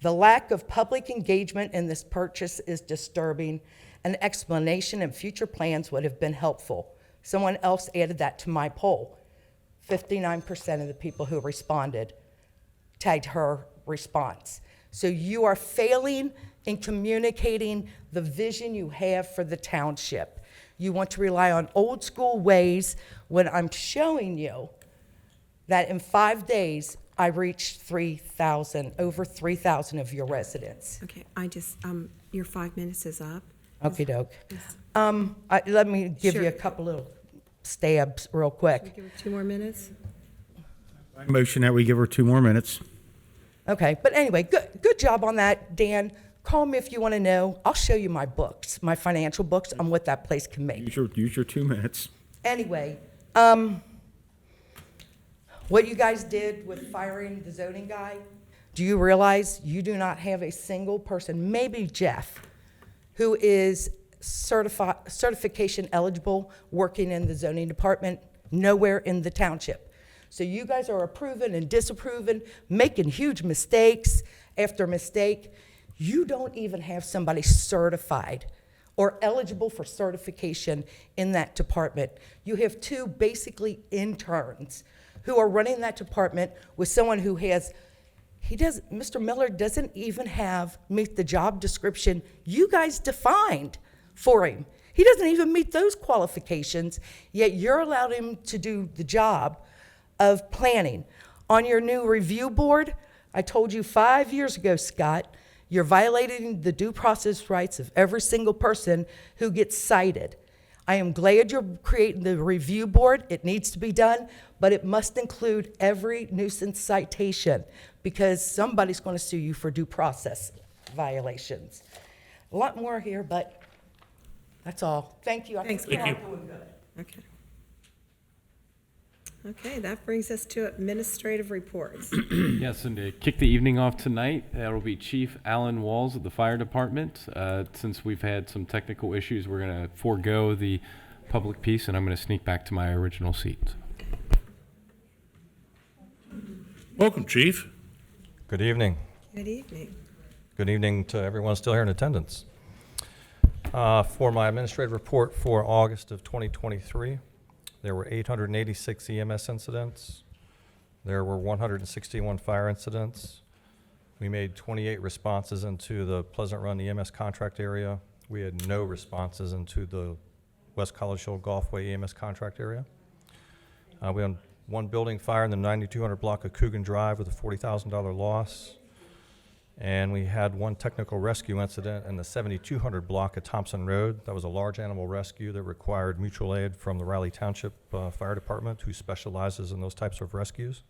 the lack of public engagement in this purchase is disturbing. An explanation and future plans would have been helpful. Someone else added that to my poll. 59% of the people who responded tagged her response. So you are failing in communicating the vision you have for the township. You want to rely on old school ways when I'm showing you that in 5 days, I reached 3,000, over 3,000 of your residents. Okay, your 5 minutes is up. Okie doke. Let me give you a couple little stabs real quick. Give her 2 more minutes. I motion that we give her 2 more minutes. Okay, but anyway, good job on that, Dan. Call me if you want to know. I'll show you my books, my financial books on what that place can make. Use your 2 minutes. Anyway, what you guys did with firing the zoning guy, do you realize you do not have a single person, maybe Jeff, who is certification eligible working in the zoning department, nowhere in the township. So you guys are approving and disapproving, making huge mistakes after mistake. You don't even have somebody certified or eligible for certification in that department. You have 2 basically interns who are running that department with someone who Mr. Miller doesn't even meet the job description you guys defined for him. He doesn't even meet those qualifications, yet you're allowed him to do the job of planning. On your new review board, I told you 5 years ago, Scott, you're violating the due process rights of every single person who gets cited. I am glad you're creating the review board. It needs to be done, but it must include every nuisance citation because somebody's going to sue you for due process violations. A lot more here, but that's all. Thank you. Thanks. Thank you. Okay. Okay, that brings us to administrative reports. Yes, and to kick the evening off tonight, that'll be Chief Alan Walls of the Fire Department. Since we've had some technical issues, we're going to forego the public piece, and I'm going to sneak back to my original seat. Welcome, Chief. Good evening. Good evening. Good evening to everyone still here in attendance. For my administrative report for August of 2023, there were 886 EMS incidents. There were 161 fire incidents. We made 28 responses into the Pleasant Run EMS contract area. We had no responses into the West College Hill Golfway EMS contract area. We had 1 building fire in the 9200 block of Coogan Drive with a $40,000 loss. And we had 1 technical rescue incident in the 7200 block at Thompson Road. That was a large animal rescue that required mutual aid from the Riley Township Fire Department, who specializes in those types of rescues.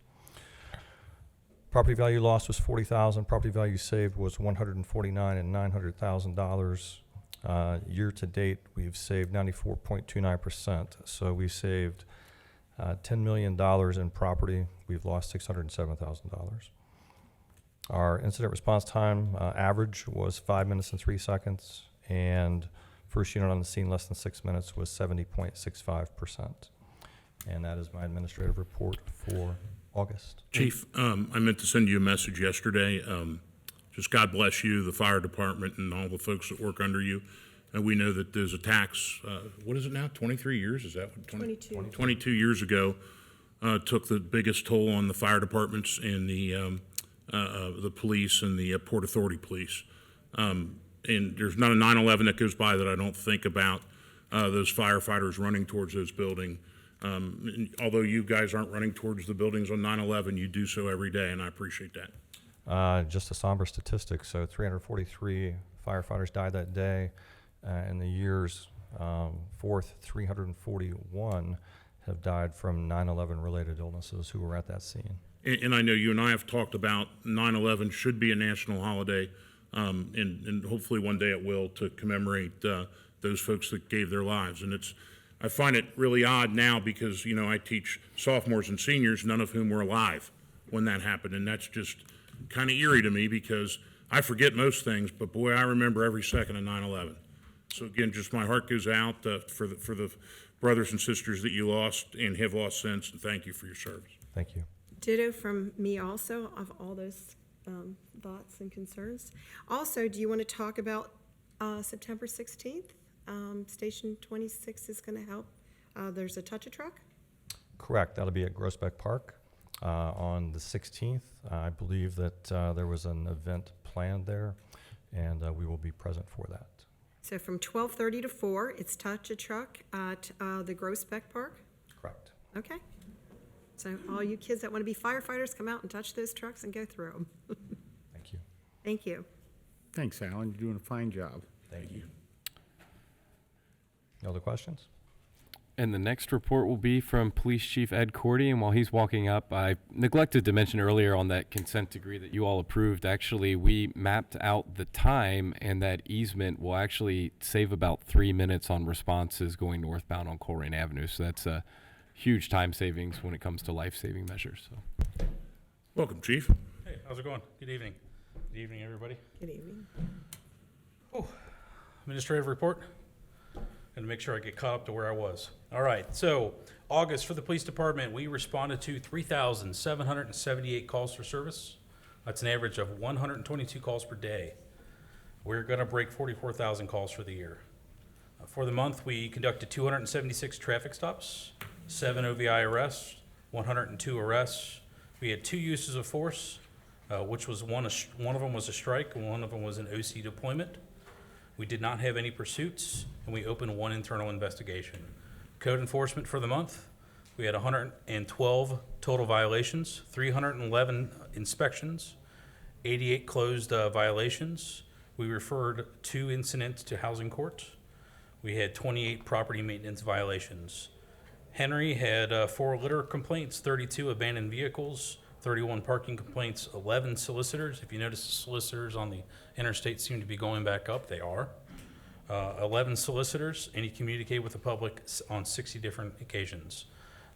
Property value loss was $40,000. Property value saved was $149,000 and $900,000. Year to date, we've saved 94.29%. So we saved $10 million in property. We've lost $607,000. Our incident response time average was 5 minutes and 3 seconds, and first unit on the scene less than 6 minutes was 70.65%. And that is my administrative report for August. Chief, I meant to send you a message yesterday. Just God bless you, the fire department, and all the folks that work under you. And we know that there's attacks, what is it now, 23 years? Is that what? 22. 22 years ago, took the biggest toll on the fire departments and the police and the Port Authority police. And there's not a 9/11 that goes by that I don't think about those firefighters running towards those buildings. And although you guys aren't running towards the buildings on 9/11, you do so every day, and I appreciate that. Just a somber statistic. So 343 firefighters died that day. In the years forth, 341 have died from 9/11 related illnesses who were at that scene. And I know you and I have talked about 9/11 should be a national holiday, and hopefully one day it will, to commemorate those folks that gave their lives. And I find it really odd now because, you know, I teach sophomores and seniors, none of whom were alive when that happened. And that's just kind of eerie to me because I forget most things, but boy, I remember every second of 9/11. So again, just my heart goes out for the brothers and sisters that you lost and have lost since, and thank you for your service. Thank you. Ditto from me also of all those thoughts and concerns. Also, do you want to talk about September 16th? Station 26 is going to help. There's a touch-a-truck? Correct. That'll be at Groesbeck Park on the 16th. I believe that there was an event planned there, and we will be present for that. So from 12:30 to 4, it's touch-a-truck at the Groesbeck Park? Correct. Okay. So all you kids that want to be firefighters, come out and touch those trucks and go through them. Thank you. Thank you. Thanks, Alan. You're doing a fine job. Thank you. No other questions? And the next report will be from Police Chief Ed Cordy. And while he's walking up, I neglected to mention earlier on that consent decree that you all approved. Actually, we mapped out the time, and that easement will actually save about 3 minutes on responses going northbound on Colerain Avenue. So that's a huge time savings when it comes to life-saving measures. So. Welcome, Chief. Hey, how's it going? Good evening. Good evening, everybody. Good evening. Administrative report. And to make sure I get caught up to where I was. All right, so August for the police department, we responded to 3,778 calls for service. That's an average of 122 calls per day. We're gonna break 44,000 calls for the year. For the month, we conducted 276 traffic stops, 7 OVI arrests, 102 arrests. We had 2 uses of force, which was one of them was a strike, and one of them was an OC deployment. We did not have any pursuits, and we opened 1 internal investigation. Code enforcement for the month, we had 112 total violations, 311 inspections, 88 closed violations. We referred 2 incidents to housing court. We had 28 property maintenance violations. Henry had 4 litter complaints, 32 abandoned vehicles, 31 parking complaints, 11 solicitors. If you notice, the solicitors on the interstate seem to be going back up. They are. 11 solicitors, and he communicated with the public on 60 different occasions.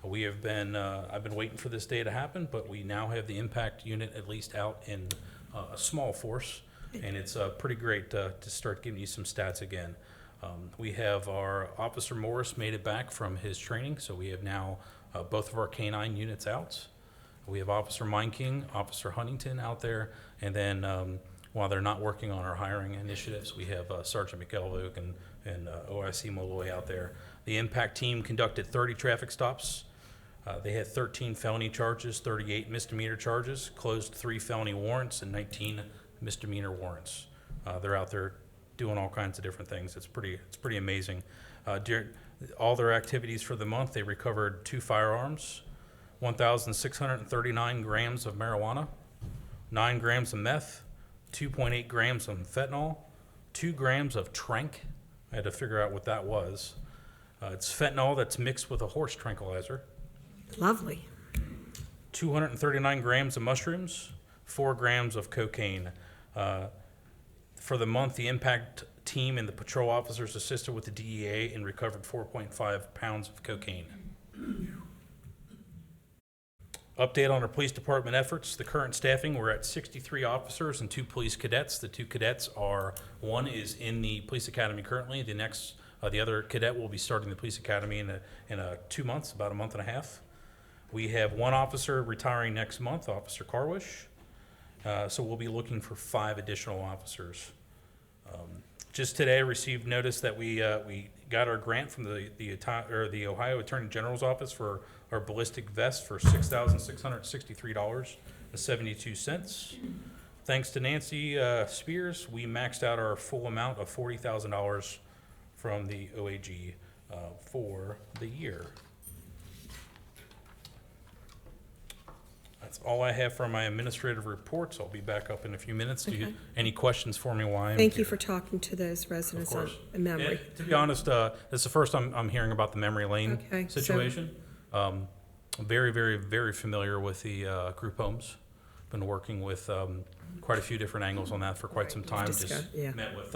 We have been, I've been waiting for this day to happen, but we now have the impact unit at least out in a small force, and it's pretty great to start giving you some stats again. We have our Officer Morris made it back from his training, so we have now both of our K-9 units out. We have Officer Meinking, Officer Huntington out there, and then while they're not working on our hiring initiatives, we have Sergeant McElvogue and OIC Molloy out there. The impact team conducted 30 traffic stops. They had 13 felony charges, 38 misdemeanor charges, closed 3 felony warrants, and 19 misdemeanor warrants. They're out there doing all kinds of different things. It's pretty amazing. During all their activities for the month, they recovered 2 firearms, 1,639 grams of marijuana, 9 grams of meth, 2.8 grams of fentanyl, 2 grams of tranq. I had to figure out what that was. It's fentanyl that's mixed with a horse tranquilizer. Lovely. 239 grams of mushrooms, 4 grams of cocaine. For the month, the impact team and the patrol officers assisted with the DEA and recovered 4.5 pounds of cocaine. Update on our police department efforts. The current staffing, we're at 63 officers and 2 police cadets. The 2 cadets are, one is in the police academy currently. The other cadet will be starting the police academy in 2 months, about a month and a half. We have one officer retiring next month, Officer Carwish. So we'll be looking for 5 additional officers. Just today, I received notice that we got our grant from the Ohio Attorney General's office for our ballistic vest for $6,663.72. Thanks to Nancy Spears, we maxed out our full amount of $40,000 from the OAG for the year. That's all I have for my administrative reports. I'll be back up in a few minutes. Do you, Okay. any questions for me while I'm Thank here? you for talking to those residents on course. memory. And to be honest, it's the first time I'm hearing about the memory lane Okay, so- situation. I'm very, very, very familiar with the group homes. Been working with quite a few different angles on that for quite some time. Just yeah. met with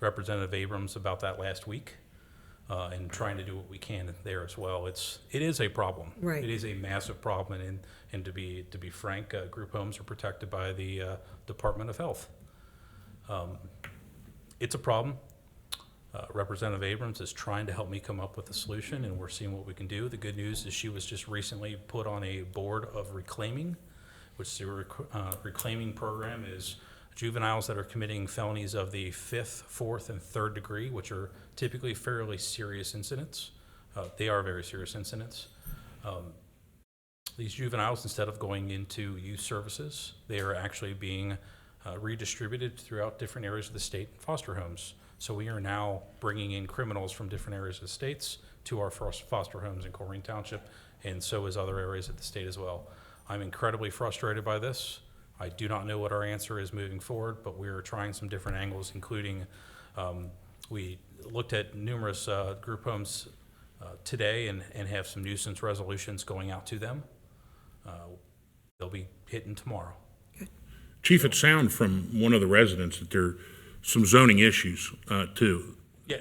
Representative Abrams about that last week, and trying to do what we can there as well. It is a problem. Right. It is a massive problem, and to be frank, group homes are protected by the Department of Health. It's a problem. Representative Abrams is trying to help me come up with a solution, and we're seeing what we can do. The good news is she was just recently put on a board of reclaiming, which the reclaiming program is juveniles that are committing felonies of the 5th, 4th, and 3rd degree, which are typically fairly serious incidents. They are very serious incidents. These juveniles, instead of going into youth services, they are actually being redistributed throughout different areas of the state in foster homes. So we are now bringing in criminals from different areas of the states to our foster homes in Colerain Township, and so is other areas of the state as well. I'm incredibly frustrated by this. I do not know what our answer is moving forward, but we are trying some different angles, including we looked at numerous group homes today and have some nuisance resolutions going out to them. They'll be hitting tomorrow. Chief, it sounds from one of the residents that there are some zoning issues too. Yeah,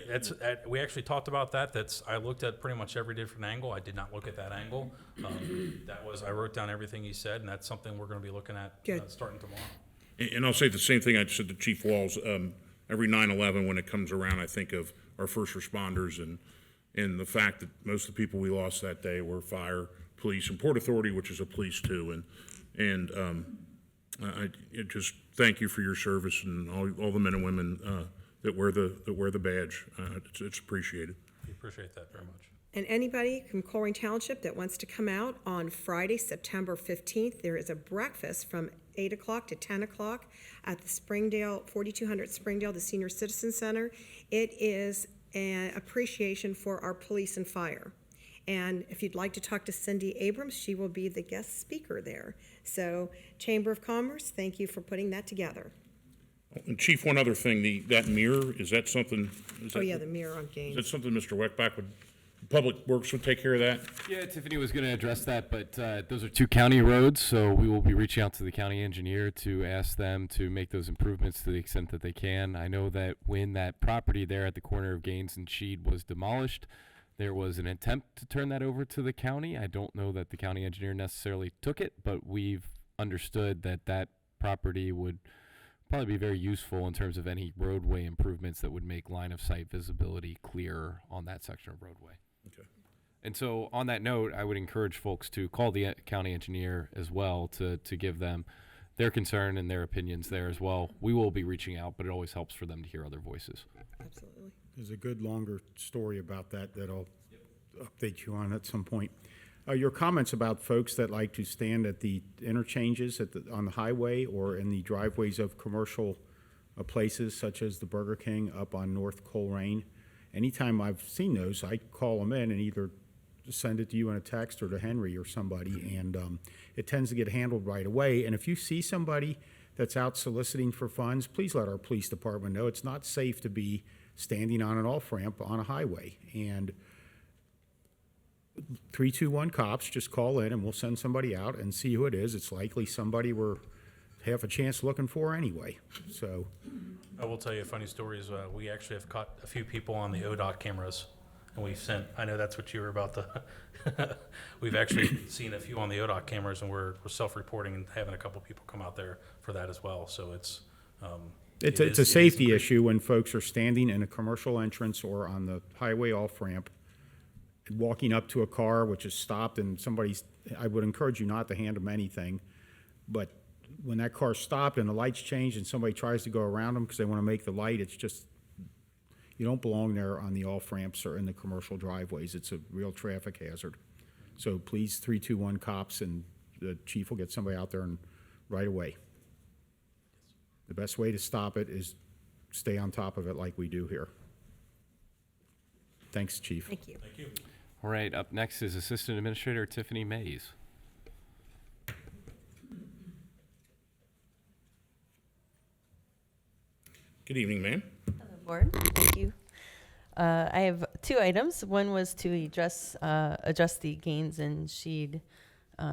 we actually talked about that. I looked at pretty much every different angle. I did not look at that angle. I wrote down everything he said, and that's something we're going to be looking at starting tomorrow. And I'll say the same thing I said to Chief Walls. Every 9/11 when it comes around, I think of our first responders and the fact that most of the people we lost that day were fire, police, and Port Authority, which is a police too. I just thank you for your service and all the men and women that wear the badge. It's appreciated. We appreciate that very much. And anybody from Colerain Township that wants to come out on Friday, September 15th, there is a breakfast from 8 o'clock to 10 o'clock at the 4200 Springdale, the Senior Citizen Center. It is an appreciation for our police and fire. And if you'd like to talk to Cindy Abrams, she will be the guest speaker there. So, Chamber of Commerce, thank you for putting that together. And Chief, one other thing, that mirror, is that something? The mirror on Is Gaines. that something Mr. Weckbach Public Works would take care of that? Yeah, Tiffany was going to address that, but those are 2 county roads, so we will be reaching out to the county engineer to ask them to make those improvements to the extent that they can. I know that when that property there at the corner of Gaines and Sheed was demolished, there was an attempt to turn that over to the county. I don't know that the county engineer necessarily took it, but we've understood that that property would probably be very useful in terms of any roadway improvements that would make line of sight visibility clearer on that section of roadway. Okay. And so on that note, I would encourage folks to call the county engineer as well to give them their concern and their opinions there as well. We will be reaching out, but it always helps for them to hear other voices. Absolutely. There's a good longer story about that I'll update you on at some point. Your comments about folks that like to stand at the interchanges on the highway or in the driveways of commercial places such as the Burger King up on North Colerain. Anytime I've seen those, I call them in and either send it to you in a text or to Henry or somebody, and it tends to get handled right away. And if you see somebody that's out soliciting for funds, please let our police department know. It's not safe to be standing on an off-ramp on a highway. And 321 cops, just call in and we'll send somebody out and see who it is. It's likely somebody we're half a chance looking for anyway. So I will tell you a funny story is we actually have caught a few people on the ODOT cameras, and we've sent, I know that's what you were about to, we've actually seen a few on the ODOT cameras, and we're self-reporting and having a couple people come out there for that as well. So it's a safety issue when folks are standing in a commercial entrance or on the highway off-ramp walking up to a car which is stopped and I would encourage you not to hand them anything, but when that car stopped and the lights changed and somebody tries to go around them because they want to make the light, it's just, you don't belong there on the off-ramps or in the commercial driveways. It's a real traffic hazard. So please, 321 cops, and the chief will get somebody out there and right away. The best way to stop it is stay on top of it like we do here. Thanks, Chief. Thank you. Thank you. All right, up next is Assistant Administrator Tiffany Mays. Good evening, ma'am. Hello, Board. Thank you. I have two items. One was to address the gains and sheed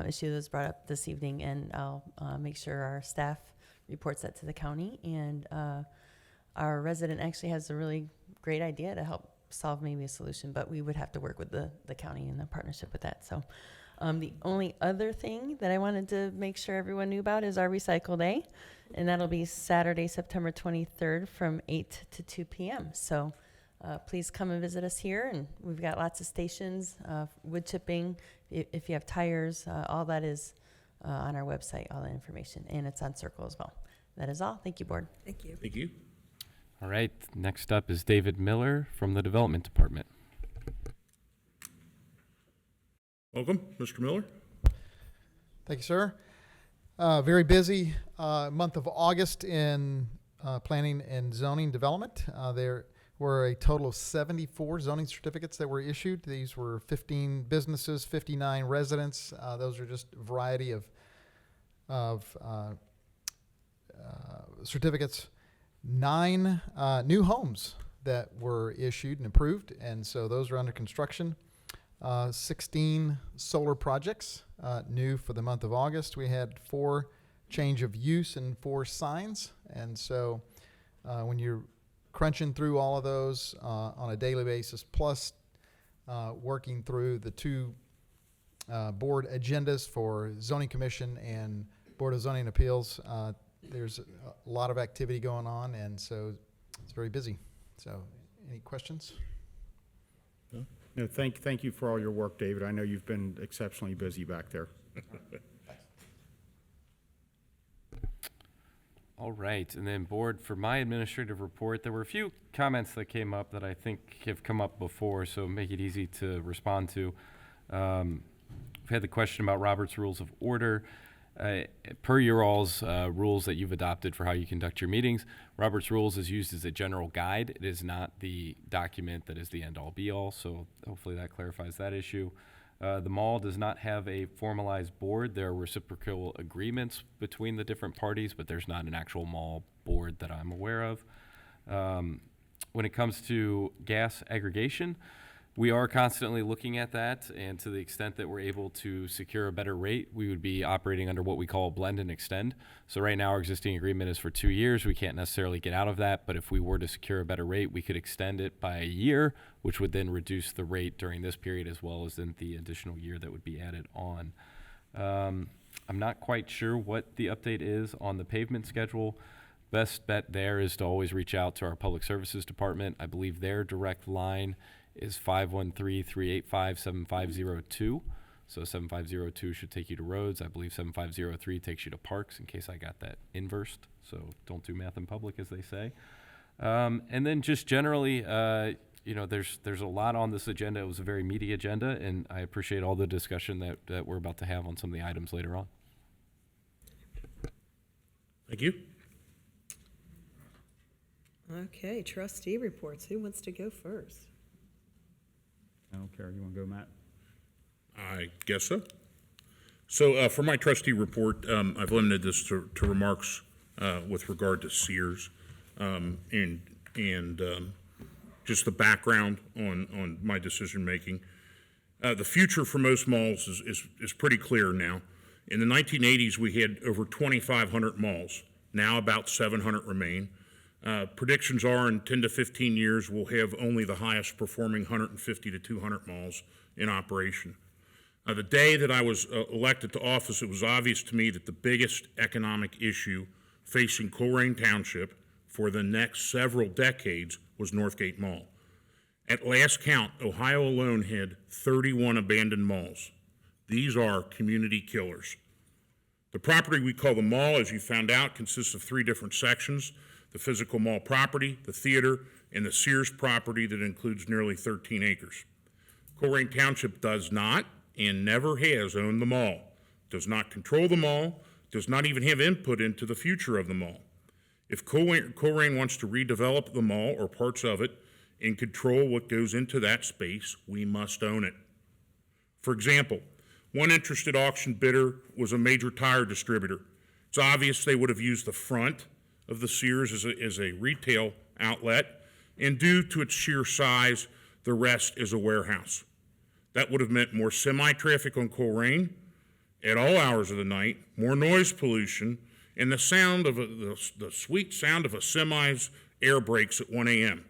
issue that was brought up this evening, and I'll make sure our staff reports that to the county. And our resident actually has a really great idea to help solve maybe a solution, but we would have to work with the county in a partnership with that. So the only other thing that I wanted to make sure everyone knew about is our Recycle Day, and that'll be Saturday, September 23rd from 8 to 2 p.m. So please come and visit us here, and we've got lots of stations, wood chipping, if you have tires, all that is on our website, all the information, and it's on Circle as well. That is all. Thank you, Board. Thank you. Thank you. All right, next up is David Miller from the Development Department. Welcome, Mr. Miller. Thank you, sir. Very busy month of August in planning and zoning development. There were a total of 74 zoning certificates that were issued. These were 15 businesses, 59 residents. Those are just a variety of certificates. 9 new homes that were issued and approved, and so those are under construction. 16 solar projects new for the month of August. We had 4 change of use and 4 signs, and so when you're crunching through all of those on a daily basis, plus working through the 2 board agendas for Zoning Commission and Board of Zoning Appeals, there's a lot of activity going on, and so it's very busy. So any questions? No, thank you for all your work, David. I know you've been exceptionally busy back there. All right, and then Board, for my administrative report, there were a few comments that came up that I think have come up before, so make it easy to respond to. We've had the question about Robert's Rules of Order. Per your all's rules that you've adopted for how you conduct your meetings, Robert's Rules is used as a general guide. It is not the document that is the end-all be-all, so hopefully that clarifies that issue. The mall does not have a formalized board. There are reciprocal agreements between the different parties, but there's not an actual mall board that I'm aware of. When it comes to gas aggregation, we are constantly looking at that, and to the extent that we're able to secure a better rate, we would be operating under what we call blend and extend. So right now, our existing agreement is for 2 years. We can't necessarily get out of that, but if we were to secure a better rate, we could extend it by a year, which would then reduce the rate during this period as well as in the additional year that would be added on. I'm not quite sure what the update is on the pavement schedule. Best bet there is to always reach out to our Public Services Department. I believe their direct line is 513-385-7502. So 7502 should take you to roads. I believe 7503 takes you to parks, in case I got that inversed. So don't do math in public, as they say. And then just generally, there's a lot on this agenda. It was a very meaty agenda, and I appreciate all the discussion that we're about to have on some of the items later on. Thank you. Okay, trustee reports. Who wants to go first? I don't care. You want to go, Matt? I guess so. So for my trustee report, I've limited this to remarks with regard to Sears and just the background on my decision making. The future for most malls is pretty clear now. In the 1980s, we had over 2,500 malls. Now about 700 remain. Predictions are in 10 to 15 years, we'll have only the highest performing 150 to 200 malls in operation. The day that I was elected to office, it was obvious to me that the biggest economic issue facing Colerain Township for the next several decades was Northgate Mall. At last count, Ohio alone had 31 abandoned malls. These are community killers. The property we call the mall, as you found out, consists of 3 different sections: the physical mall property, the theater, and the Sears property that includes nearly 13 acres. Colerain Township does not and never has owned the mall, does not control the mall, does not even have input into the future of the mall. If Colerain wants to redevelop the mall or parts of it and control what goes into that space, we must own it. For example, one interested auction bidder was a major tire distributor. It's obvious they would have used the front of the Sears as a retail outlet, and due to its sheer size, the rest is a warehouse. That would have meant more semi-traffic on Colerain at all hours of the night, more noise pollution, and the sweet sound of a semi's air brakes at 1 a.m.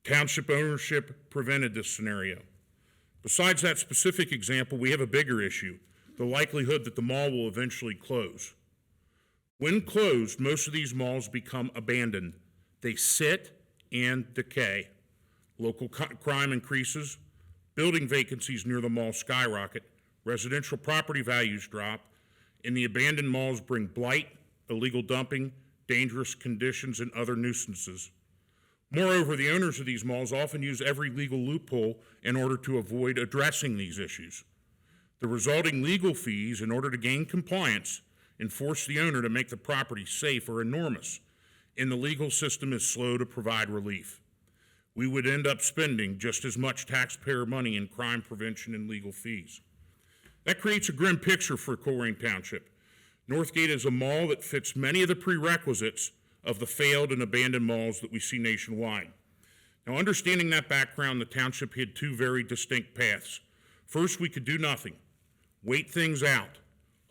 Township ownership prevented this scenario. Besides that specific example, we have a bigger issue: the likelihood that the mall will eventually close. When closed, most of these malls become abandoned. They sit and decay. Local crime increases, building vacancies near the mall skyrocket, residential property values drop, and the abandoned malls bring blight, illegal dumping, dangerous conditions, and other nuisances. Moreover, the owners of these malls often use every legal loophole in order to avoid addressing these issues. The resulting legal fees, in order to gain compliance and force the owner to make the property safe, are enormous, and the legal system is slow to provide relief. We would end up spending just as much taxpayer money in crime prevention and legal fees. That creates a grim picture for Colerain Township. Northgate is a mall that fits many of the prerequisites of the failed and abandoned malls that we see nationwide. Now, understanding that background, the township had 2 very distinct paths. First, we could do nothing, wait things out,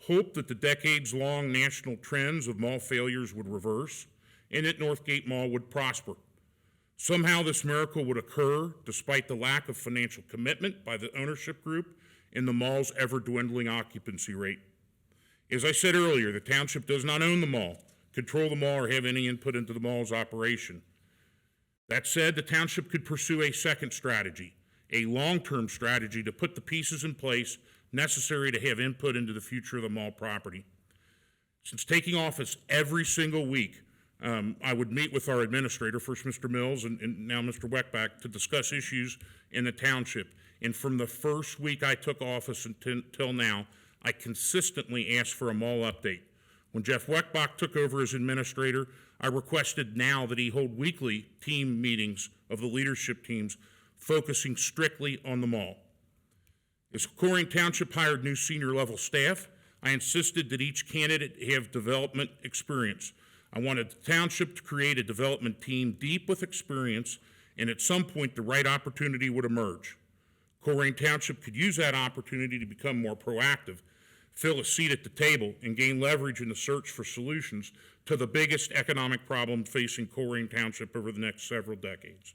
hope that the decades-long national trends of mall failures would reverse, and that Northgate Mall would prosper. Somehow this miracle would occur despite the lack of financial commitment by the ownership group and the mall's ever-dwindling occupancy rate. As I said earlier, the township does not own the mall, control the mall, or have any input into the mall's operation. That said, the township could pursue a second strategy, a long-term strategy to put the pieces in place necessary to have input into the future of the mall property. Since taking office every single week, I would meet with our administrator, first Mr. Mills and now Mr. Weckbach, to discuss issues in the township. And from the first week I took office until now, I consistently asked for a mall update. When Jeff Weckbach took over as administrator, I requested now that he hold weekly team meetings of the leadership teams focusing strictly on the mall. As Colerain Township hired new senior level staff, I insisted that each candidate have development experience. I wanted the township to create a development team deep with experience, and at some point the right opportunity would emerge. Colerain Township could use that opportunity to become more proactive, fill a seat at the table, and gain leverage in the search for solutions to the biggest economic problem facing Colerain Township over the next several decades.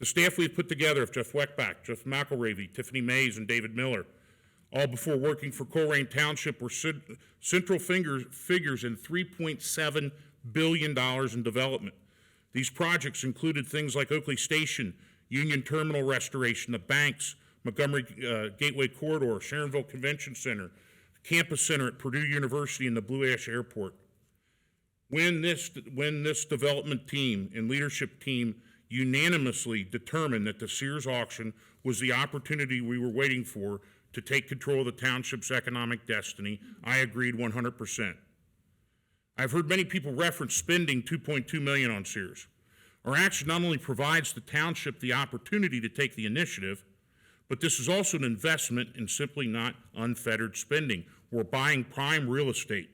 The staff we've put together of Jeff Weckbach, Jeff McElravy, Tiffany Mays, and David Miller, all before working for Colerain Township, were central figures in $3.7 billion in development. These projects included things like Oakley Station, Union Terminal restoration, the banks, Montgomery Gateway Corridor, Sharonville Convention Center, Campus Center at Purdue University, and the Blue Ash Airport. When this development team and leadership team unanimously determined that the Sears auction was the opportunity we were waiting for to take control of the township's economic destiny, I agreed 100%. I've heard many people reference spending $2.2 million on Sears. Our action not only provides the township the opportunity to take the initiative, but this is also an investment in simply not unfettered spending. We're buying prime real estate.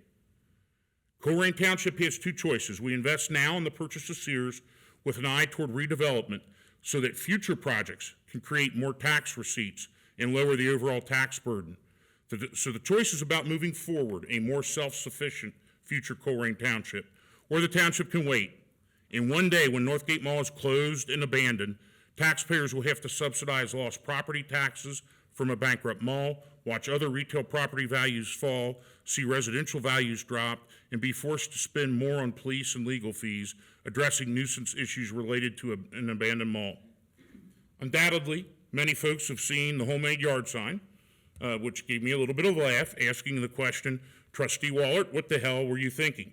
Colerain Township has 2 choices. We invest now in the purchase of Sears with an eye toward redevelopment so that future projects can create more tax receipts and lower the overall tax burden. So the choice is about moving forward a more self-sufficient future Colerain Township, or the township can wait. And one day when Northgate Mall is closed and abandoned, taxpayers will have to subsidize lost property taxes from a bankrupt mall, watch other retail property values fall, see residential values drop, and be forced to spend more on police and legal fees addressing nuisance issues related to an abandoned mall. Undoubtedly, many folks have seen the homemade yard sign, which gave me a little bit of a laugh, asking the question, Trustee Wallert, what the hell were you thinking?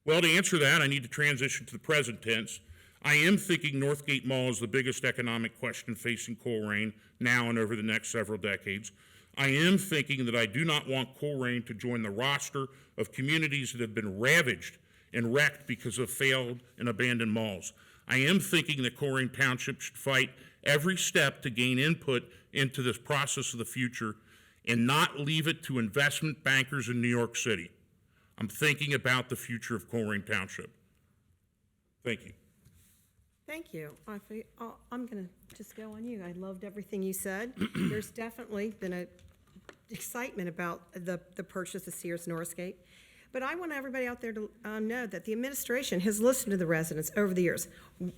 Well, to answer that, I need to transition to the present tense. I am thinking Northgate Mall is the biggest economic question facing Colerain now and over the next several decades. I am thinking that I do not want Colerain to join the roster of communities that have been ravaged and wrecked because of failed and abandoned malls. I am thinking that Colerain Township should fight every step to gain input into this process of the future and not leave it to investment bankers in New York City. I'm thinking about the future of Colerain Township. Thank you. Thank you. I'm going to just go on you. I loved everything you said. There's definitely been a excitement about the purchase of Sears Northgate. But I want everybody out there to know that the administration has listened to the residents over the years.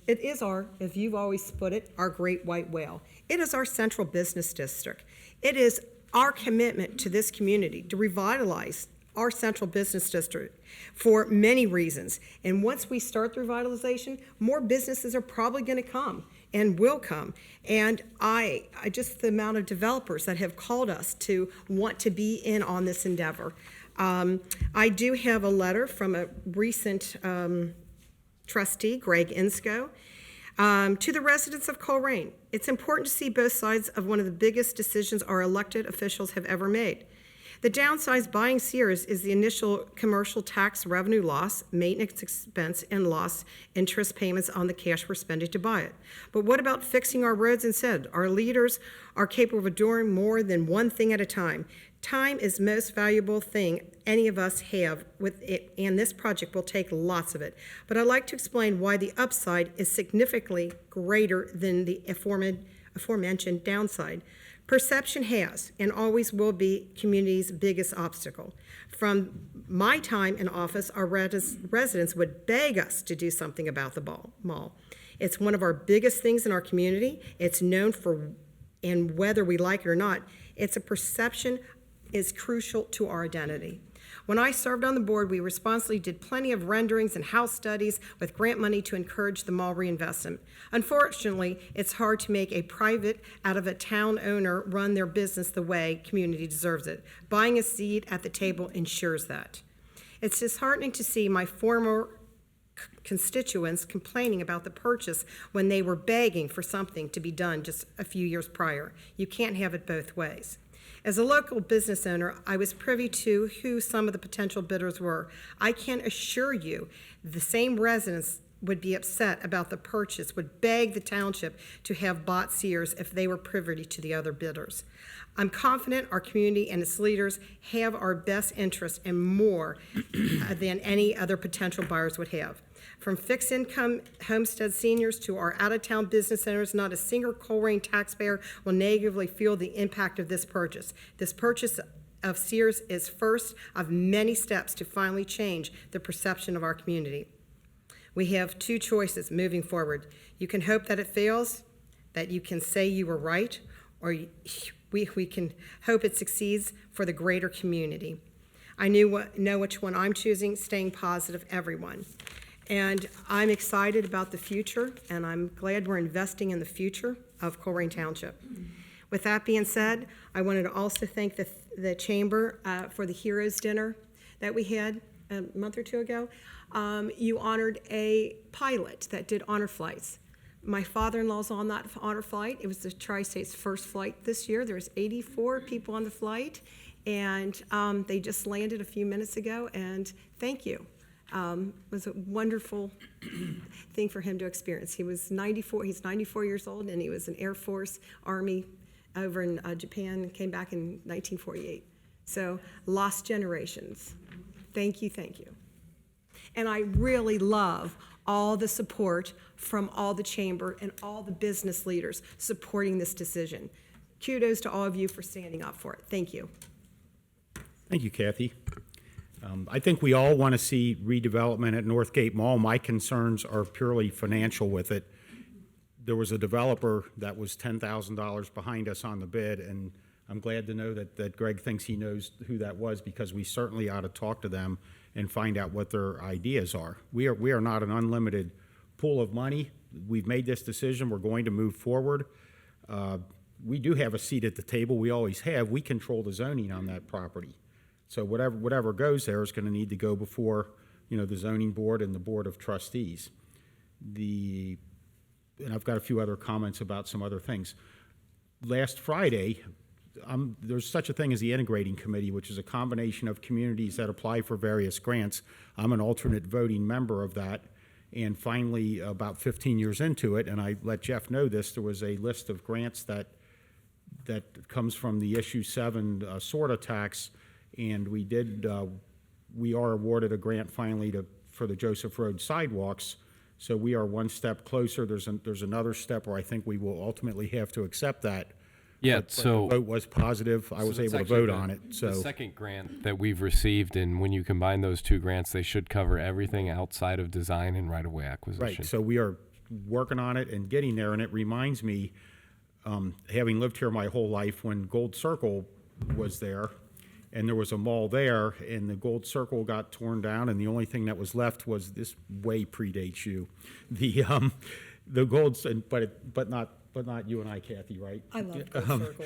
It is our, as you've always put it, our great white whale. It is our central business district. It is our commitment to this community to revitalize our central business district for many reasons. And once we start the revitalization, more businesses are probably going to come and will come. And I just the amount of developers that have called us to want to be in on this endeavor. I do have a letter from a recent trustee, Greg Insko, to the residents of Colerain. It's important to see both sides of one of the biggest decisions our elected officials have ever made. The downside buying Sears is the initial commercial tax revenue loss, maintenance expense, and loss interest payments on the cash we're spending to buy it. But what about fixing our roads instead? Our leaders are capable of doing more than one thing at a time. Time is the most valuable thing any of us have with it, and this project will take lots of it. But I'd like to explain why the upside is significantly greater than the aforementioned downside. Perception has and always will be community's biggest obstacle. From my time in office, our residents would beg us to do something about the mall. It's one of our biggest things in our community. It's known for, and whether we like it or not, it's a perception is crucial to our identity. When I served on the board, we responsibly did plenty of renderings and house studies with grant money to encourage the mall reinvestment. Unfortunately, it's hard to make a private out of a town owner run their business the way community deserves it. Buying a seat at the table ensures that. It's disheartening to see my former constituents complaining about the purchase when they were begging for something to be done just a few years prior. You can't have it both ways. As a local business owner, I was privy to who some of the potential bidders were. I can assure you the same residents would be upset about the purchase, would beg the township to have bought Sears if they were privy to the other bidders. I'm confident our community and its leaders have our best interest and more than any other potential buyers would have. From fixed income homestead seniors to our out-of-town business owners, not a single Colerain taxpayer will negatively feel the impact of this purchase. This purchase of Sears is first of many steps to finally change the perception of our community. We have two choices moving forward. You can hope that it fails, that you can say you were right, or we can hope it succeeds for the greater community. I know which one I'm choosing, staying positive, everyone. And I'm excited about the future, and I'm glad we're investing in the future of Colerain Township. With that being said, I wanted to also thank the Chamber for the Heroes Dinner that we had a month or two ago. You honored a pilot that did honor flights. My father-in-law's on that honor flight. It was the Tri-State's first flight this year. There was 84 people on the flight, and they just landed a few minutes ago, and thank you. It was a wonderful thing for him to experience. He was 94, he's 94 years old, and he was in Air Force, Army over in Japan, came back in 1948. So, lost generations. Thank you, thank you. And I really love all the support from all the chamber and all the business leaders supporting this decision. Kudos to all of you for standing up for it. Thank you. Thank you, Kathy. I think we all want to see redevelopment at Northgate Mall. My concerns are purely financial with it. There was a developer that was $10,000 behind us on the bid, and I'm glad to know that Greg thinks he knows who that was, because we certainly ought to talk to them and find out what their ideas are. We are not an unlimited pool of money, we've made this decision. We're going to move forward. We do have a seat at the table. We always have. We control the zoning on that property. So whatever goes there is going to need to go before, the zoning board and the board of trustees. And I've got a few other comments about some other things. Last Friday, there's such a thing as the integrating committee, which is a combination of communities that apply for various grants. I'm an alternate voting member of that. And finally, about 15 years into it, and I let Jeff know this, there was a list of grants that comes from the Issue 7 SORTA tax, and we are awarded a grant finally for the Joseph Road sidewalks. So we are one step closer. There's another step where I think we will ultimately have to accept that. Yeah, But so the vote was positive. I was able to vote on it, so. The second grant that we've received, and when you combine those two grants, they should cover everything outside of design and right-of-way acquisition. Right, so we are working on it and getting there, and it reminds me, having lived here my whole life, when Gold Circle was there, and there was a mall there, and the Gold Circle got torn down, and the only thing that was left was, this way predates you, the Gold, but not you and I, Kathy, right? I love Gold Circle.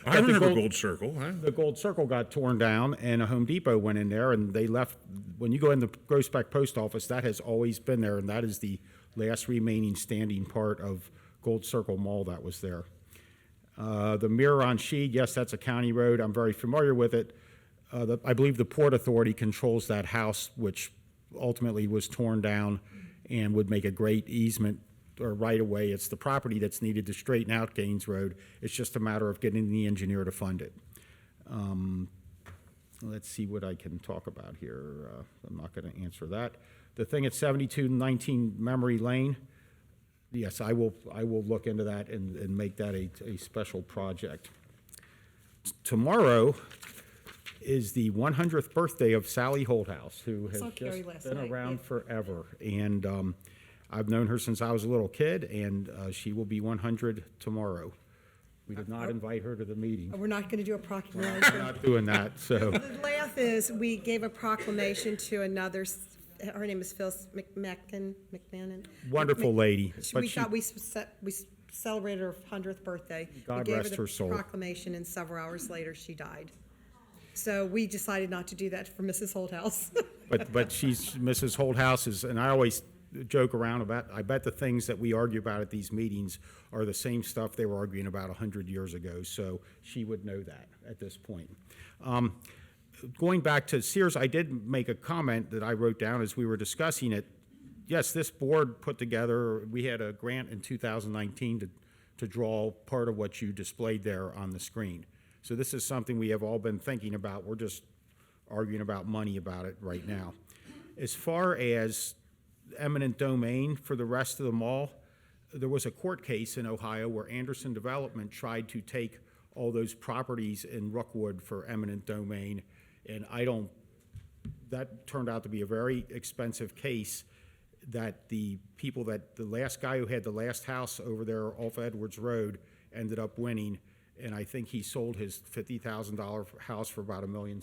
I remember Gold Circle. Huh? The Gold Circle got torn down, and a Home Depot went in there, and they left. When you go in the Groesbeck Post Office, that has always been there, and that is the last remaining standing part of Gold Circle Mall that was there. The Mirror on Sheed, yes, that's a county road. I'm very familiar with it. I believe the Port Authority controls that house, which ultimately was torn down and would make a great easement or right away. It's the property that's needed to straighten out Gaines Road. It's just a matter of getting the engineer to fund it. Let's see what I can talk about here. I'm not going to answer that. The thing at 7219 Memory Lane, yes, I will look into that and make that a special project. Tomorrow is the 100th birthday of Sally Holthouse, who has just been around forever. And I've known her since I was a little kid, and she will be 100 tomorrow. We did not invite her to the meeting. We're not going to do a proclamation. We're not doing that, so. The laugh is, we gave a proclamation to another, her name is Phil McMahon. Wonderful lady. But We celebrated her 100th birthday. God We gave rest her her the soul. proclamation, and several hours later, she died. So we decided not to do that for Mrs. Holthouse. But she's, Mrs. Holthouse is, and I always joke around about, I bet the things that we argue about at these meetings are the same stuff they were arguing about 100 years ago, so she would know that at this point. Going back to Sears, I did make a comment that I wrote down as we were discussing it. Yes, this board put together, we had a grant in 2019 to draw part of what you displayed there on the screen. So this is something we have all been thinking about. We're just arguing about money about it right now. As far as eminent domain for the rest of the mall, there was a court case in Ohio where Anderson Development tried to take all those properties in Rookwood for eminent domain, and that turned out to be a very expensive case that the last guy who had the last house over there off Edwards Road ended up winning, and I think he sold his $50,000 house for about $1.7 million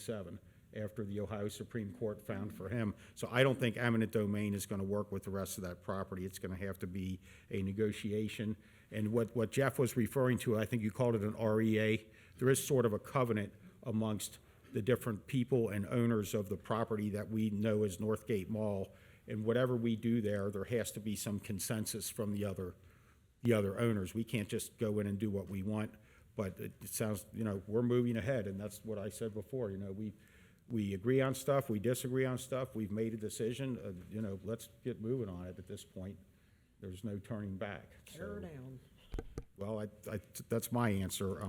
after the Ohio Supreme Court found for him. So I don't think eminent domain is going to work with the rest of that property. It's going to have to be a negotiation. And what Jeff was referring to, I think you called it an REA, there is sort of a covenant amongst the different people and owners of the property that we know as Northgate Mall. And whatever we do there has to be some consensus from the other owners. We can't just go in and do what we want, but it sounds, we're moving ahead, and that's what I said before. We agree on stuff, we disagree on stuff, we've made a decision, let's get moving on it at this point. There's no turning back. Tear down. Well, that's my answer.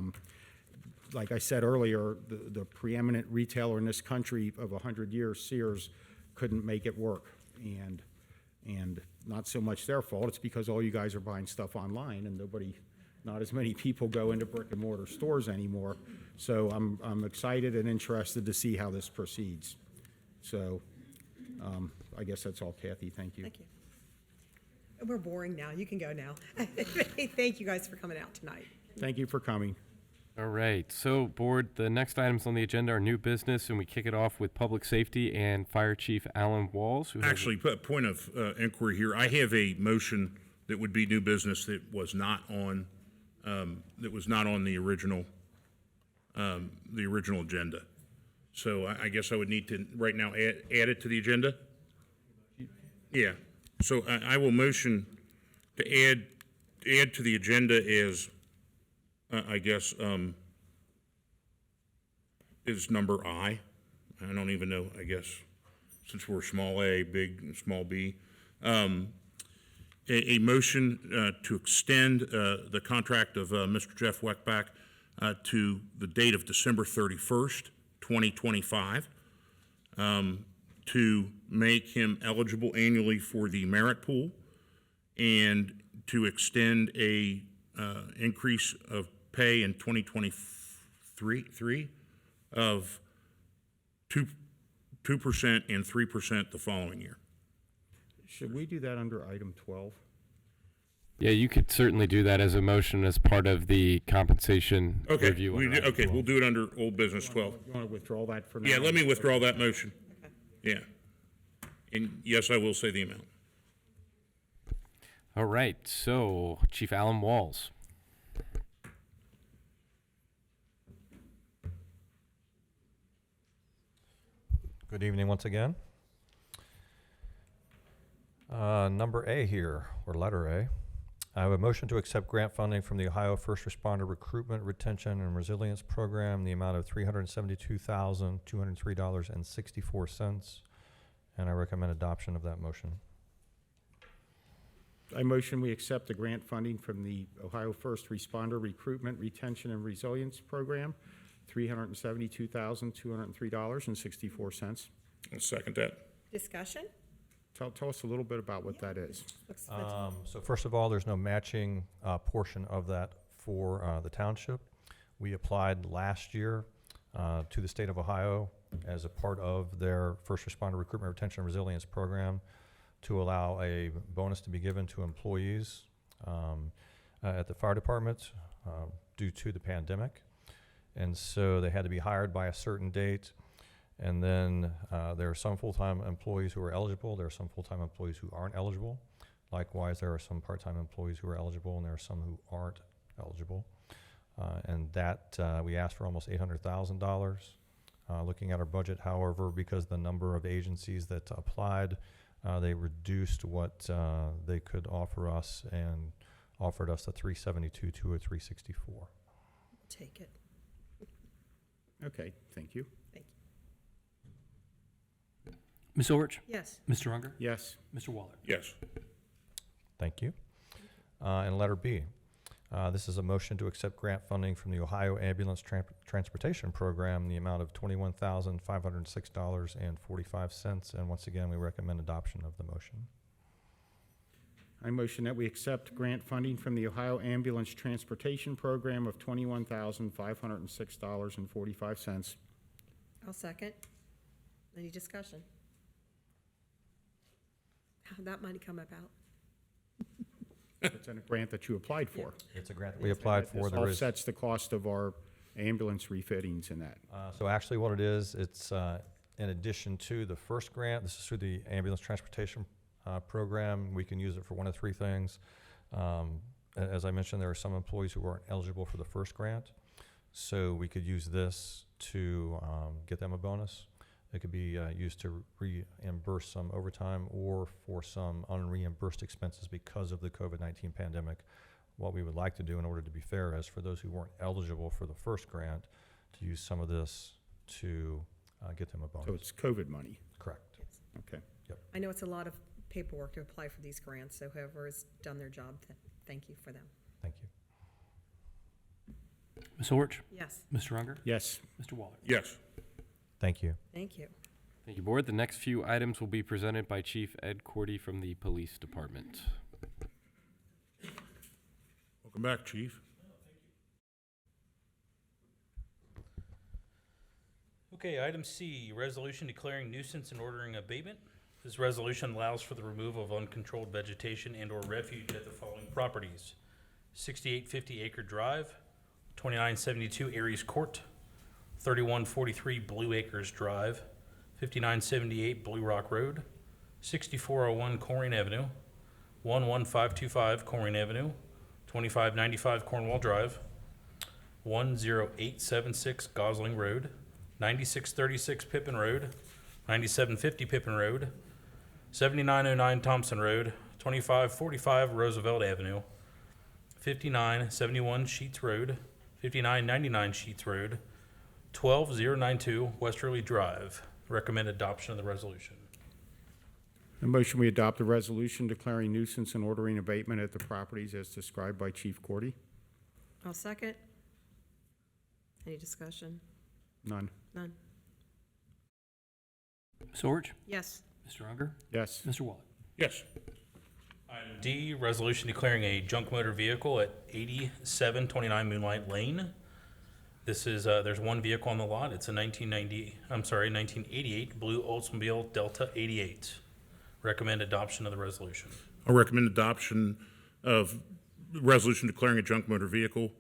Like I said earlier, the preeminent retailer in this country of 100 years, Sears, couldn't make it work. And not so much their fault, it's because all you guys are buying stuff online, and not as many people go into brick and mortar stores anymore. So I'm excited and interested to see how this proceeds. So I guess that's all, Kathy. Thank you. Thank you. We're boring now. You can go now. Thank you guys for coming out tonight. Thank you for coming. All right, so board, the next items on the agenda are new business, and we kick it off with Public Safety and Fire Chief Alan Walls. Who has- Actually, point of inquiry here. I have a motion that would be new business that was not on the original agenda. So I guess I would need to right now add it to the agenda. Yeah. So I will motion to add to the agenda as I guess is number I. I don't even know. I guess since we're small a, big, small b. A motion to extend the contract of Mr. Jeff Weckbach to the date of December 31st, 2025, to make him eligible annually for the merit pool and to extend a increase of pay in 2023 of 2% and 3% the following year. Should we do that under item 12? Yeah, you could certainly do that as a motion as part of the compensation Okay, review. okay, we'll do it under old business 12. You want to withdraw that for now? Yeah, let me withdraw that motion. Yeah. And yes, I will say the amount. All right, so Chief Alan Walls. Good evening once again. Number A here, or letter A. I have a motion to accept grant funding from the Ohio First Responder Recruitment, Retention, and Resilience Program, the amount of $372,203.64, and I recommend adoption of that motion. I motion we accept the grant funding from the Ohio First Responder Recruitment, Retention, and Resilience Program, $372,203.64. I'll second that. Discussion? Tell us a little bit about what that is. So first of all, there's no matching portion of that for the township. We applied last year to the state of Ohio as a part of their First Responder Recruitment, Retention, and Resilience Program to allow a bonus to be given to employees at the fire department due to the pandemic. And so they had to be hired by a certain date. And then there are some full-time employees who are eligible. There are some full-time employees who aren't eligible. Likewise, there are some part-time employees who are eligible, and there are some who aren't eligible. And that we asked for almost $800,000. Looking at our budget, however, because the number of agencies that applied, they reduced what they could offer us and offered us the $372 to a $364. Take it. Okay, thank you. Thank you. Ms. Orich? Yes. Mr. Unger? Yes. Mr. Waller? Yes. Thank you. And letter B. This is a motion to accept grant funding from the Ohio Ambulance Transportation Program in the amount of $21,506.45. And once again, we recommend adoption of the motion. I motion that we accept grant funding from the Ohio Ambulance Transportation Program of $21,506.45. I'll second. Any discussion? How'd that money come about? It's a grant that you applied for. It's a grant that we applied for. This offsets the cost of our ambulance refittings in that. So actually what it is, it's in addition to the first grant. This is through the Ambulance Transportation Program. We can use it for one of three things. As I mentioned, there are some employees who aren't eligible for the first grant. So we could use this to get them a bonus. It could be used to reimburse some overtime or for some unreimbursed expenses because of the COVID-19 pandemic. What we would like to do in order to be fair is for those who weren't eligible for the first grant to use some of this to get them a bonus. So it's COVID money. Correct. Yes. Okay. Yep. I know it's a lot of paperwork to apply for these grants, so whoever has done their job, thank you for them. Thank you. Ms. Orich? Yes. Mr. Unger? Yes. Mr. Waller? Yes. Thank you. Thank you. Thank you, Board. The next few items will be presented by Chief Ed Cordy from the Police Department. Welcome back, Chief. Okay, item C, resolution declaring nuisance and ordering abatement. This resolution allows for the removal of uncontrolled vegetation and/or refuge at the following properties: 6850 Acre Drive, 2972 Aries Court, 3143 Blue Acres Drive, 5978 Blue Rock Road, 6401 Colerain Avenue, 11525 Colerain Avenue, 2595 Cornwall Drive, 10876 Gosling Road, 9636 Pippin Road, 9750 Pippin Road, 7909 Thompson Road, 2545 Roosevelt Avenue, 5971 Sheets Road, 5999 Sheets Road, 12092 Westerly Drive. Recommend adoption of the resolution. A motion we adopt the resolution declaring nuisance and ordering abatement at the properties as described by Chief Cordy. I'll second. Any discussion? None. None. Ms. Orich? Yes. Mr. Unger? Yes. Mr. Waller? Yes. Item D, resolution declaring a junk motor vehicle at 8729 Moonlight Lane. This is, there's one vehicle on the lot. It's a 1988 blue Oldsmobile Delta 88. Recommend adoption of the resolution. I recommend adoption of the resolution declaring a junk motor vehicle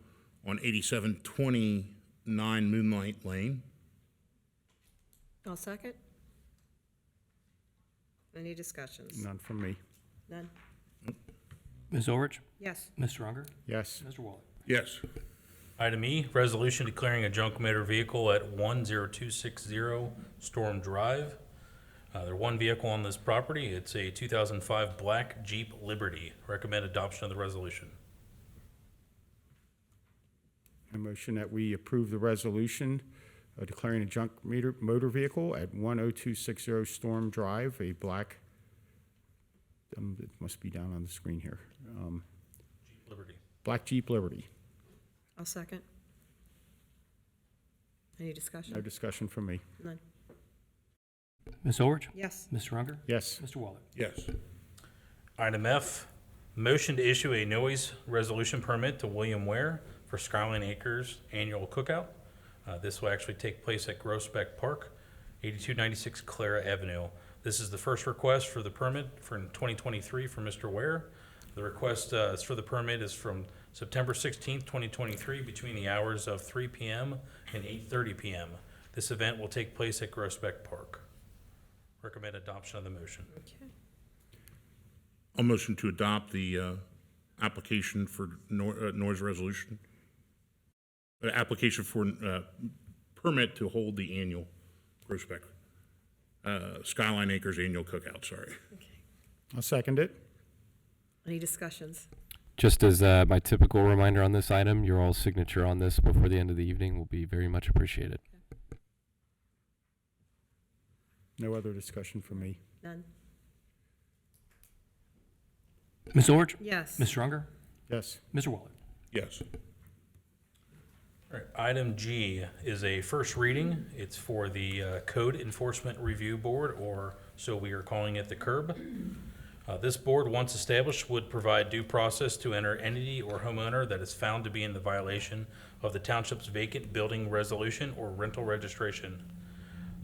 on 8729 Moonlight Lane. I'll second. Any discussions? None from me. None. Ms. Orich? Yes. Mr. Unger? Yes. Mr. Waller? Yes. Item E, resolution declaring a junk motor vehicle at 10260 Storm Drive. There's one vehicle on this property. It's a 2005 black Jeep Liberty. Recommend adoption of the resolution. A motion that we approve the resolution declaring a junk motor vehicle at 10260 Storm Drive, a black, it must be down on the screen here. Jeep Liberty. Black Jeep Liberty. I'll second. Any discussion? No discussion from me. None. Ms. Orich? Yes. Mr. Unger? Yes. Mr. Waller? Yes. Item F, motion to issue a noise resolution permit to William Ware for Skyline Acres Annual Cookout. This will actually take place at Groesbeck Park, 8296 Clara Avenue. This is the first request for the permit for 2023 from Mr. Ware. The request for the permit is from September 16th, 2023, between the hours of 3 p.m. and 8:30 p.m. This event will take place at Groesbeck Park. Recommend adoption of the motion. Okay. I'll motion to adopt the application for noise resolution. Application for permit to hold the annual Groesbeck Skyline Acres Annual Cookout, sorry. I'll second it. Any discussions? Just as my typical reminder on this item, your all signature on this before the end of the evening will be very much appreciated. No other discussion from me. None. Ms. Orich? Yes. Mr. Unger? Yes. Mr. Waller? Yes. All right, item G is a first reading. It's for the Code Enforcement Review Board, or so we are calling it the CURB. This board, once established, would provide due process to enter entity or homeowner that is found to be in the violation of the township's vacant building resolution or rental registration.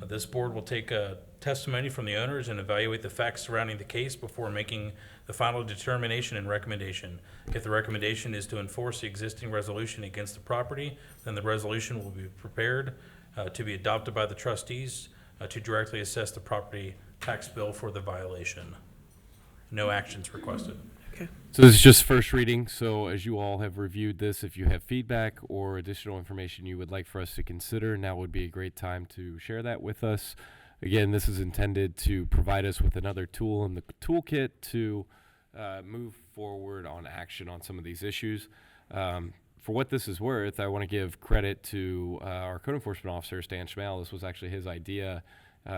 This board will take testimony from the owners and evaluate the facts surrounding the case before making the final determination and recommendation. If the recommendation is to enforce the existing resolution against the property, then the resolution will be prepared to be adopted by the trustees to directly assess the property tax bill for the violation. No actions requested. Okay. So this is just first reading, so as you all have reviewed this, if you have feedback or additional information you would like for us to consider, now would be a great time to share that with us. Again, this is intended to provide us with another tool in the toolkit to move forward on action on some of these issues. For what this is worth, I want to give credit to our code enforcement officer, Stan Schmale. This was actually his idea.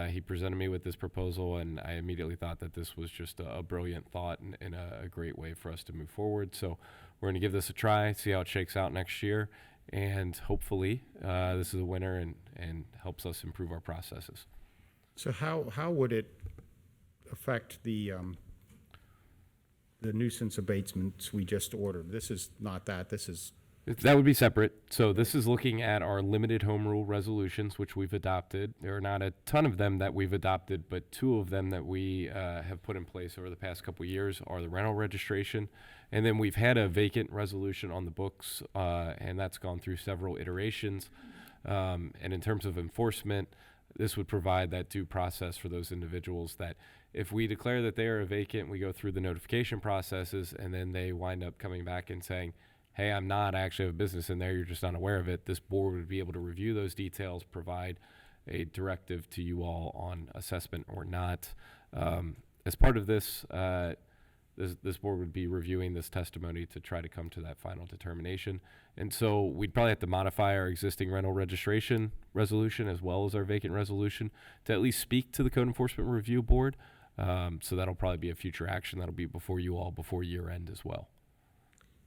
He presented me with this proposal, and I immediately thought that this was just a brilliant thought and a great way for us to move forward. So we're going to give this a try, see how it shakes out next year, and hopefully this is a winner and helps us improve our processes. So how would it affect the nuisance abatements we just ordered? This is not that. This is That would be separate. So this is looking at our limited home rule resolutions, which we've adopted. There are not a ton of them that we've adopted, but 2 of them that we have put in place over the past couple of years are the rental registration. And then we've had a vacant resolution on the books, and that's gone through several iterations. And in terms of enforcement, this would provide that due process for those individuals that if we declare that they are a vacant, we go through the notification processes, and then they wind up coming back and saying, hey, I actually have a business in there, you're just not aware of it. This board would be able to review those details, provide a directive to you all on assessment or not. As part of this, this board would be reviewing this testimony to try to come to that final determination. And so we'd probably have to modify our existing rental registration resolution as well as our vacant resolution to at least speak to the Code Enforcement Review Board. So that'll probably be a future action that'll be before you all before year end as well.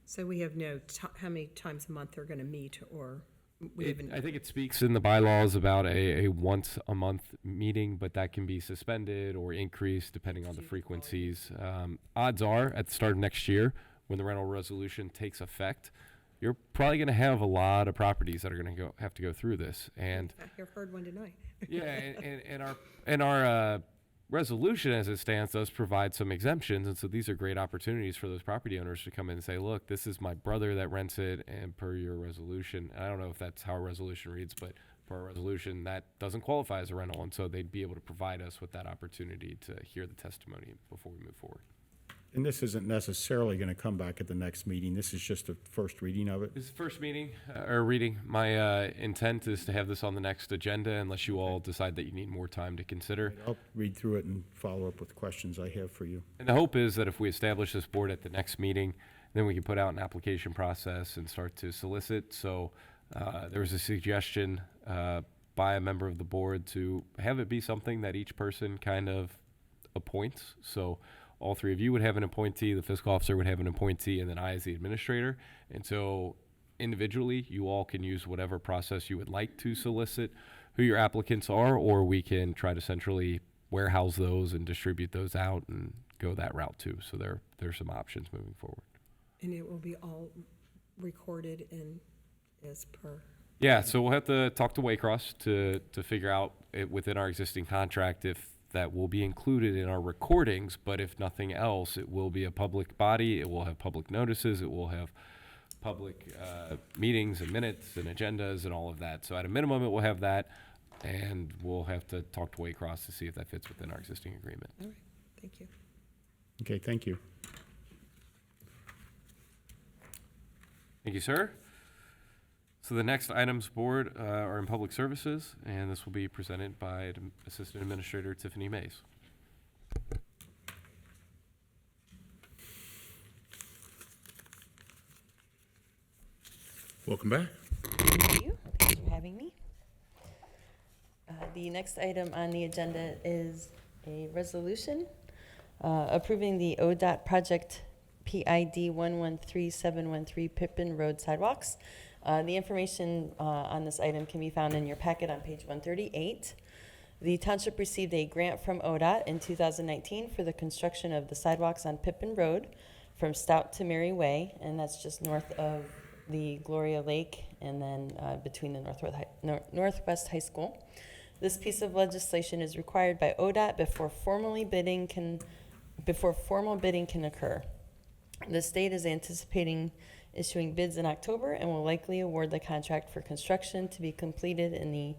So we have no, how many times a month they're going to meet, or I think it speaks in the bylaws about a once a month meeting, but that can be suspended or increased depending on the frequencies. Odds are at the start of next year, when the rental resolution takes effect, you're probably going to have a lot of properties that are going to have to go through this. And I've heard one tonight. yeah, and our resolution as it stands does provide some exemptions, and so these are great opportunities for those property owners to come in and say, look, this is my brother that rents it, and per your resolution, and I don't know if that's how a resolution reads, but per a resolution that doesn't qualify as a rental, and so they'd be able to provide us with that opportunity to hear the testimony before we move forward. And this isn't necessarily going to come back at the next meeting. This is just a first reading of it. This is the first meeting, or reading. My intent is to have this on the next agenda unless you all decide that you need more time to consider. I'll read through it and follow up with questions I have for you. And the hope is that if we establish this board at the next meeting, then we can put out an application process and start to solicit. So there was a suggestion by a member of the board to have it be something that each person kind of appoints. So all 3 of you would have an appointee, the fiscal officer would have an appointee, and then I as the administrator. And so individually, you all can use whatever process you would like to solicit who your applicants are, or we can try to centrally warehouse those and distribute those out and go that route too. So there's some options moving forward. And it will be all recorded and as per. Yeah, so we'll have to talk to Waycross to figure out it within our existing contract if that will be included in our recordings, but if nothing else, it will be a public body, it will have public notices, it will have public meetings and minutes and agendas and all of that. So at a minimum, it will have that, and we'll have to talk to Waycross to see if that fits within our existing agreement. All right, thank you. Okay, thank you. Thank you, sir. So the next items board are in public services, and this will be presented by Assistant Administrator Tiffany Mays. Welcome back. Thank you. Thanks for having me. The next item on the agenda is a resolution approving the ODOT project PID 113713 Pippin Road sidewalks. The information on this item can be found in your packet on page 138. The township received a grant from ODOT in 2019 for the construction of the sidewalks on Pippin Road from Stout to Mary Way, and that's just north of the Gloria Lake and then between the Northwest High School. This piece of legislation is required by ODOT before formal bidding can occur. The state is anticipating issuing bids in October and will likely award the contract for construction to be completed in the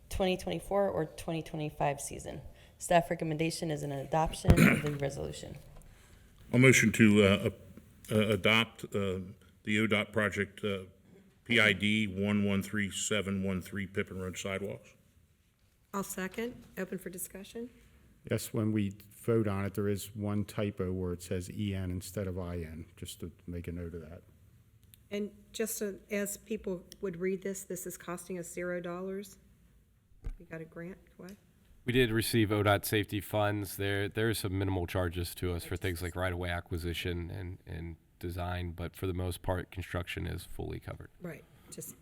2024 or 2025 season. Staff recommendation is an adoption of the resolution. A motion to adopt the ODOT project PID 113713 Pippin Road sidewalks. I'll second. Open for discussion. Yes, when we vote on it, there is one typo where it says EN instead of IN, just to make a note of that. And just as people would read this, this is costing us $0. We got a grant, what? We did receive ODOT safety funds. There's some minimal charges to us for things like right-of-way acquisition and design, but for the most part, construction is fully covered. Right, just.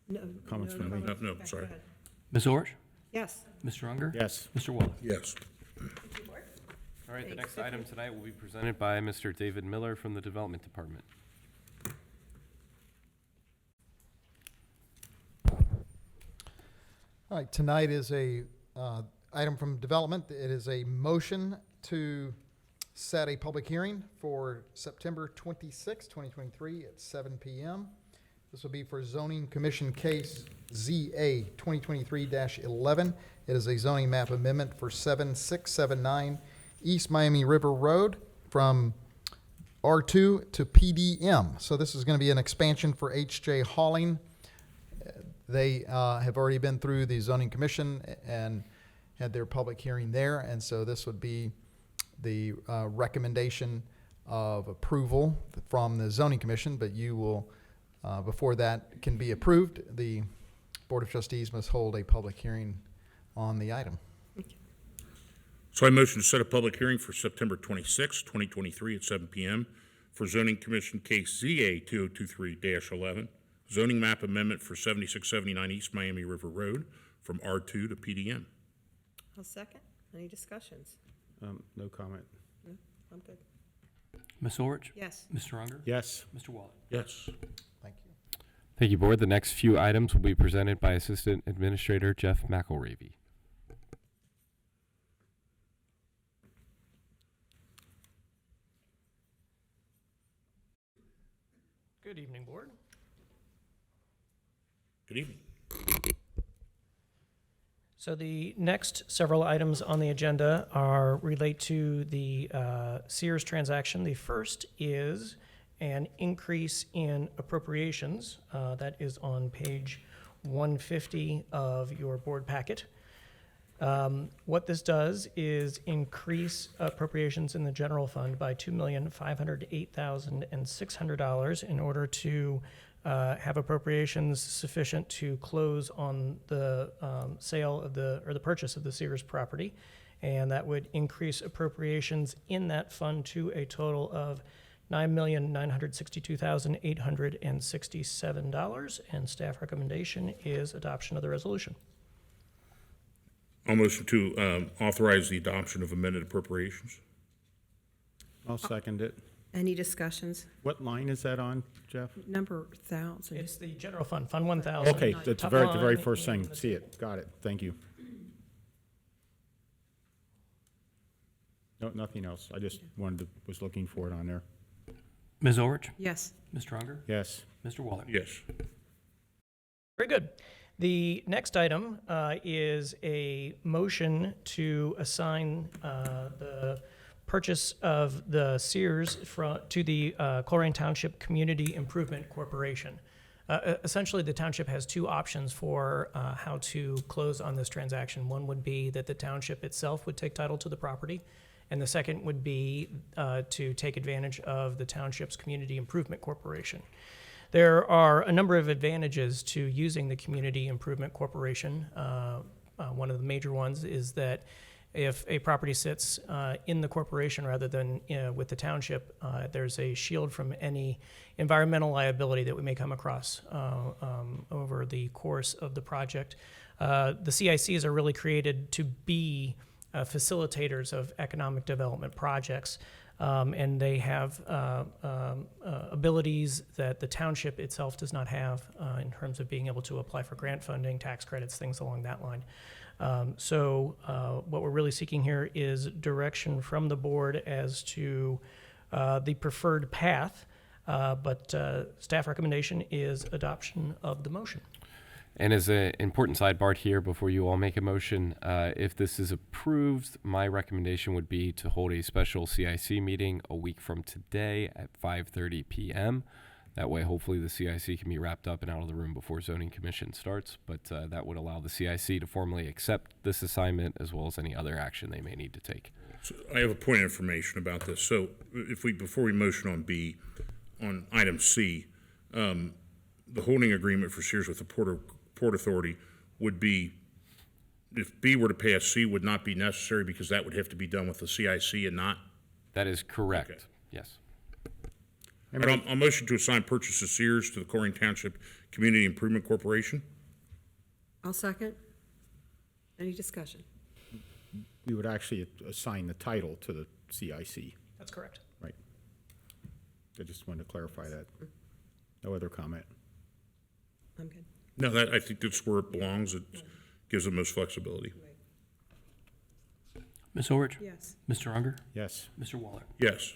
No. Comments from me? No, sorry. Ms. Orr? Yes. Mr. Unger? Yes. Mr. Waller? Yes. All right, the next item tonight will be presented by Mr. David Miller from the Development Department. All right, tonight is a item from development. It is a motion to set a public hearing for September 26, 2023 at 7 p.m. This will be for zoning commission case ZA 2023-11. It is a zoning map amendment for 7679 East Miami River Road from R2 to PDM. So this is going to be an expansion for HJ Hauling. They have already been through the zoning commission and had their public hearing there, and so this would be the recommendation of approval from the zoning commission, but you will, before that can be approved, the Board of Trustees must hold a public hearing on the item. So I motion to set a public hearing for September 26, 2023 at 7 p.m. for zoning commission case ZA 2023-11, zoning map amendment for 7679 East Miami River Road from R2 to PDM. I'll second. Any discussions? No comment. No, I'm good. Ms. Orich? Yes. Mr. Unger? Yes. Mr. Waller? Yes. Thank you. Thank you, Board. The next few items will be presented by Assistant Administrator Jeff McElravy. Good evening, Board. Good evening. So the next several items on the agenda relate to the Sears transaction. The first is an increase in appropriations. That is on page 150 of your board packet. What this does is increase appropriations in the general fund by $2,508,600 in order to have appropriations sufficient to close on the sale of the purchase of the Sears property. And that would increase appropriations in that fund to a total of $9,962,867. And staff recommendation is adoption of the resolution. I'll motion to authorize the adoption of amended appropriations. I'll second it. Any discussions? What line is that on, Jeff? Number 1,000. It's the general fund, Fund 1,000. Okay, that's Top the very line first thing. in- See it. Got it. Thank you. No, nothing else. I just was looking for it on there. Ms. Orich? Yes. Mr. Unger? Yes. Mr. Waller? Yes. Very good. The next item is a motion to assign the purchase of the Sears to the Colerain Township Community Improvement Corporation. Essentially, the township has two options for how to close on this transaction. One would be that the township itself would take title to the property, and the second would be to take advantage of the township's Community Improvement Corporation. There are a number of advantages to using the Community Improvement Corporation. One of the major ones is that if a property sits in the corporation rather than with the township, there's a shield from any environmental liability that we may come across over the course of the project. The CICs are really created to be facilitators of economic development projects. And they have abilities that the township itself does not have in terms of being able to apply for grant funding, tax credits, things along that line. So what we're really seeking here is direction from the board as to the preferred path, but staff recommendation is adoption of the motion. And as an important sidebar here, before you all make a motion, if this is approved, my recommendation would be to hold a special CIC meeting a week from today at 5:30 p.m. That way, hopefully, the CIC can be wrapped up and out of the room before Zoning Commission starts. But that would allow the CIC to formally accept this assignment as well as any other action they may need to take. So I have a point of information about this. So before we motion on B, on item C, the holding agreement for Sears with the Port Authority would be, if B were to pass, C would not be necessary because that would have to be done with the CIC and not? That is correct. Okay. Yes. I'll motion to assign purchase of Sears to the Colerain Township Community Improvement Corporation. I'll second. Any discussion? We would actually assign the title to the CIC. That's correct. Right. I just wanted to clarify that. No other comment. I'm good. No, I think that's where it belongs. It gives the most flexibility. Ms. Orich? Yes. Mr. Unger? Yes. Mr. Waller? Yes.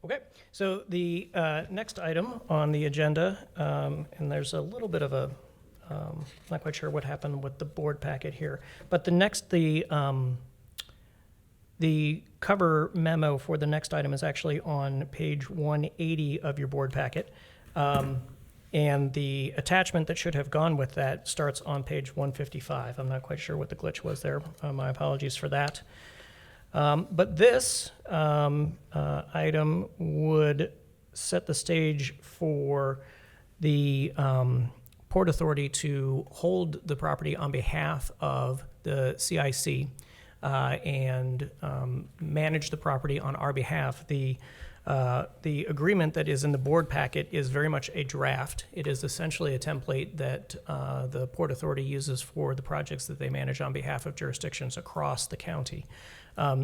Okay, so the next item on the agenda, and there's a little bit of a, not quite sure what happened with the board packet here, but the cover memo for the next item is actually on page 180 of your board packet. And the attachment that should have gone with that starts on page 155. I'm not quite sure what the glitch was there. My apologies for that. But this item would set the stage for the Port Authority to hold the property on behalf of the CIC and manage the property on our behalf. The agreement that is in the board packet is very much a draft. It is essentially a template that the Port Authority uses for the projects that they manage on behalf of jurisdictions across the county.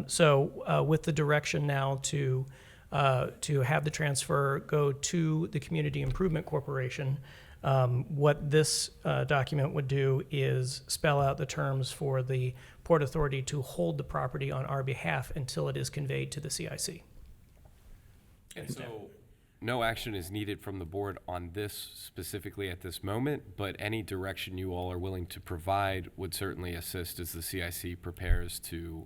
So with the direction now to have the transfer go to the Community Improvement Corporation, what this document would do is spell out the terms for the Port Authority to hold the property on our behalf until it is conveyed to the CIC. And so, no action is needed from the board on this specifically at this moment, but any direction you all are willing to provide would certainly assist as the CIC prepares to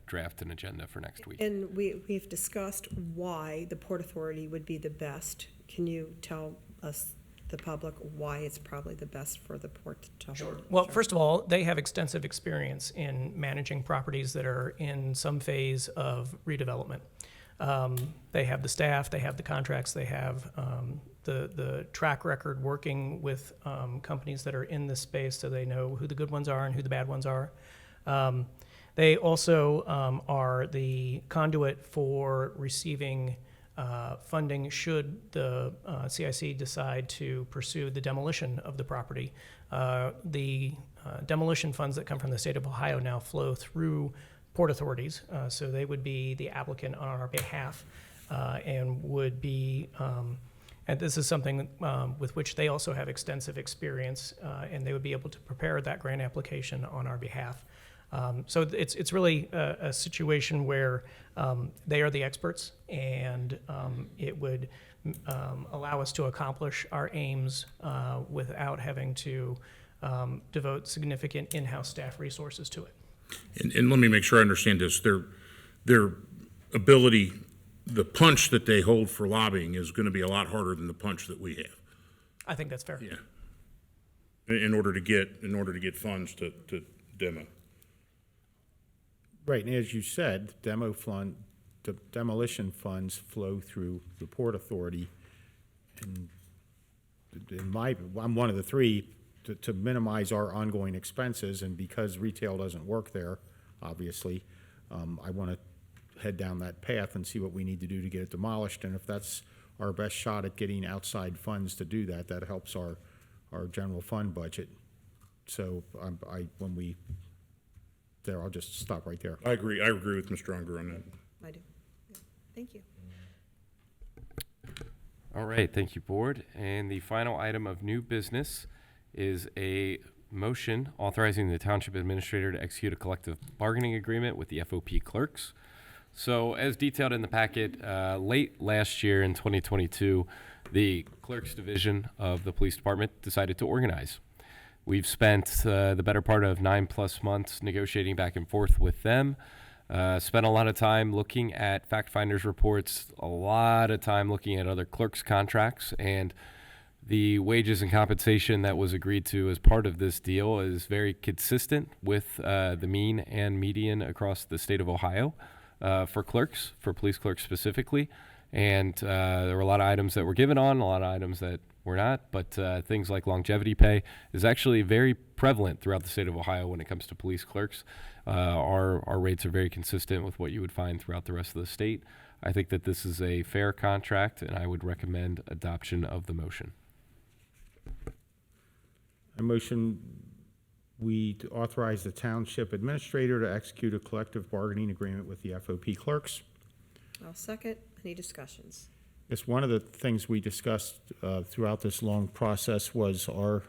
draft an agenda for next week. And we've discussed why the Port Authority would be the best. Can you tell us, the public, why it's probably the best for the port to hold? Well, first of all, they have extensive experience in managing properties that are in some phase of redevelopment. They have the staff, they have the contracts, they have the track record working with companies that are in this space, so they know who the good ones are and who the bad ones are. They also are the conduit for receiving funding should the CIC decide to pursue the demolition of the property. The demolition funds that come from the state of Ohio now flow through port authorities, so they would be the applicant on our behalf and would be, and this is something with which they also have extensive experience, and they would be able to prepare that grant application on our behalf. So it's really a situation where they are the experts, and it would allow us to accomplish our aims without having to devote significant in-house staff resources to it. And let me make sure I understand this. Their ability, the punch that they hold for lobbying is going to be a lot harder than the punch that we have. I think that's fair. Yeah. In order to get funds to demo. Right, and as you said, the demolition funds flow through the Port Authority. And I'm one of the three. To minimize our ongoing expenses, and because retail doesn't work there, obviously, I want to head down that path and see what we need to do to get it demolished. And if that's our best shot at getting outside funds to do that, that helps our general fund budget. So I'll just stop right there. I agree with Mr. Unger on that. I do. Yeah. Thank you. All right, thank you, board. And the final item of new business is a motion authorizing the Township Administrator to execute a collective bargaining agreement with the FOP clerks. So as detailed in the packet, late last year in 2022, the Clerks Division of the Police Department decided to organize. We've spent the better part of 9+ months negotiating back and forth with them, spent a lot of time looking at fact finders reports, a lot of time looking at other clerks' contracts, and the wages and compensation that was agreed to as part of this deal is very consistent with the mean and median across the state of Ohio for clerks, for police clerks specifically. And there were a lot of items that were given on, a lot of items that were not, but things like longevity pay is actually very prevalent throughout the state of Ohio when it comes to police clerks. Our rates are very consistent with what you would find throughout the rest of the state. I think that this is a fair contract, and I would recommend adoption of the motion. A motion we authorize the Township Administrator to execute a collective bargaining agreement with the FOP clerks. I'll second. Any discussions? Yes, one of the things we discussed throughout this long process was our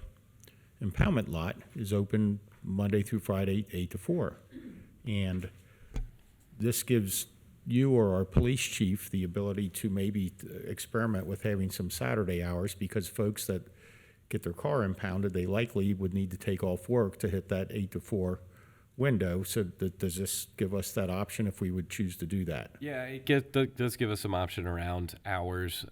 impoundment lot is open Monday through Friday, 8 to 4. And this gives you or our police chief the ability to maybe experiment with having some Saturday hours, because folks that get their car impounded, they likely would need to take off work to hit that 8 to 4 window. So does this give us that option if we would choose to do that? Yeah, it does give us some option around hours.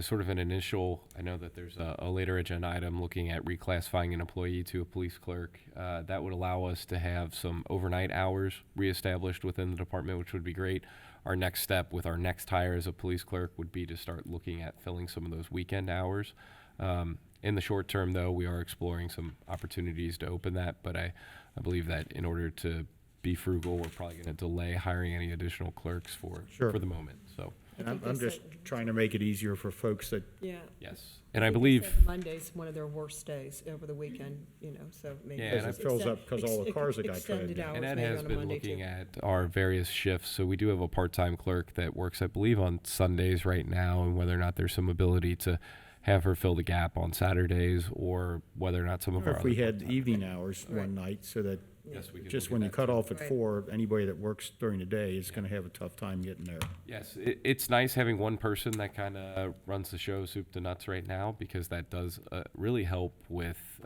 Sort of an initial, I know that there's a later agenda item looking at reclassifying an employee to a police clerk. That would allow us to have some overnight hours reestablished within the department, which would be great. Our next step with our next hire as a police clerk would be to start looking at filling some of those weekend hours. In the short term, though, we are exploring some opportunities to open that, but I believe that in order to be frugal, we're probably going to delay hiring any additional clerks for the moment. So, And I'm just trying to make it easier for folks that. Yeah. yes, and I believe Monday's one of their worst days over the weekend, so maybe. Yeah, and it fills up because all the cars that got traded. Extended hours and Ed maybe has on a been Monday looking too. at our various shifts. So we do have a part-time clerk that works, I believe, on Sundays right now, and whether or not there's some ability to have her fill the gap on Saturdays, or whether or not some of our If we other had evening hours one night, so that Yes, we could just look when at you that cut too. off at Right. 4, anybody that works during the day is going to have a tough time getting there. Yes, it's nice having one person that kind of runs the show soup to nuts right now, because that does really help with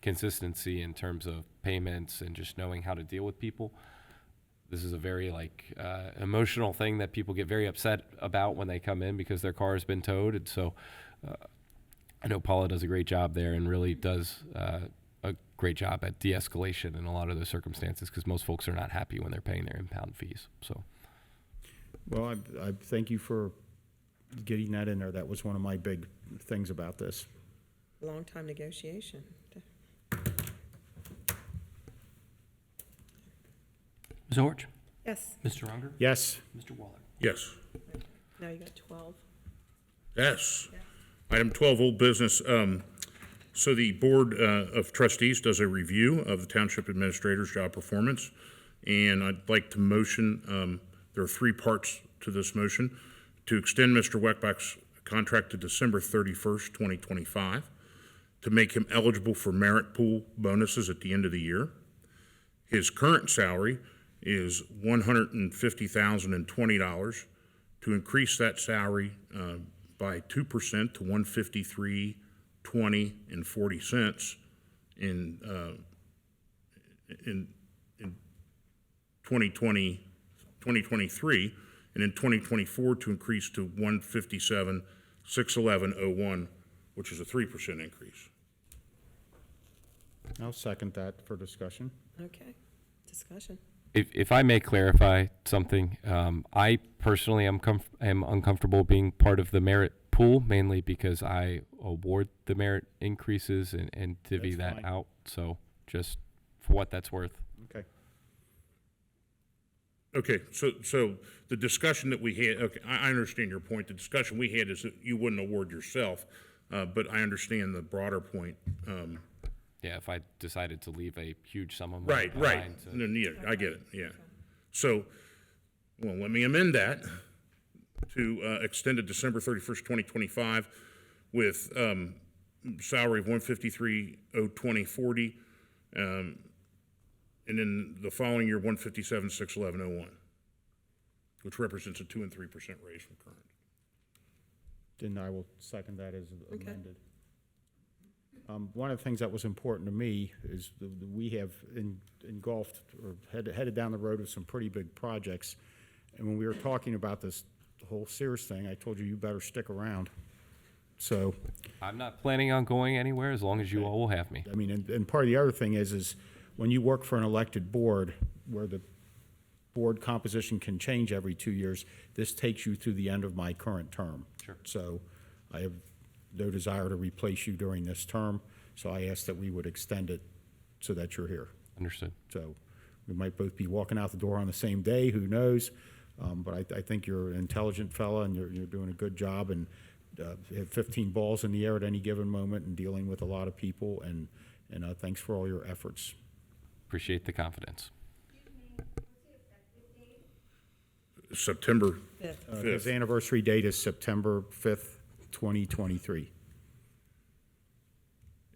consistency in terms of payments and just knowing how to deal with people. This is a very emotional thing that people get very upset about when they come in because their car has been towed. And so I know Paula does a great job there and really does a great job at de-escalation in a lot of those circumstances, because most folks are not happy when they're paying their impound fees. So. Well, I thank you for getting that in there. That was one of my big things about this. Long time negotiation. Ms. Orch? Yes. Mr. Unger? Yes. Mr. Waller? Yes. Now you got 12. Yes. Item 12, old business. So the Board of Trustees does a review of the Township Administrator's job performance, and I'd like to motion, there are 3 parts to this motion, to extend Mr. Weckbach's contract to December 31st, 2025, to make him eligible for merit pool bonuses at the end of the year. His current salary is $150,020, to increase that salary by 2% to $153.20 in 2023, and in 2024 to increase to $157,611.01, which is a 3% increase. I'll second that for discussion. Okay. Discussion. If I may clarify something, I personally am uncomfortable being part of the merit pool, mainly because I award the merit increases and divvy That's that fine. out. So just for what that's worth. Okay. Okay, so the discussion that we had, okay, I understand your point. The discussion we had is that you wouldn't award yourself, but I understand the broader point. Yeah, if I decided to leave a huge sum of money Right. behind to- Then, yeah, I get it, yeah. So, well, let me amend that to extend it December 31st, 2025 with salary of $153,020.40, and then the following year, $157,611.01, which represents a 2% and 3% raise from current. Then I will second that as amended. One of the things that was important to me is we have engulfed or headed down the road of some pretty big projects. And when we were talking about this whole Sears thing, I told you better stick around. So, I'm not planning on going anywhere as long as you all will have me. I mean, and part of the other thing is when you work for an elected board where the board composition can change every 2 years, this takes you through the end of my current term. Sure. So I have no desire to replace you during this term, so I asked that we would extend it so that you're here. Understood. So we might both be walking out the door on the same day, who knows? But I think you're an intelligent fella and you're doing a good job, and have 15 balls in the air at any given moment and dealing with a lot of people, and And thanks for all your efforts. Appreciate the confidence. September His 5th. anniversary date is September 5th, 2023.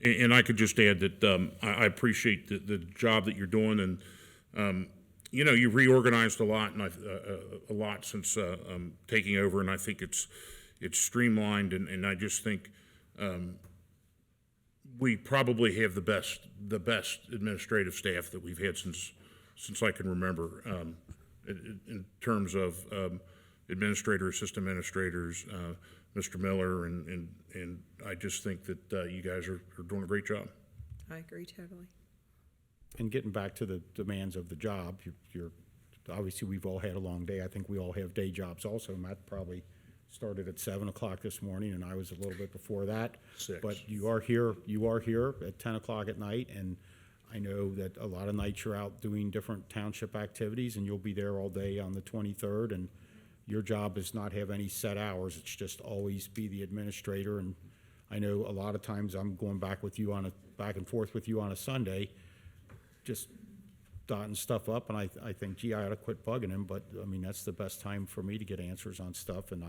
And I could just add that I appreciate the job that you're doing, and you've reorganized a lot, and a lot since taking over, and I think it's streamlined, and I just think we probably have the best administrative staff that we've had since I can remember, in terms of administrators, assistant administrators, Mr. Miller, and I just think that you guys are doing a great job. I agree totally. And getting back to the demands of the job, you're obviously, we've all had a long day. I think we all have day jobs also. Matt probably started at 7 o'clock this morning, and I was a little bit before that. 6. But you are here at 10 o'clock at night, and I know that a lot of nights you're out doing different township activities, and you'll be there all day on the 23rd, and your job is not have any set hours. It's just always be the administrator. And I know a lot of times I'm going back and forth with you on a Sunday, just dotting stuff up, and I think, gee, I ought to quit bugging him, but I mean, that's the best time for me to get answers on stuff, and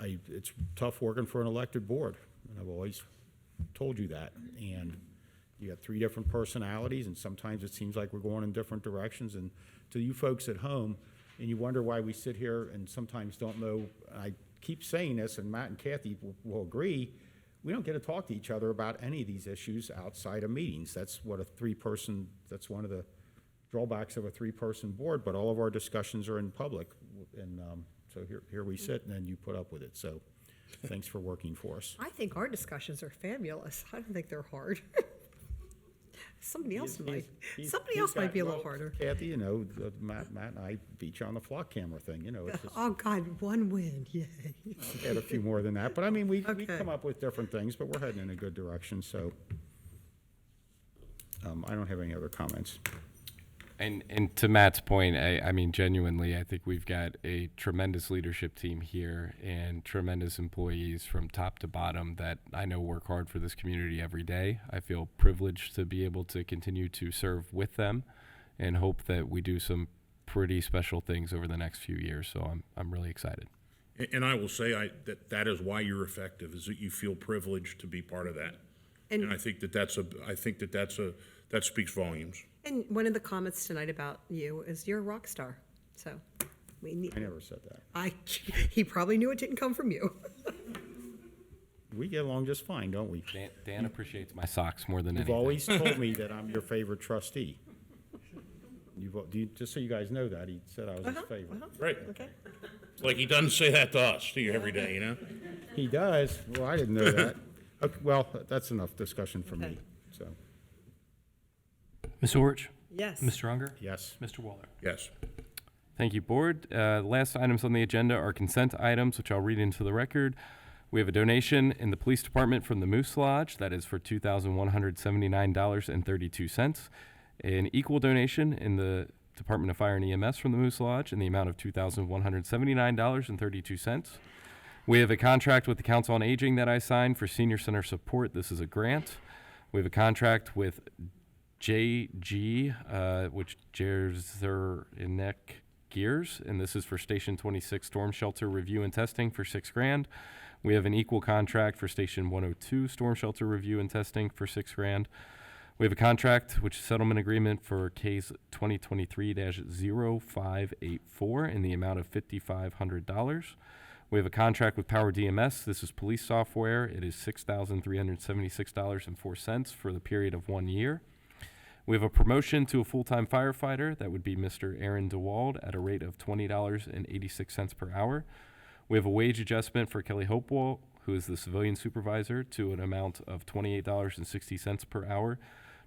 it's tough working for an elected board, and I've always told you that. And you got 3 different personalities, and sometimes it seems like we're going in different directions. And to you folks at home, and you wonder why we sit here and sometimes don't know, I keep saying this, and Matt and Kathy will agree, we don't get to talk to each other about any of these issues outside of meetings. That's what that's one of the drawbacks of a 3-person board, but all of our discussions are in public. And so here we sit, and then you put up with it. So thanks for working for us. I think our discussions are fabulous. I don't think they're hard. Somebody else might be a little harder. Kathy, Matt and I beat you on the flock camera thing, it's just, Oh, God, 1 win, yay. had a few more than that, but I mean, we come up with different things, but we're heading in a good direction, so I don't have any other comments. And to Matt's point, I mean, genuinely, I think we've got a tremendous leadership team here and tremendous employees from top to bottom that I know work hard for this community every day. I feel privileged to be able to continue to serve with them and hope that we do some pretty special things over the next few years. So I'm really excited. And I will say that is why you're effective, is that you feel privileged to be part of that. And I think that speaks volumes. And one of the comments tonight about you is you're a rock star. So I never said that. He probably knew it didn't come from you. We get along just fine, don't we? Dan appreciates my socks more than anything. You've always told me that I'm your favorite trustee. Just so you guys know that, he said I was his favorite. Right. Okay. It's like he doesn't say that to us, to you, every day, He does. Well, I didn't know that. Okay, well, that's enough discussion for me, so. Ms. Orich? Yes. Mr. Unger? Yes. Mr. Waller? Yes. Thank you, Board. Last items on the agenda are consent items, which I'll read into the record. We have a donation in the Police Department from the Moose Lodge. That is for $2,179.32. An equal donation in the Department of Fire and EMS from the Moose Lodge in the amount of $2,179.32. We have a contract with the Council on Aging that I signed for Senior Center support. This is a grant. We have a contract with JG, which Jerzer Gears, and this is for Station 26 Storm Shelter Review and Testing for $6,000. We have an equal contract for Station 102 Storm Shelter Review and Testing for $6,000. We have a contract, which is settlement agreement for case 2023-0584 in the amount of $5,500. We have a contract with Power DMS. This is police software. It is $6,376.04 for the period of 1 year. We have a promotion to a full-time firefighter. That would be Mr. Aaron DeWald at a rate of $20.86 per hour. We have a wage adjustment for Kelly Hopewell, who is the civilian supervisor, to an amount of $28.60 per hour.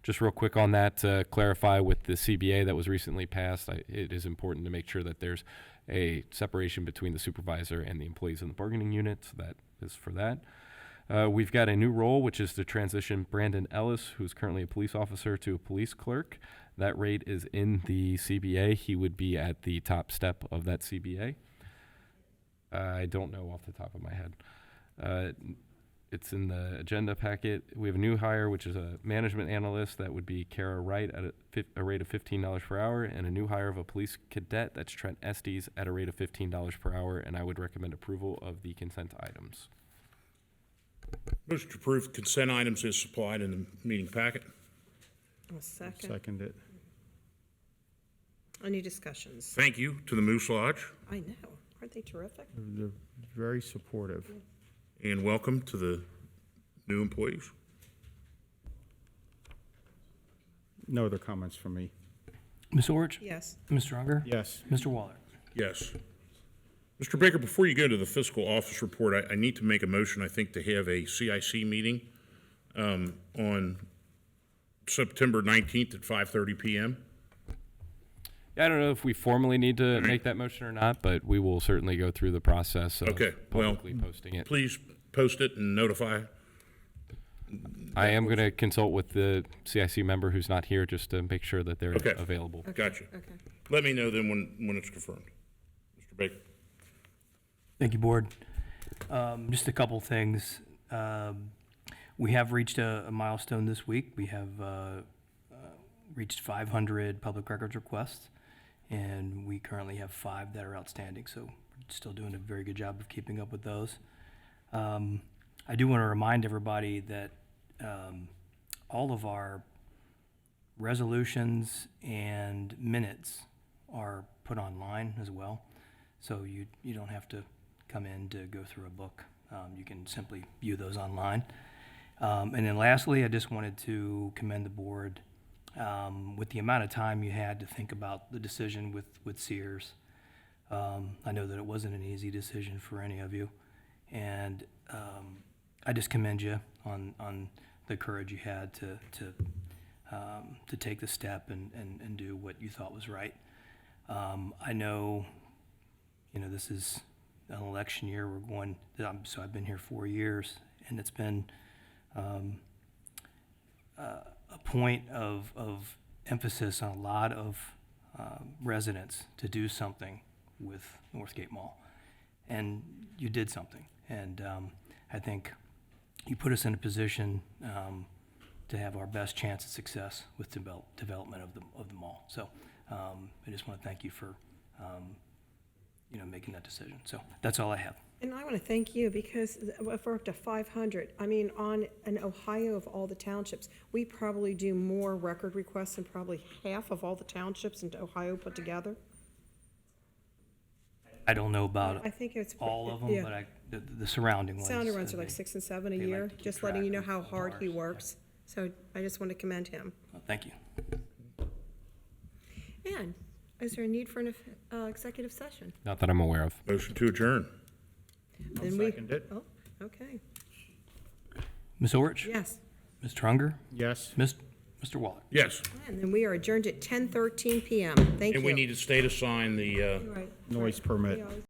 Just real quick on that, to clarify with the CBA that was recently passed, it is important to make sure that there's a separation between the supervisor and the employees in the bargaining unit. So that is for that. We've got a new role, which is to transition Brandon Ellis, who's currently a police officer, to a police clerk. That rate is in the CBA. He would be at the top step of that CBA. I don't know off the top of my head. It's in the agenda packet. We have a new hire, which is a management analyst. That would be Kara Wright at a rate of $15 per hour, and a new hire of a police cadet. That's Trent Estes at a rate of $15 per hour, and I would recommend approval of the consent items. Motion to approve consent items is supplied in the meeting packet. A second. Second it. Any discussions? Thank you to the Moose Lodge, I know. Aren't they terrific? They're very supportive. and welcome to the new employees. No other comments from me. Ms. Orich? Yes. Mr. Unger? Yes. Mr. Waller? Yes. Mr. Baker, before you go to the fiscal office report, I need to make a motion, I think, to have a CIC meeting on September 19th at 5:30 p.m. I don't know if we formally need to make that motion or not, but we will certainly go through the process of Okay, well, publicly posting it. please post it and notify. I am going to consult with the CIC member who's not here just to make sure that they're Okay. available. Gotcha. Okay. Let me know then when it's confirmed. Mr. Baker. Thank you, Board. Just a couple things. We have reached a milestone this week. We have reached 500 public records requests, and we currently have 5 that are outstanding, so we're still doing a very good job of keeping up with those. I do want to remind everybody that all of our resolutions and minutes are put online as well, so you don't have to come in to go through a book. You can simply view those online. And then lastly, I just wanted to commend the board with the amount of time you had to think about the decision with Sears. I know that it wasn't an easy decision for any of you, and I just commend you on the courage you had to take the step and do what you thought was right. I know, this is an election year. So I've been here 4 years, and it's been a point of emphasis on a lot of residents to do something with Northgate Mall, and you did something, and I think you put us in a position to have our best chance of success with development of the mall. So I just want to thank you for making that decision. So that's all I have. And I want to thank you because if we're up to 500, I mean, on an Ohio of all the townships, we probably do more record requests than probably half of all the townships in Ohio put together. I don't know about I think it's all of them, yeah. but the surrounding ones. Sounder runs are like 6 and 7 a they year, like to keep just letting you know track how of hard he ours. works. So I just want to commend him. Well, thank you. And is there a need for an executive session? Not that I'm aware of. Motion to adjourn. Then second it. Oh, okay. Ms. Orich? Yes. Mr. Unger? Yes. Mr. Waller? Yes. And then we are adjourned at 10:13 p.m. Thank you. And we need to stay to sign the Right. Noise permit. We always-